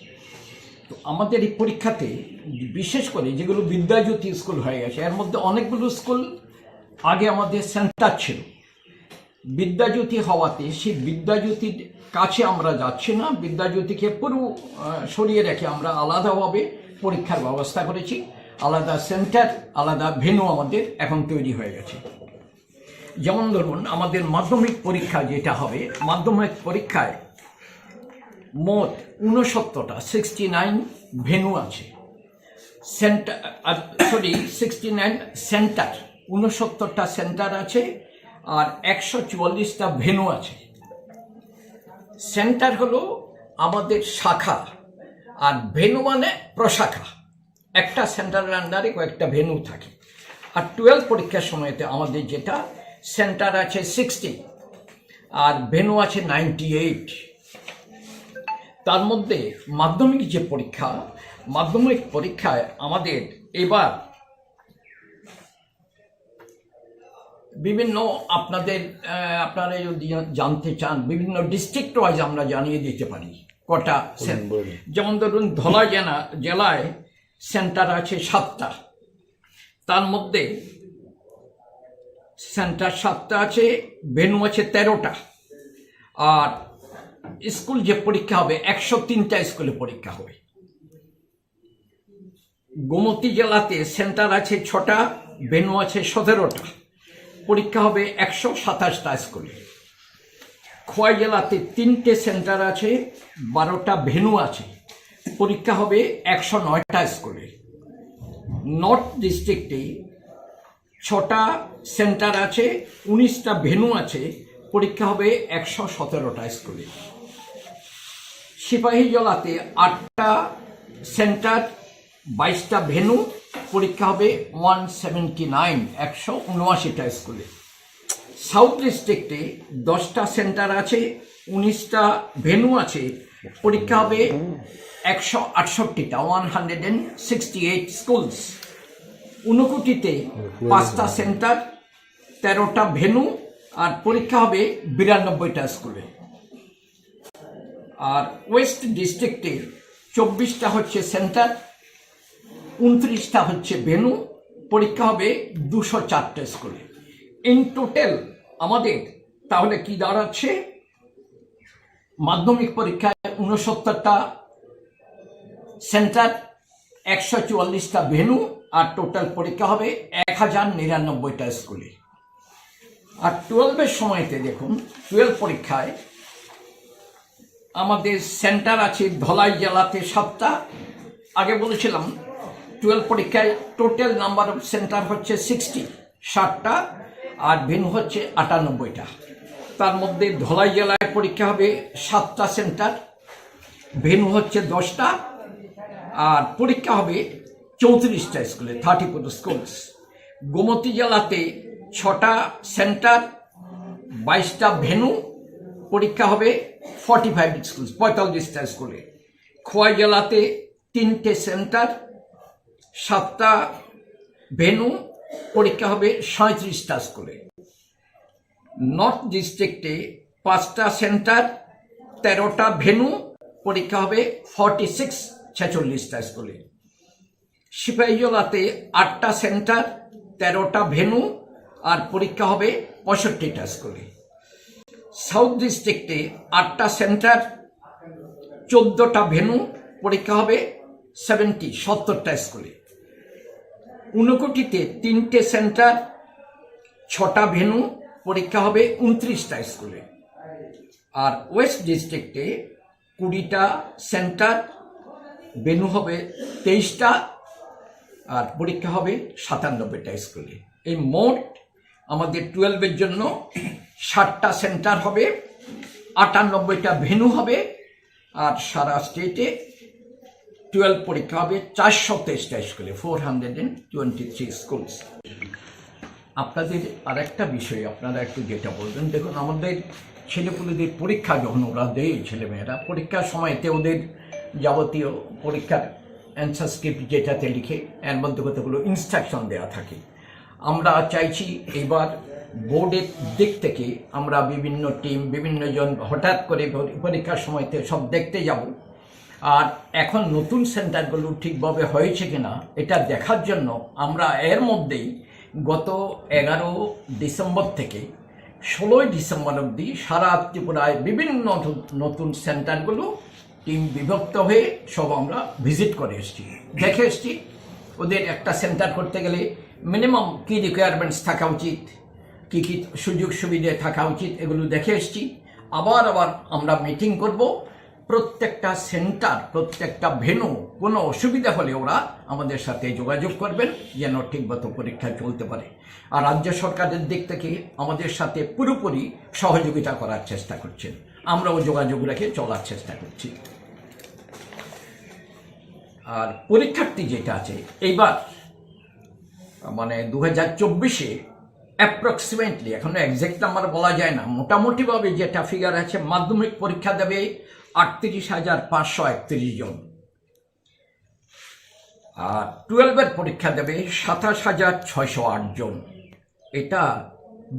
তো আমাদের এই পরীক্ষাতে বিশেষ করে যেগুলো বিদ্যাজ্যোতি স্কুল হয়ে গেছে, এর মধ্যে অনেকগুলো স্কুল আগে আমাদের সেন্টার ছিল। বিদ্যাজ্যোতি হওয়াতে সেই বিদ্যাজ্যোতির কাছে আমরা যাচ্ছি না, বিদ্যাজ্যোতিকে পুরো সরিয়ে রেখে আমরা আলাদাভাবে পরীক্ষার ব্যবস্থা করেছি। আলাদা সেন্টার, আলাদা ভেন্যু আমাদের এখন তৈরি হয়ে গেছে। যেমন ধরুন আমাদের মাধ্যমিক পরীক্ষা যেটা হবে, মাধ্যমিক পরীক্ষায় মোট 69টা 69 ভেন্যু আছে। সেন্টার 69 সেন্টার, 69টা সেন্টার আছে আর 144টা ভেন্যু আছে। সেন্টার হলো আমাদের শাখা আর ভেন্যু মানে প্রশাখা। একটা সেন্টারের আন্ডারে কয়েকটা ভেন্যু থাকে। আর 12 পরীক্ষার সময়তে আমাদের যেটা সেন্টার আছে 60 আর ভেন্যু আছে 98। তার মধ্যে মাধ্যমিক যে পরীক্ষা, মাধ্যমিক পরীক্ষায় আমাদের এবার বিভিন্ন আপনারা যদি জানতে চান বিভিন্ন ডিস্ট্রিক্ট ওয়াইজ আমরা জানিয়ে দিতে পারি কটা। যেমন ধরুন ধলাই জেলায় সেন্টার আছে 7টা, তার মধ্যে সেন্টার 7টা আছে, ভেন্যু আছে 13টা। আর স্কুল যে পরীক্ষা হবে 103টা স্কুলে পরীক্ষা হবে। গোমতী জেলাতে সেন্টার আছে 6টা, ভেন্যু আছে 17টা, পরীক্ষা হবে 127টা স্কুলে। খোয়াই জেলাতে 3টে সেন্টার আছে, 12টা ভেন্যু আছে, পরীক্ষা হবে 109টা স্কুলে। নর্থ ডিস্ট্রিক্টে 6টা সেন্টার আছে, 19টা ভেন্যু আছে, পরীক্ষা হবে 117টা স্কুলে। সিপাহী জেলাতে 8টা সেন্টার, 22টা ভেন্যু, পরীক্ষা হবে 179টা স্কুলে। সাউথ ডিস্ট্রিক্টে 10টা সেন্টার আছে, 19টা ভেন্যু আছে, পরীক্ষা হবে 168টা 168 স্কুলস। ঊনকোটিতে 5টা সেন্টার, 13টা ভেন্যু, আর পরীক্ষা হবে 92টা স্কুলে। আর ওয়েস্ট ডিস্ট্রিক্টে 24টা হচ্ছে সেন্টার, 29টা হচ্ছে ভেন্যু, পরীক্ষা হবে 204টা স্কুলে। ইন টোটাল আমাদের তাহলে কি দাঁড়াচ্ছে, মাধ্যমিক পরীক্ষায় 69টা সেন্টার, 144টা ভেন্যু, আর টোটাল পরীক্ষা হবে 1099টা স্কুলে। আর 12-এর সময়তে দেখুন, 12 পরীক্ষায় আমাদের সেন্টার আছে ধলাই জেলাতে 7টা। আগে বলেছিলাম 12 পরীক্ষায় টোটাল নাম্বার অফ সেন্টার হচ্ছে 60টা, আর ভেন্যু হচ্ছে 98টা। তার মধ্যে ধলাই জেলায় পরীক্ষা হবে 7টা সেন্টার, ভেন্যু হচ্ছে 10টা, আর পরীক্ষা হবে 34টা স্কুলে 34 স্কুলস। গোমতী জেলাতে 6টা সেন্টার, 22টা ভেন্যু, পরীক্ষা হবে 45 স্কুলস 45টা স্কুলে। খোয়াই জেলাতে 3টে সেন্টার, 7টা ভেন্যু, পরীক্ষা হবে 37টা স্কুলে। নর্থ ডিস্ট্রিক্টে 5টা সেন্টার, 13টা ভেন্যু, পরীক্ষা হবে 46টা স্কুলে। সিপাহী জেলাতে 8টা সেন্টার, 13টা ভেন্যু, আর পরীক্ষা হবে 65টা স্কুলে। সাউথ ডিস্ট্রিক্টে 8টা সেন্টার, 14টা ভেন্যু, পরীক্ষা হবে 70টা স্কুলে। ঊনকোটিতে 3টে সেন্টার, 6টা ভেন্যু, পরীক্ষা হবে 29টা স্কুলে। আর ওয়েস্ট ডিস্ট্রিক্টে 20টা সেন্টার, ভেন্যু হবে 23টা, আর পরীক্ষা হবে 97টা স্কুলে। এই মোট আমাদের 12-এর জন্য 60টা সেন্টার হবে, 98টা ভেন্যু হবে, আর সারা স্টেটে 12 পরীক্ষা হবে 423টা স্কুলে 423 স্কুলস। আপনাদের আরেকটা বিষয় আপনারা একটু যেটা বলবেন, দেখুন আমাদের ছেলেপুলেদের পরীক্ষা যখন ওরা দেয়, ছেলেমেয়েরা পরীক্ষার সময়তে ওদের যাবতীয় পরীক্ষার অ্যান্সার স্ক্রিপ্ট যেটাতে লিখে এর মধ্যে কতগুলো ইনস্ট্রাকশন দেওয়া থাকে। আমরা চাইছি এবার বোর্ডের দিক থেকে আমরা বিভিন্ন টিম বিভিন্ন জন হঠাৎ করে পরীক্ষার সময়তে সব দেখতে যাব, আর এখন নতুন সেন্টারগুলো ঠিকভাবে হয়েছে কিনা এটা দেখার জন্য আমরা এর মধ্যেই গত 11 ডিসেম্বর থেকে 16 ডিসেম্বর অবধি সারা ত্রিপুরায় বিভিন্ন নতুন সেন্টারগুলো টিম বিভক্ত হয়ে সব আমরা ভিজিট করে এসেছি, দেখে এসেছি। ওদের একটা সেন্টার করতে গেলে মিনিমাম কী রিকোয়ারমেন্টস থাকা উচিত, কী কী সুযোগ সুবিধে থাকা উচিত, এগুলো দেখে এসেছি। আবার আমরা মিটিং করব। প্রত্যেকটা সেন্টার, প্রত্যেকটা ভেন্যু কোনো অসুবিধা হলে ওরা আমাদের সাথে যোগাযোগ করবেন যেন ঠিকমতো পরীক্ষা চলতে পারে। আর রাজ্য সরকারের দিক থেকে আমাদের সাথে পুরোপুরি সহযোগিতা করার চেষ্টা করছেন, আমরাও যোগাযোগ রেখে চলার চেষ্টা করছি। আর পরীক্ষার্থী যেটা আছে, এইবার মানে 2024-এ অ্যাপ্রক্সিমেটলি, এখন এক্সাক্ট নাম্বার বলা যায় না, মোটামুটিভাবে যেটা ফিগার আছে, মাধ্যমিক পরীক্ষা দেবে 38,531 জন, আর 12-এর পরীক্ষা দেবে 27,608 জন। এটা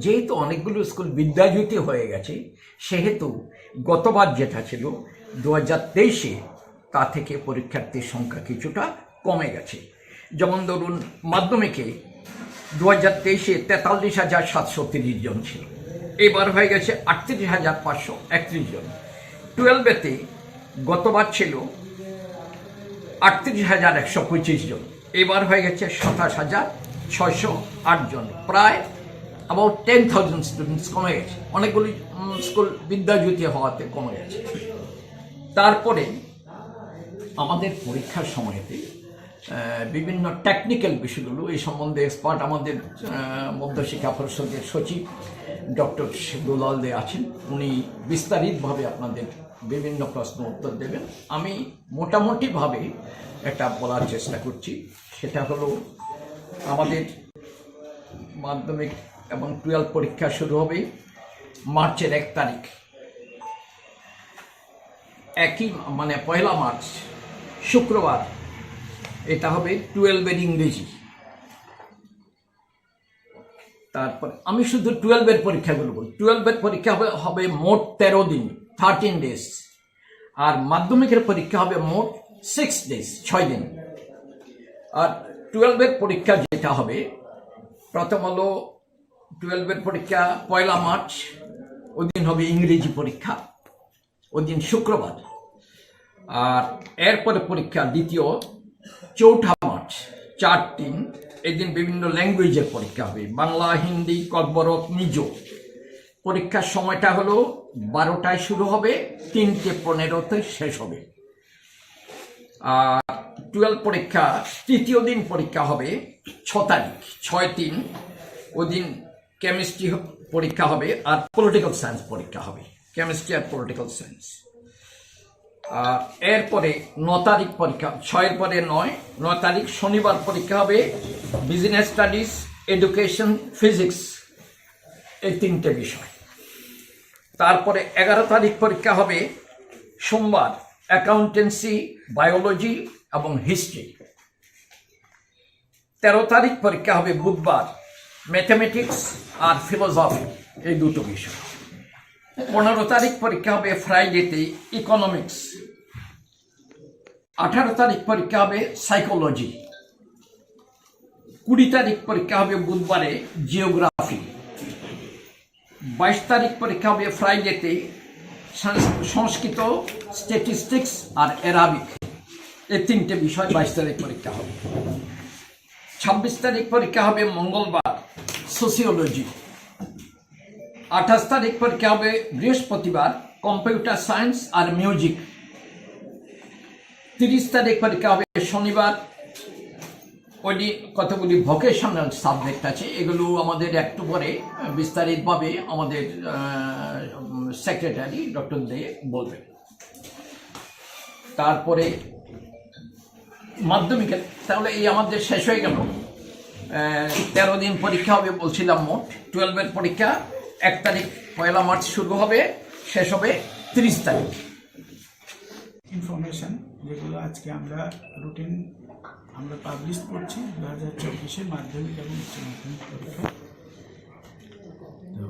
যেহেতু অনেকগুলো স্কুল বিদ্যাজ্যোতি হয়ে গেছে, সেহেতু গতবার যেটা ছিল 2023-এ তা থেকে পরীক্ষার্থীর সংখ্যা কিছুটা কমে গেছে। যেমন ধরুন মাধ্যমিকে 2023-এ 43,730 জন ছিল, এবার হয়ে গেছে 38,531 জন। 12-এতে গতবার ছিল 38,125 জন, এবার হয়ে গেছে 27,608 জন, প্রায় অ্যাবাউট 10,000 স্টুডেন্টস কমে গেছে। অনেকগুলি স্কুল বিদ্যাজ্যোতি হওয়াতে কমে গেছে। তারপরে আমাদের পরীক্ষার সময়তে বিভিন্ন টেকনিক্যাল বিষয়গুলো, এই সম্বন্ধে এক্সপার্ট আমাদের মধ্যশিক্ষা পরিষদের সচিব ডক্টর দুলাল দে আছেন, উনি বিস্তারিতভাবে আপনাদের বিভিন্ন প্রশ্ন উত্তর দেবেন। আমি মোটামুটিভাবে এটা বলার চেষ্টা করছি, সেটা হলো আমাদের মাধ্যমিক এবং 12 পরীক্ষা শুরু হবে মার্চের 1 তারিখ, মানে 1 মার্চ শুক্রবার। এটা হবে 12-এর ইংরেজি। তারপর আমি শুধু 12-এর পরীক্ষাগুলো বলি। 12-এর পরীক্ষা হবে মোট 13 দিন, 13 ডেজ, আর মাধ্যমিকের পরীক্ষা হবে মোট 6 ডেজ, 6 দিন। আর 12-এর পরীক্ষা যেটা হবে, প্রথম হলো 12-এর পরীক্ষা 1 মার্চ, ওই দিন হবে ইংরেজি পরীক্ষা, ওই দিন শুক্রবার। আর এরপরে পরীক্ষা দ্বিতীয় 4 মার্চ, 4-3, এই দিন বিভিন্ন ল্যাঙ্গুয়েজের পরীক্ষা হবে, বাংলা, হিন্দি, ককবরক, মিজো। পরীক্ষার সময়টা হলো 12টায় শুরু হবে, 3:15-তে শেষ হবে। আর 12 পরীক্ষা তৃতীয় দিন পরীক্ষা হবে 6 তারিখ, 6-3, ওই দিন কেমিস্ট্রি পরীক্ষা হবে আর পলিটিক্যাল সায়েন্স পরীক্ষা হবে, কেমিস্ট্রি আর পলিটিক্যাল সায়েন্স। আর এরপরে 9 তারিখ পরীক্ষা, 6-এর পরে 9 তারিখ শনিবার পরীক্ষা হবে বিজনেস স্টাডিজ, এডুকেশন, ফিজিক্স, এই 3টে বিষয়। তারপরে 11 তারিখ পরীক্ষা হবে সোমবার, অ্যাকাউন্টেন্সি, বায়োলজি এবং হিস্ট্রি। 13 তারিখ পরীক্ষা হবে বুধবার, ম্যাথমেটিক্স আর ফিলোসফি, এই 2টো বিষয়। 15 তারিখ পরীক্ষা হবে ফ্রাইডেতে ইকোনমিক্স। 18 তারিখ পরীক্ষা হবে সাইকোলজি। 20 তারিখ পরীক্ষা হবে বুধবারে জিওগ্রাফি। 22 তারিখ পরীক্ষা হবে ফ্রাইডেতে সংস্কৃত, স্ট্যাটিস্টিক্স আর অ্যারাবিক, এই 3টে বিষয় 22 তারিখ পরীক্ষা হবে। 26 তারিখ পরীক্ষা হবে মঙ্গলবার, সোসিওলজি। 28 তারিখ পরীক্ষা হবে বৃহস্পতিবার, কম্পিউটার সায়েন্স আর মিউজিক। 30 তারিখ পরীক্ষা হবে শনিবার, ওই কতগুলি ভোকেশনাল সাবজেক্ট আছে, এগুলো আমাদের একটু পরে বিস্তারিতভাবে আমাদের সেক্রেটারি ডক্টর দে বলবেন। তারপরে মাধ্যমিকের, তাহলে এই আমাদের শেষ হয়ে গেল। 13 দিন পরীক্ষা হবে বলছিলাম মোট। 12-এর পরীক্ষা 1 তারিখ 1 মার্চ শুরু হবে, শেষ হবে 30 তারিখ। ইনফরমেশন যেগুলো আজকে আমরা রুটিন পাবলিশ করছি 2024-এর মাধ্যমিক এবং উচ্চ মাধ্যমিক পরীক্ষা। তো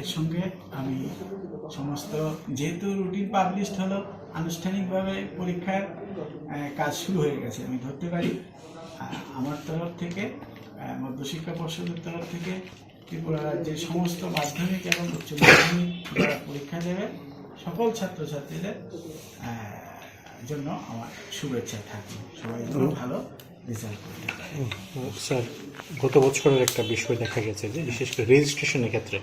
এর সঙ্গে আমি সমস্ত, যেহেতু রুটিন পাবলিশড হলো, আনুষ্ঠানিকভাবে পরীক্ষার কাজ শুরু হয়ে গেছে আমি ধরতে পারি। আমার তরফ থেকে, মধ্যশিক্ষা পর্ষদের তরফ থেকে ত্রিপুরা রাজ্যের সমস্ত মাধ্যমিক এবং উচ্চ মাধ্যমিক যারা পরীক্ষা দেবে সকল ছাত্রছাত্রীদের জন্য আমার শুভেচ্ছা থাকবে, সবাই ভালো রেজাল্ট করতে পারে। স্যার, গত বছরের একটা বিষয় দেখা গেছে যে বিশেষ করে রেজিস্ট্রেশনের ক্ষেত্রে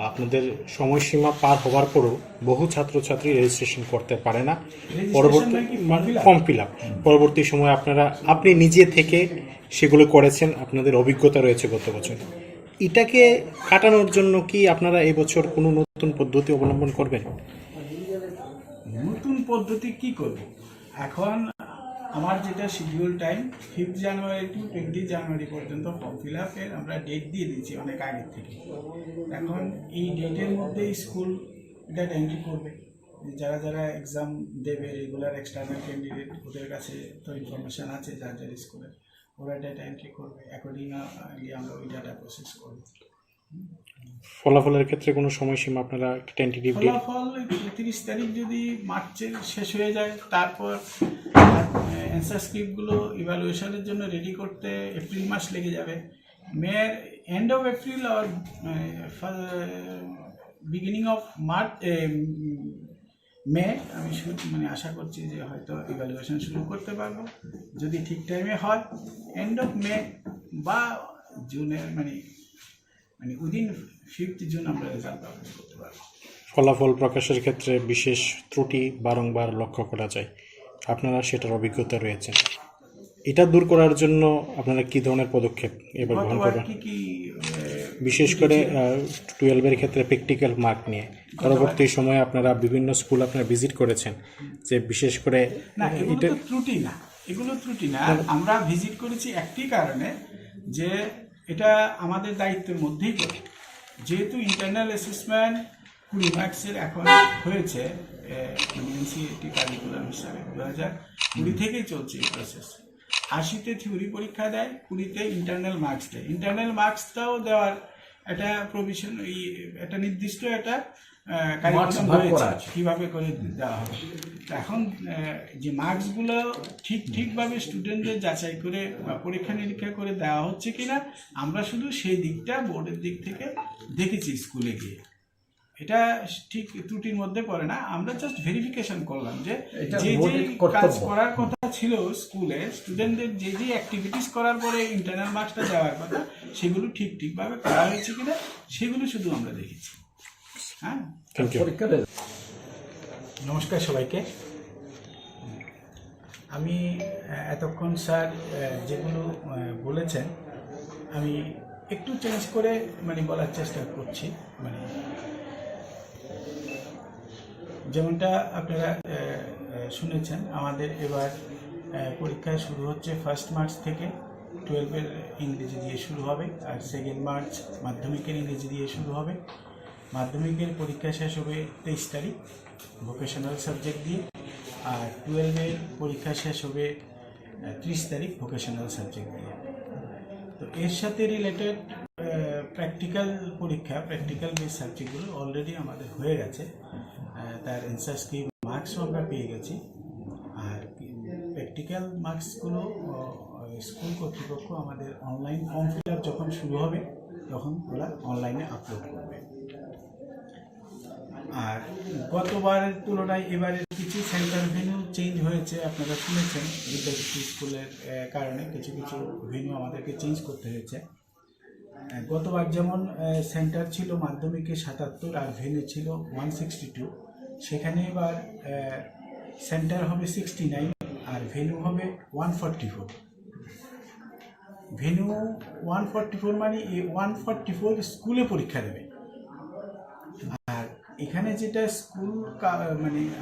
আপনাদের সময়সীমা পার হওয়ার পরও বহু ছাত্রছাত্রী রেজিস্ট্রেশন করতে পারে না, পরবর্তী ফর্ম ফিল আপ, পরবর্তী সময় আপনি নিজে থেকে সেগুলো করেছেন, আপনাদের অভিজ্ঞতা রয়েছে গত বছর। এটাকে কাটানোর জন্য কি আপনারা এবছর কোনো নতুন পদ্ধতি অবলম্বন করবেন? নতুন পদ্ধতি কি করব? এখন আমার যেটা শিডিউল টাইম 5 জানুয়ারি টু 20 জানুয়ারি পর্যন্ত ফর্ম ফিল আপের আমরা ডেট দিয়ে দিয়েছি অনেক আগের থেকে। এখন এই ডেটের মধ্যে স্কুল এটা এন্ট্রি করবে, যারা যারা এক্সাম দেবে রেগুলার এক্সটার্নাল ক্যান্ডিডেট, ওদের কাছে তো ইনফরমেশান আছে যার যার স্কুলের, ওরা ডাটা এন্ট্রি করবে, অ্যাকর্ডিংলি আমরা ওই ডাটা প্রসেস করব। ফলাফলের ক্ষেত্রে কোনো সময়সীমা আপনারা টেন্টেটিভ ডেট? ফলাফল 30 তারিখ যদি মার্চের শেষ হয়ে যায়, তারপর অ্যান্সার স্ক্রিপ্টগুলো ইভ্যালুয়েশনের জন্য রেডি করতে এপ্রিল মাস লেগে যাবে। End of April R beginning of May আমি আশা করছি যে হয়তো ইভ্যালুয়েশন শুরু করতে পারবো, যদি ঠিক টাইমে হয় এন্ড অফ মে বা জুনের মানে উইদিন 5th জুন আমরা রেজাল্ট পাবলিশ করতে পারবো। ফলাফল প্রকাশের ক্ষেত্রে বিশেষ ত্রুটি বারংবার লক্ষ্য করা যায়, আপনারা সেটার অভিজ্ঞতা রয়েছে। এটা দূর করার জন্য আপনারা কি ধরনের পদক্ষেপ এবার গ্রহণ করবেন? বিশেষ করে 12-এর ক্ষেত্রে প্র্যাকটিক্যাল মার্ক নিয়ে পরবর্তী সময়ে আপনারা বিভিন্ন স্কুল আপনারা ভিজিট করেছেন, যে বিশেষ করে এগুলো ত্রুটি না, আমরা ভিজিট করেছি একটি কারণে যে এটা আমাদের দায়িত্বের মধ্যেই পড়ে। যেহেতু ইন্টারনাল অ্যাসেসমেন্ট 20 মার্কসের এখন হয়েছে এনসিইআরটি কারিকুলাম হিসাবে 2020 থেকেই চলছে এই প্রসেস। 80তে থিওরি পরীক্ষা দেয়, 20তে ইন্টারনাল মার্কস দেয়। ইন্টারনাল মার্কসটাও দেওয়ার একটা প্রভিশন, একটা নির্দিষ্ট একটা কারিকুলাম রয়েছে কীভাবে করে দেওয়া হবে। এখন যে মার্কসগুলো ঠিকভাবে স্টুডেন্টদের যাচাই করে বা পরীক্ষা নিরীক্ষা করে দেওয়া হচ্ছে কিনা, আমরা শুধু সেই দিকটা বোর্ডের দিক থেকে দেখেছি স্কুলে গিয়ে। এটা ঠিক ত্রুটির মধ্যে পড়ে না, আমরা জাস্ট ভেরিফিকেশন করলাম যে যে কাজ করার কথা ছিল স্কুলে, স্টুডেন্টদের যে অ্যাক্টিভিটিস করার পরে ইন্টারনাল মার্কসটা দেওয়ার কথা, সেগুলো ঠিকভাবে করা হয়েছে কিনা সেগুলো শুধু আমরা দেখেছি। হ্যাঁ, নমস্কার সবাইকে। আমি এতক্ষণ স্যার যেগুলো বলেছেন আমি একটু চেঞ্জ করে বলার চেষ্টা করছি। যেমনটা আপনারা শুনেছেন, আমাদের এবার পরীক্ষা শুরু হচ্ছে 1 মার্চ থেকে। 12-এর ইংরেজি দিয়ে শুরু হবে, আর 2 মার্চ মাধ্যমিকের ইংরেজি দিয়ে শুরু হবে। মাধ্যমিকের পরীক্ষা শেষ হবে 23 তারিখ ভোকেশনাল সাবজেক্ট দিয়ে, আর 12-এর পরীক্ষা শেষ হবে 30 তারিখ ভোকেশনাল সাবজেক্ট দিয়ে। তো এর সাথে রিলেটেড প্র্যাকটিক্যাল পরীক্ষা, প্র্যাকটিক্যাল বেস সাবজেক্টগুলো অলরেডি আমাদের হয়ে গেছে, তার অ্যান্সার স্ক্রিপ্ট মার্কসও আমরা পেয়ে গেছি। আর প্র্যাকটিক্যাল মার্কসগুলো স্কুল কর্তৃপক্ষ আমাদের অনলাইন ফর্ম ফিল আপ যখন শুরু হবে তখন ওরা অনলাইনে আপলোড করবে। আর গতবারের তুলনায় এবারের কিছু সেন্টার ভেন্যু চেঞ্জ হয়েছে, আপনারা শুনেছেন বিদ্যাপীঠ স্কুলের কারণে কিছু ভেন্যু আমাদেরকে চেঞ্জ করতে হয়েছে। গতবার যেমন সেন্টার ছিল মাধ্যমিকে 77 আর ভেন্যু ছিল 162, সেখানে এবার সেন্টার হবে 69 আর ভেন্যু হবে 144। ভেন্যু 144 মানে এই 144 স্কুলে পরীক্ষা দেবে। আর এখানে যেটা স্কুল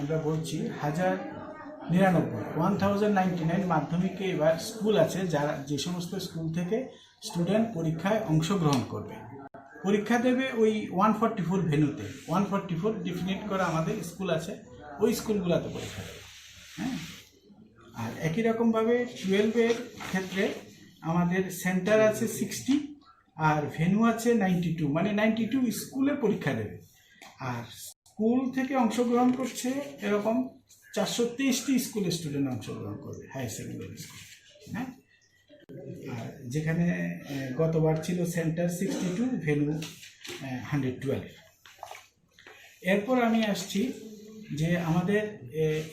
আমরা বলছি 1099 মাধ্যমিকে এবার স্কুল আছে, যারা যে সমস্ত স্কুল থেকে স্টুডেন্ট পরীক্ষায় অংশগ্রহণ করবে, পরীক্ষা দেবে ওই 144 ভেন্যুতে। 144 ডিফিনিট করা আমাদের স্কুল আছে, ওই স্কুলগুলোতে পরীক্ষা দেবে। হ্যাঁ, আর একই রকমভাবে 12-এর ক্ষেত্রে আমাদের সেন্টার আছে 60 আর ভেন্যু আছে 92, মানে 92 স্কুলে পরীক্ষা দেবে। আর স্কুল থেকে অংশগ্রহণ করছে এরকম 423টি স্কুলের স্টুডেন্ট অংশগ্রহণ করবে, হায়ার সেকেন্ডারি স্কুল। হ্যাঁ, আর যেখানে গতবার ছিল সেন্টার 62, ভেন্যু 112। এরপর আমি আসছি যে আমাদের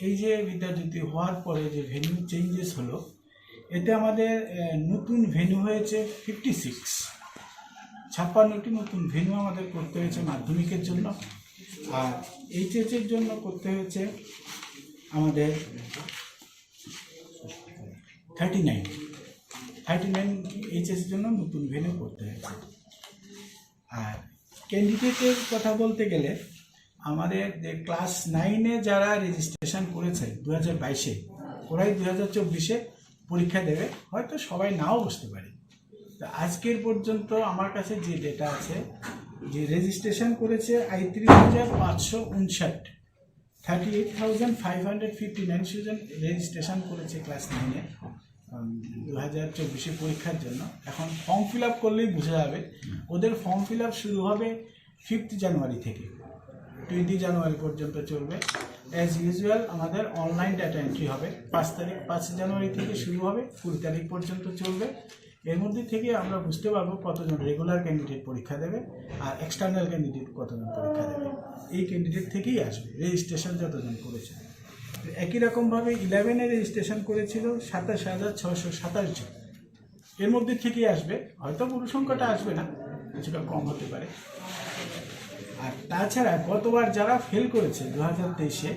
এই যে বিদ্যাজ্যোতি হওয়ার পরে যে ভেন্যু চেঞ্জেস হলো, এতে আমাদের নতুন ভেন্যু হয়েছে 56টি নতুন ভেন্যু আমাদের করতে হয়েছে মাধ্যমিকের জন্য। আর এইচএসের জন্য করতে হয়েছে আমাদের 39 এইচএসের জন্য নতুন ভেন্যু করতে হয়েছে। আর ক্যান্ডিডেটের কথা বলতে গেলে আমাদের যে ক্লাস 9-এ যারা রেজিস্ট্রেশন করেছে 2022-এ, ওরাই 2024-এ পরীক্ষা দেবে, হয়তো সবাই নাও বসতে পারে। তো আজকের পর্যন্ত আমার কাছে যে ডেটা আছে, যে রেজিস্ট্রেশন করেছে 38,559, 38,559 স্টুডেন্ট রেজিস্ট্রেশন করেছে ক্লাস 9-এ 2024 পরীক্ষার জন্য। এখন ফর্ম ফিল আপ করলেই বোঝা যাবে। ওদের ফর্ম ফিল আপ শুরু হবে 5 জানুয়ারি থেকে 20 জানুয়ারি পর্যন্ত চলবে। অ্যাজ ইউজুয়াল আমাদের অনলাইন ডাটা এন্ট্রি হবে। 5 জানুয়ারি থেকে শুরু হবে, 20 তারিখ পর্যন্ত চলবে। এর মধ্যে থেকে আমরা বুঝতে পারবো কতজন রেগুলার ক্যান্ডিডেট পরীক্ষা দেবে আর এক্সটার্নাল ক্যান্ডিডেট কতজন পরীক্ষা দেবে। এই ক্যান্ডিডেট থেকেই আসবে রেজিস্ট্রেশন যতজন করেছে। একই রকমভাবে 11-এ রেজিস্ট্রেশন করেছিল 27,627 জন, এর মধ্যে থেকেই আসবে। হয়তো পুরো সংখ্যাটা আসবে না, কিছুটা কম হতে পারে। আর তাছাড়া গতবার যারা ফেল করেছে 2023-এ,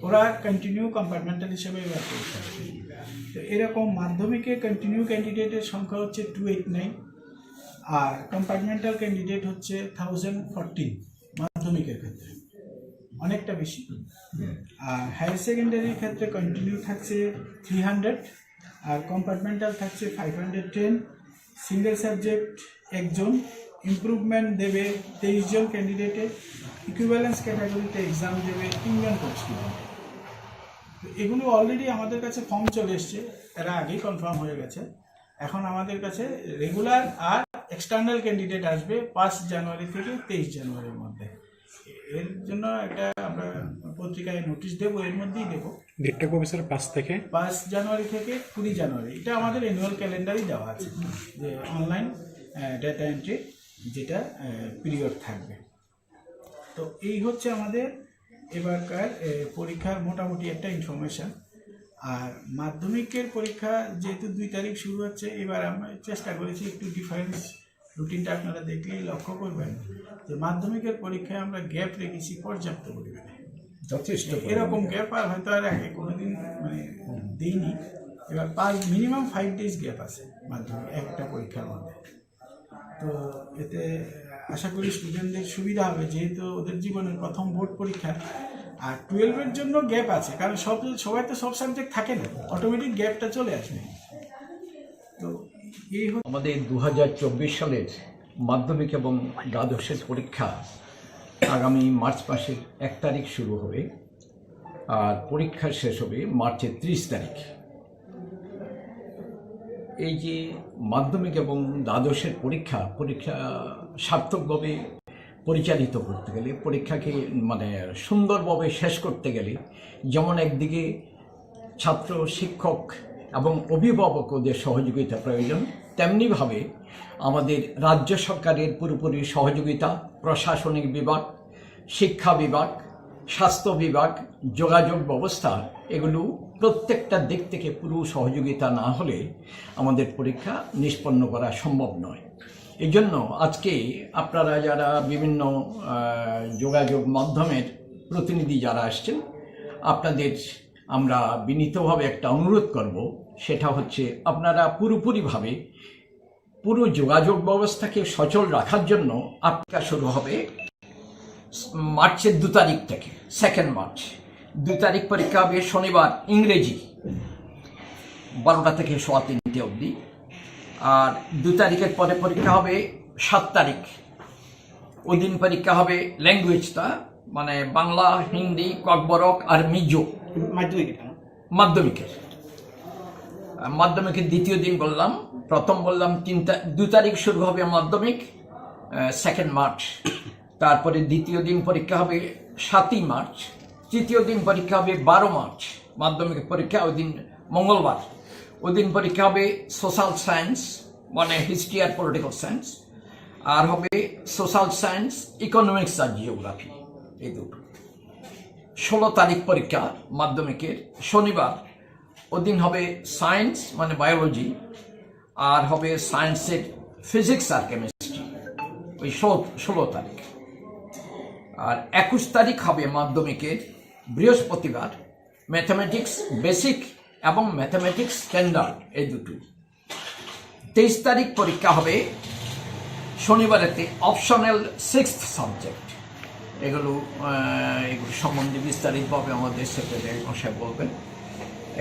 ওরা কন্টিনিউ কম্পার্টমেন্টাল হিসেবে এবার পরীক্ষা দেবে। তো এরকম মাধ্যমিকে কন্টিনিউ ক্যান্ডিডেটের সংখ্যা হচ্ছে 289, আর কম্পার্টমেন্টাল ক্যান্ডিডেট হচ্ছে 1014 মাধ্যমিকের ক্ষেত্রে, অনেকটা বেশি। আর হায়ার সেকেন্ডারির ক্ষেত্রে কন্টিনিউ থাকছে 300, আর কম্পার্টমেন্টাল থাকছে 510। সিঙ্গেল সাবজেক্ট 1 জন, ইমপ্রুভমেন্ট দেবে 23 জন ক্যান্ডিডেটে, ইকুইভ্যালেন্স ক্যাটাগরিতে এক্সাম দেবে 3 জন স্টুডেন্ট। তো এগুলো অলরেডি আমাদের কাছে ফর্ম চলে এসছে, এরা আগেই কনফার্ম হয়ে গেছে। এখন আমাদের কাছে রেগুলার আর এক্সটার্নাল ক্যান্ডিডেট আসবে 5 জানুয়ারি থেকে 23 জানুয়ারির মধ্যে। এর জন্য একটা আমরা পত্রিকায় নোটিশ দেবো, এর মধ্যেই দেবো। ডেটটা কবে স্যার? 5 জানুয়ারি থেকে 20 জানুয়ারি। এটা আমাদের অ্যানুয়াল ক্যালেন্ডারই দেওয়া আছে যে অনলাইন ডেটা এন্ট্রি যেটা পিরিয়ড থাকবে। তো এই হচ্ছে আমাদের এবারকার পরীক্ষার মোটামুটি একটা ইনফরমেশান। আর মাধ্যমিকের পরীক্ষা যেহেতু 2 তারিখ শুরু হচ্ছে, এবার আমরা চেষ্টা করেছি একটু ডিফারেন্স। রুটিনটা আপনারা দেখলেই লক্ষ্য করবেন যে মাধ্যমিকের পরীক্ষায় আমরা গ্যাপ রেখেছি পর্যাপ্ত পরিমাণে, যথেষ্ট। এরকম গ্যাপ আর হয়তো আর আগে কোনোদিন মানে দিইনি। এবার মিনিমাম 5 ডেজ গ্যাপ আছে মাধ্যমিক একটা পরীক্ষার মধ্যে। তো এতে আশা করি স্টুডেন্টদের সুবিধা হবে, যেহেতু ওদের জীবনের প্রথম বোর্ড পরীক্ষা। আর 12-এর জন্য গ্যাপ আছে, কারণ সবাই তো সব সাবজেক্ট থাকে না, অটোমেটিক গ্যাপটা চলে আসবে। তো এই আমাদের 2024 সালের মাধ্যমিক এবং দ্বাদশের পরীক্ষা আগামী মার্চ মাসের 1 তারিখ শুরু হবে, আর পরীক্ষা শেষ হবে মার্চের 30 তারিখ। এই যে মাধ্যমিক এবং দ্বাদশের পরীক্ষা সার্থকভাবে পরিচালিত করতে গেলে, পরীক্ষাকে মানে সুন্দরভাবে শেষ করতে গেলে, যেমন একদিকে ছাত্র, শিক্ষক এবং অভিভাবকদের সহযোগিতা প্রয়োজন, তেমনিভাবে আমাদের রাজ্য সরকারের পুরোপুরি সহযোগিতা, প্রশাসনিক বিভাগ, শিক্ষা বিভাগ, স্বাস্থ্য বিভাগ, যোগাযোগ ব্যবস্থা, এগুলো প্রত্যেকটা দিক থেকে পুরো সহযোগিতা না হলে আমাদের পরীক্ষা নিষ্পন্ন করা সম্ভব নয়। এই জন্য আজকে আপনারা যারা বিভিন্ন যোগাযোগ মাধ্যমের প্রতিনিধি যারা আসছেন, আপনাদের আমরা বিনীতভাবে একটা অনুরোধ করব, সেটা হচ্ছে আপনারা পুরোপুরিভাবে পুরো যোগাযোগ ব্যবস্থাকে সচল রাখার জন্য আপনার শুরু হবে মার্চের 2 তারিখ থেকে, 2 মার্চ। 2 তারিখ পরীক্ষা হবে শনিবার, ইংরেজি 12টা থেকে 3:15 অবধি। আর 2 তারিখের পরে পরীক্ষা হবে 7 তারিখ, ওই দিন পরীক্ষা হবে ল্যাঙ্গুয়েজটা, মানে বাংলা, হিন্দি, ককবরক আর মিজো মাধ্যমিকের দ্বিতীয় দিন বললাম। প্রথম বললাম 2 তারিখ শুরু হবে মাধ্যমিক, 2 মার্চ। তারপরে দ্বিতীয় দিন পরীক্ষা হবে 7 মার্চ। তৃতীয় দিন পরীক্ষা হবে 12 মার্চ, মাধ্যমিক পরীক্ষা ওই দিন মঙ্গলবার। ওই দিন পরীক্ষা হবে সোশ্যাল সায়েন্স, মানে হিস্ট্রি আর পলিটিক্যাল সায়েন্স, আর হবে সোশ্যাল সায়েন্স, ইকোনমিক্স আর জিওগ্রাফি, এই দুটো। 16 তারিখ পরীক্ষা মাধ্যমিকের, শনিবার। ওদিন হবে সায়েন্স মানে বায়োলজি, আর হবে সায়েন্সের ফিজিক্স আর কেমিস্ট্রি, ওই 16 তারিখ। আর 21 তারিখ হবে মাধ্যমিকের বৃহস্পতিবার, ম্যাথামেটিক্স বেসিক এবং ম্যাথামেটিক্স স্ট্যান্ডার্ড, এই দুটো। 23 তারিখ পরীক্ষা হবে শনিবারেতে অপশনাল 6th সাবজেক্ট। এগুলো সম্বন্ধে বিস্তারিতভাবে আমাদের সেক্রেটারি মশাই বলবেন।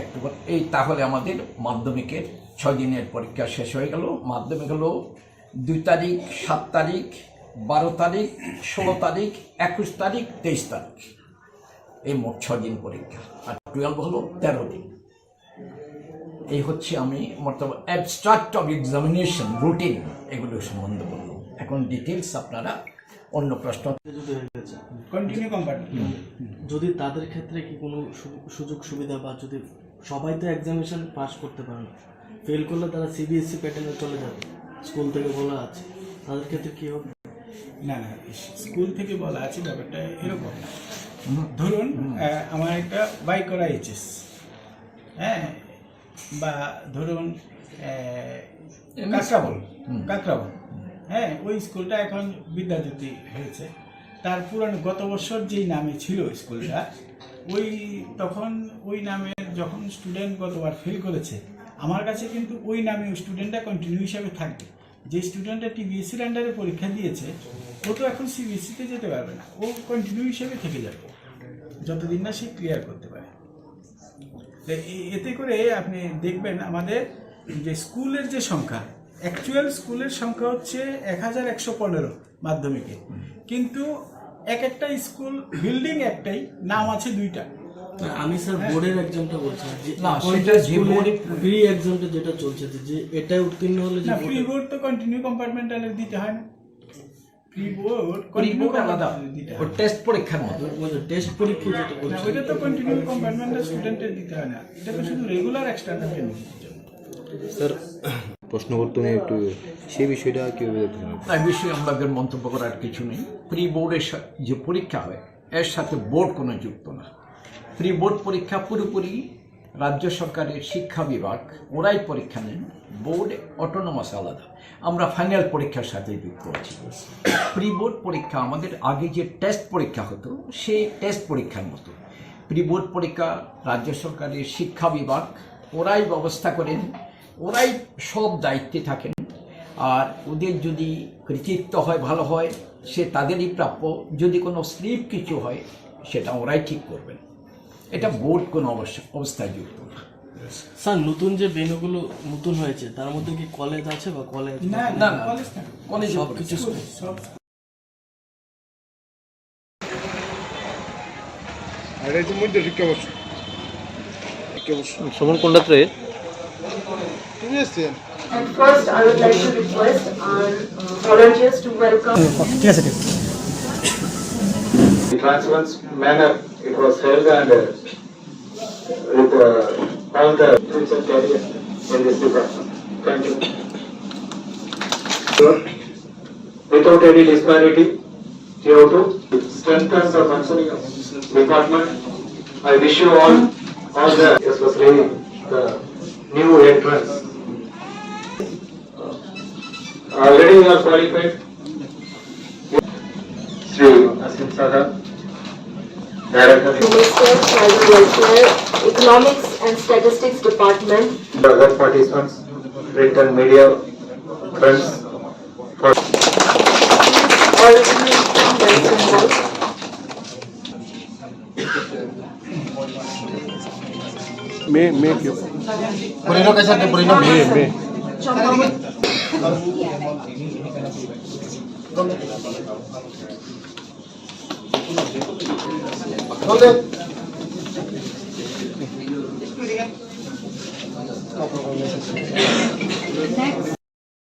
একটু এই তাহলে আমাদের মাধ্যমিকের 6 দিনের পরীক্ষা শেষ হয়ে গেল। মাধ্যমিক হলো 2 তারিখ, 7 তারিখ, 12 তারিখ, 16 তারিখ, 21 তারিখ, 23 তারিখ, এই মোট 6 দিন পরীক্ষা। আর 12 হলো 13 দিন। এই হচ্ছে আমি মতলব অ্যাবস্ট্রাক্ট অফ এক্সামিনেশন রুটিন এগুলো সম্বন্ধে বললাম। এখন ডিটেলস আপনারা অন্য প্রশ্ন যদি হয়ে গেছে, কন্টিনিউ কম্পার্টমেন্ট যদি তাদের ক্ষেত্রে কি কোনো সুযোগ সুবিধা, বা যদি সবাই তো এক্সামিনেশন পাস করতে পারে না, ফেল করলে তারা সিবিএসসি প্যাটার্নে চলে যাবে, স্কুল থেকে বলা আছে, তাদের ক্ষেত্রে কি হবে? না না, স্কুল থেকে বলা আছে ব্যাপারটা এরকম। ধরুন আমার একটা বাই করা এইচএস, হ্যাঁ, বা ধরুন কাকরাবল, হ্যাঁ, ওই স্কুলটা এখন বিদ্যাজ্যোতি হয়েছে। তার পুরানো গত বছর যেই নামে ছিল স্কুলটা, তখন ওই নামের যখন স্টুডেন্ট গতবার ফেল করেছে, আমার কাছে কিন্তু ওই নামে স্টুডেন্টটা কন্টিনিউ হিসাবে থাকবে। যে স্টুডেন্টটা টিবিএসসির আন্ডারে পরীক্ষা দিয়েছে, ও তো এখন সিবিএসসিতে যেতে পারবে না, ও কন্টিনিউ হিসাবে থেকে যাবে যতদিন না সে ক্লিয়ার করতে পারে। এতে করে আপনি দেখবেন আমাদের যে স্কুলের যে সংখ্যা, অ্যাকচুয়াল স্কুলের সংখ্যা হচ্ছে 1115 মাধ্যমিকে, কিন্তু এক একটা স্কুল বিল্ডিং একটাই, নাম আছে 2টা। আমি স্যার বোর্ডের এক্সামটা বলছি যে না, সেটা যে বোর্ডের প্রি এক্সামটা যেটা চলছে, যে এটাই উত্তীর্ণ হলে যে প্রি বোর্ড তো কন্টিনিউ কম্পার্টমেন্টালের দিতে হয় না। প্রি বোর্ড আলাদা, ওই টেস্ট পরীক্ষার মতো। টেস্ট পরীক্ষা যেটা না, বলছে, ওইটা তো কন্টিনিউ কম্পার্টমেন্টাল স্টুডেন্টের দিতে হয় না, এটা তো শুধু রেগুলার এক্সটার্নাল ট্রেনিং। স্যার প্রশ্ন করতে নেই একটু সেই বিষয়টা কীভাবে দেখতে হবে? এই বিষয়ে আমাদের মন্তব্য করার কিছু নেই। প্রি বোর্ডের যে পরীক্ষা হয় এর সাথে বোর্ড কোনো যুক্ত না। প্রি বোর্ড পরীক্ষা পুরোপুরি রাজ্য সরকারের শিক্ষা বিভাগ, ওরাই পরীক্ষা নেন, বোর্ড অটোনোমাস আলাদা। আমরা ফাইনাল পরীক্ষার সাথে যুক্ত আছি। প্রি বোর্ড পরীক্ষা আমাদের আগে যে টেস্ট পরীক্ষা হতো সেই টেস্ট পরীক্ষার মতো। প্রি বোর্ড পরীক্ষা রাজ্য সরকারের শিক্ষা বিভাগ ওরাই ব্যবস্থা করেন, ওরাই সব দায়িত্বে থাকেন। আর ওদের যদি কৃতিত্ব হয়, ভালো হয়, সে তাদেরই প্রাপ্য। যদি কোনো স্লিপ কিছু হয় সেটা ওরাই ঠিক করবেন। এটা বোর্ড কোনো অবস্থায় যুক্ত না। স্যার নতুন যে ভেন্যুগুলো নতুন হয়েছে তার মধ্যে কি কলেজ আছে, বা কলেজ না না, কলেজ না, কলেজ সব কিছু সব সমন কোনটাতে? And first, I would like to request our volunteers to welcome. The transparent manner it was held, and with all the future career in this department. Thank you. Without any disparity, due to strengthen the functioning of department, I wish you all the, especially the new entrants. Already you are qualified. Sri Asim Sada, Director, Minister, Child Welfare, Economics and Statistics Department. the other participants, print and media friends, for All of you from Welcome Hall.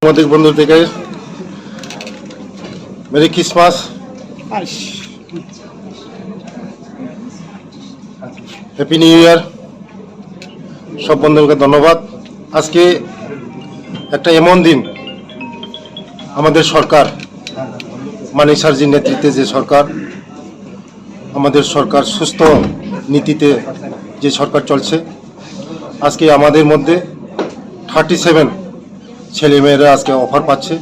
সাংবাদিক বন্ধু থেকে merry Christmas, happy new year. সব বন্ধুকে ধন্যবাদ। আজকে একটা এমন দিন, আমাদের সরকার, মানিক স্যারজির নেতৃত্বে যে সরকার, আমাদের সরকার সুস্থ নীতিতে যে সরকার চলছে, আজকে আমাদের মধ্যে 37 ছেলেমেয়েরা আজকে অফার পাচ্ছে।